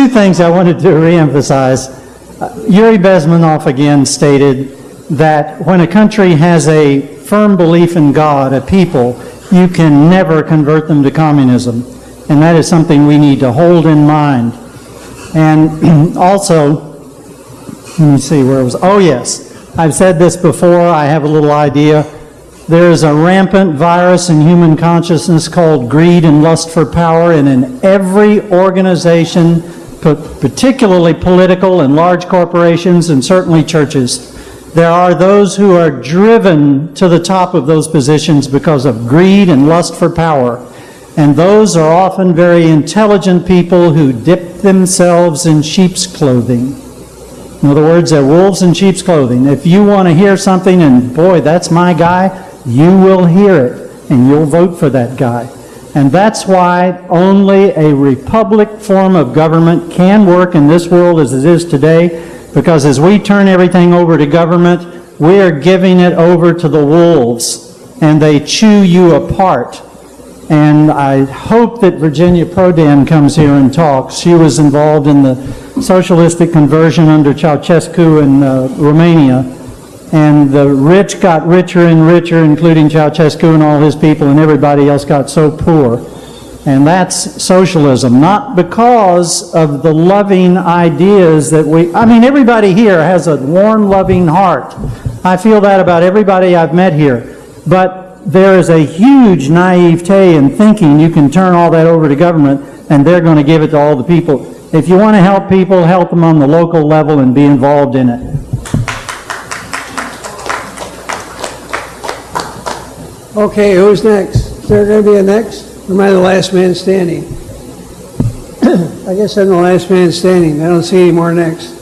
things I wanted to reemphasize. Yuri Bezmenov again stated that when a country has a firm belief in God, a people, you can never convert them to communism. And that is something we need to hold in mind. And also, let me see where it was. Oh, yes. I've said this before. I have a little idea. There is a rampant virus in human consciousness called greed and lust for power, and in every organization, particularly political and large corporations and certainly churches, there are those who are driven to the top of those positions because of greed and lust for power. And those are often very intelligent people who dip themselves in sheep's clothing. In other words, they're wolves in sheep's clothing. If you want to hear something, and boy, that's my guy, you will hear it, and you'll vote for that guy. And that's why only a republic form of government can work in this world as it is today, because as we turn everything over to government, we are giving it over to the wolves, and they chew you apart. And I hope that Virginia Prodan comes here and talks. She was involved in the socialistic conversion under Ceausescu in Romania. And the rich got richer and richer, including Ceausescu and all his people, and everybody else got so poor. And that's socialism, not because of the loving ideas that everybody here has a warm, loving heart. I feel that about everybody I've met here. But there is a huge naivete in thinking you can turn all that over to government and they're going to give it to all the people. If you want to help people, help them on the local level and be involved in it. Okay, who's next? Is there going to be a next? Or am I the last man standing? I guess I'm the last man standing. I don't see any more next.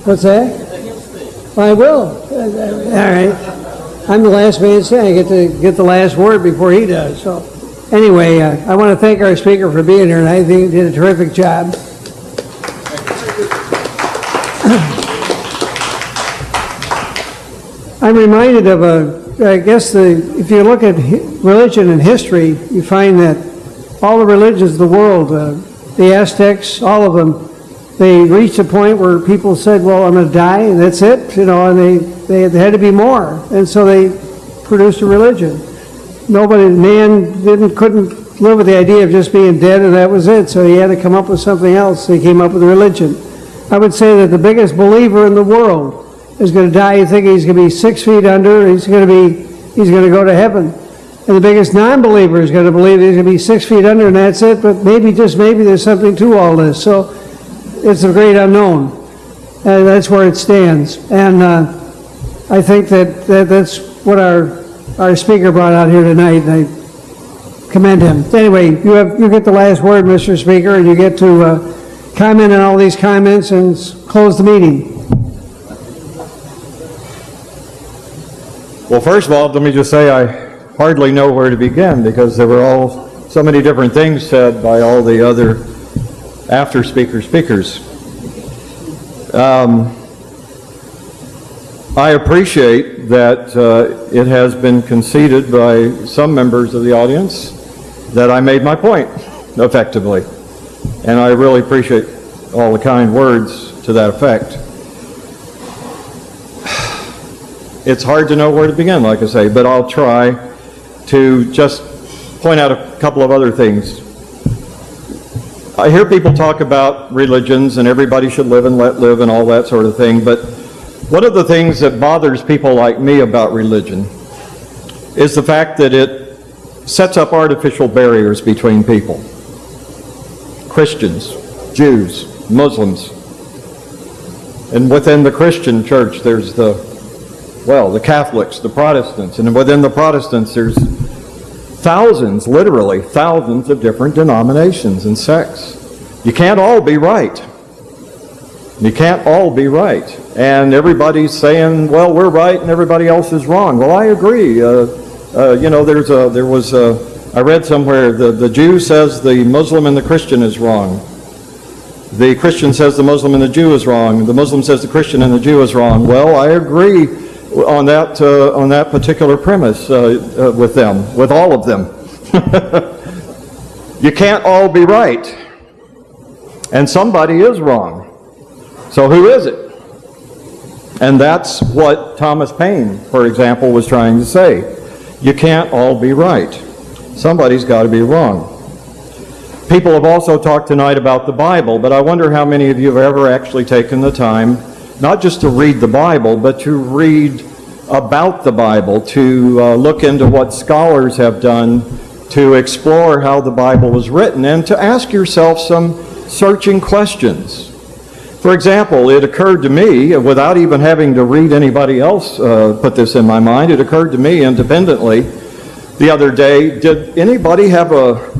What's that? I will. All right. I'm the last man standing. I get to get the last word before he does. So, anyway, I want to thank our speaker for being here, and I think he did a terrific job. I'm reminded of if you look at religion and history, you find that all the religions of the world, the Aztecs, all of them, they reached a point where people said, well, I'm going to die, and that's it, and they had to be more. And so they produced a religion. Man couldn't live with the idea of just being dead, and that was it. So he had to come up with something else. They came up with a religion. I would say that the biggest believer in the world is going to die. You think he's going to be 6 feet under, he's going to go to heaven. And the biggest non-believer is going to believe he's going to be 6 feet under, and that's it. But maybe, just maybe, there's something to all this. So it's a great unknown. That's where it stands. And I think that's what our speaker brought out here tonight, and I commend him. Anyway, you get the last word, Mr. Speaker, and you get to comment on all these comments and close the meeting. Well, first of all, let me just say I hardly know where to begin because there were so many different things said by all the other after speakers. I appreciate that it has been conceded by some members of the audience that I made my point effectively. And I really appreciate all the kind words to that effect. It's hard to know where to begin, like I say, but I'll try to just point out a couple of other things. I hear people talk about religions and everybody should live and let live and all that sort of thing, but one of the things that bothers people like me about religion is the fact that it sets up artificial barriers between people. Christians, Jews, Muslims. And within the Christian church, there's the Catholics, the Protestants. And within the Protestants, there's thousands, literally thousands of different denominations and sects. You can't all be right. You can't all be right. And everybody's saying, well, we're right and everybody else is wrong. Well, I agree. I read somewhere the Jew says the Muslim and the Christian is wrong. The Christian says the Muslim and the Jew is wrong. The Muslim says the Christian and the Jew is wrong. Well, I agree on that particular premise with them, with all of them. You can't all be right. And somebody is wrong. So who is it? And that's what Thomas Paine, for example, was trying to say. You can't all be right. Somebody's got to be wrong. People have also talked tonight about the Bible, but I wonder how many of you have ever actually taken the time, not just to read the Bible, but to read about the Bible, to look into what scholars have done, to explore how the Bible was written, and to ask yourself some searching questions. For example, it occurred to me, without even having to read anybody else put this in my mind, it occurred to me independently the other day, did anybody have a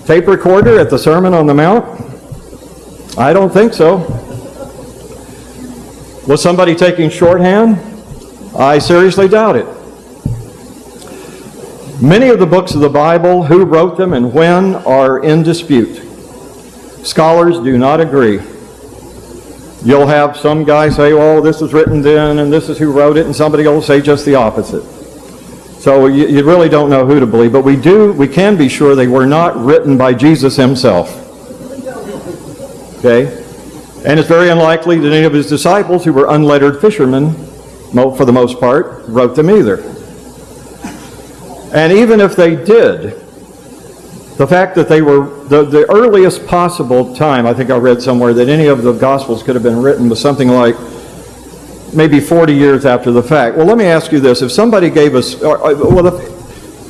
tape recorder at the Sermon on the Mount? I don't think so. Was somebody taking shorthand? I seriously doubt it. Many of the books of the Bible, who wrote them and when, are in dispute. Scholars do not agree. You'll have some guy say, oh, this was written then, and this is who wrote it, and somebody will say just the opposite. So you really don't know who to believe, but we can be sure they were not written by Jesus himself. Okay? And it's very unlikely that any of his disciples, who were unlettered fishermen, for the most part, wrote them either. And even if they did, the fact that they were the earliest possible time, I think I read somewhere, that any of the Gospels could have been written was something like maybe 40 years after the fact. Well, let me ask you this. If somebody gave us,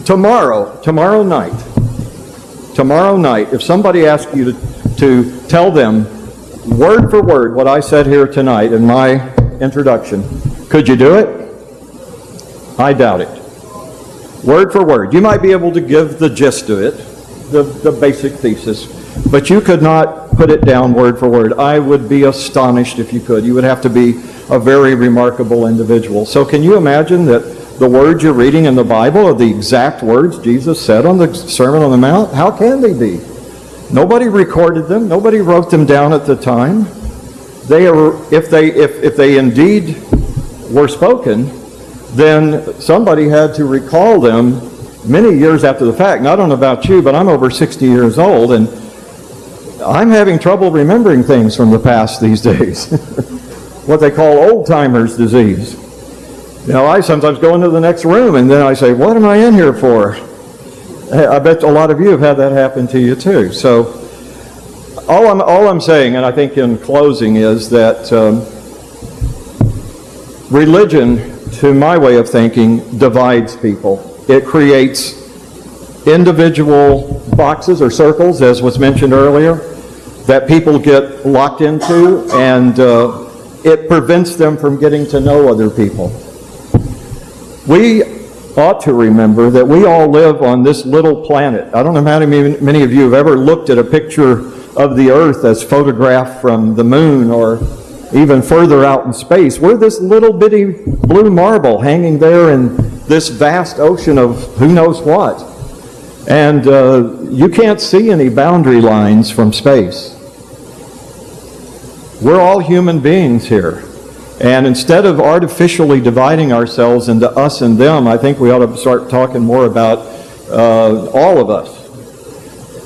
tomorrow night, if somebody asked you to tell them word for word what I said here tonight in my introduction, could you do it? I doubt it. Word for word. You might be able to give the gist of it, the basic thesis, but you could not put it down word for word. I would be astonished if you could. You would have to be a very remarkable individual. So can you imagine that the words you're reading in the Bible are the exact words Jesus said on the Sermon on the Mount? How can they be? Nobody recorded them. Nobody wrote them down at the time. They are, if they indeed were spoken, then somebody had to recall them many years after the fact. And I don't know about you, but I'm over 60 years old, and I'm having trouble remembering things from the past these days. What they call old-timers disease. You know, I sometimes go into the next room and then I say, what am I in here for? I bet a lot of you have had that happen to you too. So all I'm saying, and I think in closing, is that religion, to my way of thinking, divides people. It creates individual boxes or circles, as was mentioned earlier, that people get locked into, and it prevents them from getting to know other people. We ought to remember that we all live on this little planet. I don't know how many of you have ever looked at a picture of the Earth as photographed from the moon or even further out in space. We're this little bitty blue marble hanging there in this vast ocean of who knows what. And you can't see any boundary lines from space. We're all human beings here. And instead of artificially dividing ourselves into us and them, I think we ought to start talking more about all of us.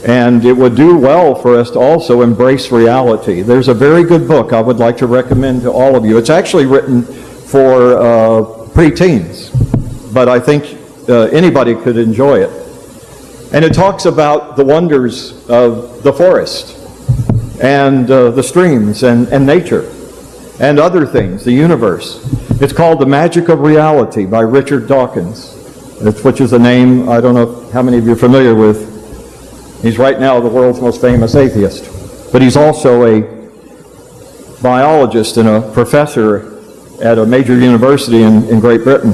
And it would do well for us to also embrace reality. There's a very good book I would like to recommend to all of you. It's actually written for preteens, but I think anybody could enjoy it. And it talks about the wonders of the forest and the streams and nature and other things, the universe. It's called The Magic of Reality by Richard Dawkins, which is a name I don't know how many of you are familiar with. He's right now the world's most famous atheist, but he's also a biologist and a professor at a major university in Great Britain.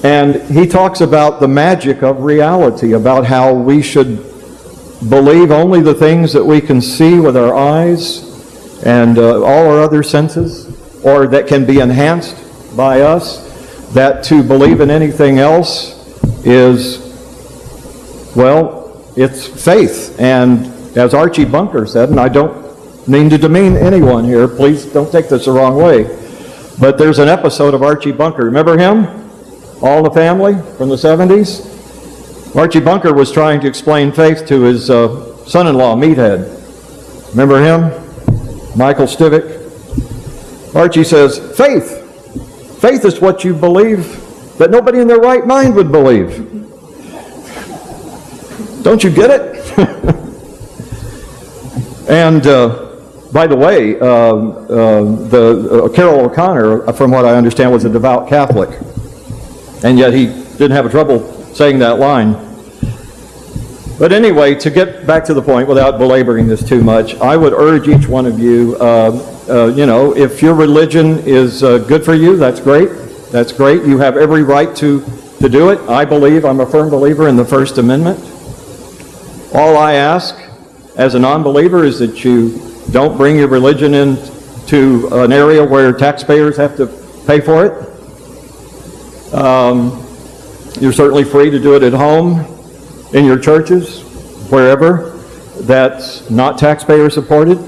And he talks about the magic of reality, about how we should believe only the things that we can see with our eyes and all our other senses, or that can be enhanced by us, that to believe in anything else is, well, it's faith. And as Archie Bunker said, and I don't mean to demean anyone here, please don't take this the wrong way, but there's an episode of Archie Bunker. Remember him? All in the Family from the 70s? Archie Bunker was trying to explain faith to his son-in-law, Meathead. Remember him? Michael Stivic. Archie says, faith is what you believe that nobody in their right mind would believe. Don't you get it? And by the way, Carol O'Connor, from what I understand, was a devout Catholic, and yet he didn't have trouble saying that line. But anyway, to get back to the point without belaboring this too much, I would urge each one of you, if your religion is good for you, that's great. That's great. You have every right to do it. I'm a firm believer in the First Amendment. All I ask as a non-believer is that you don't bring your religion into an area where taxpayers have to pay for it. You're certainly free to do it at home, in your churches, wherever that's not taxpayer supported.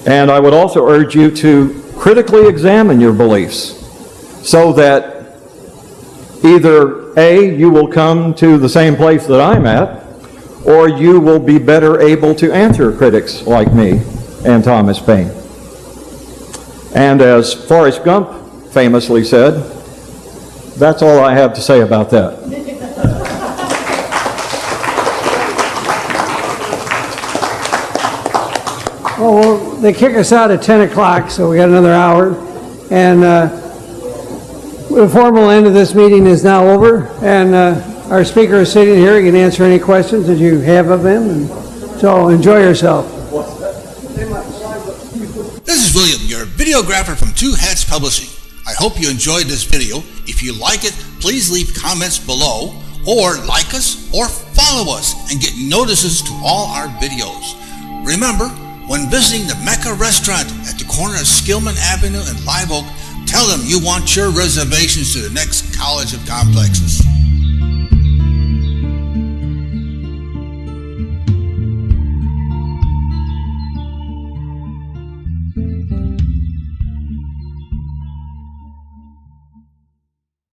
And I would also urge you to critically examine your beliefs so that either A, you will come to the same place that I'm at, or you will be better able to answer critics like me and Thomas Paine. And as Forrest Gump famously said, that's all I have to say about that. Well, they kick us out at 10 o'clock, so we got another hour. And the formal end of this meeting is now over. And our speaker is sitting here. He can answer any questions that you have of him. And so enjoy yourself. This is William, your videographer from Two Hats Publishing. I hope you enjoyed this video. If you like it, please leave comments below, or like us, or follow us, and get notices to all our videos. Remember, when visiting the Mecca restaurant at the corner of Skillman Avenue and Live Oak, tell them you want your reservations to the next College of Complexes.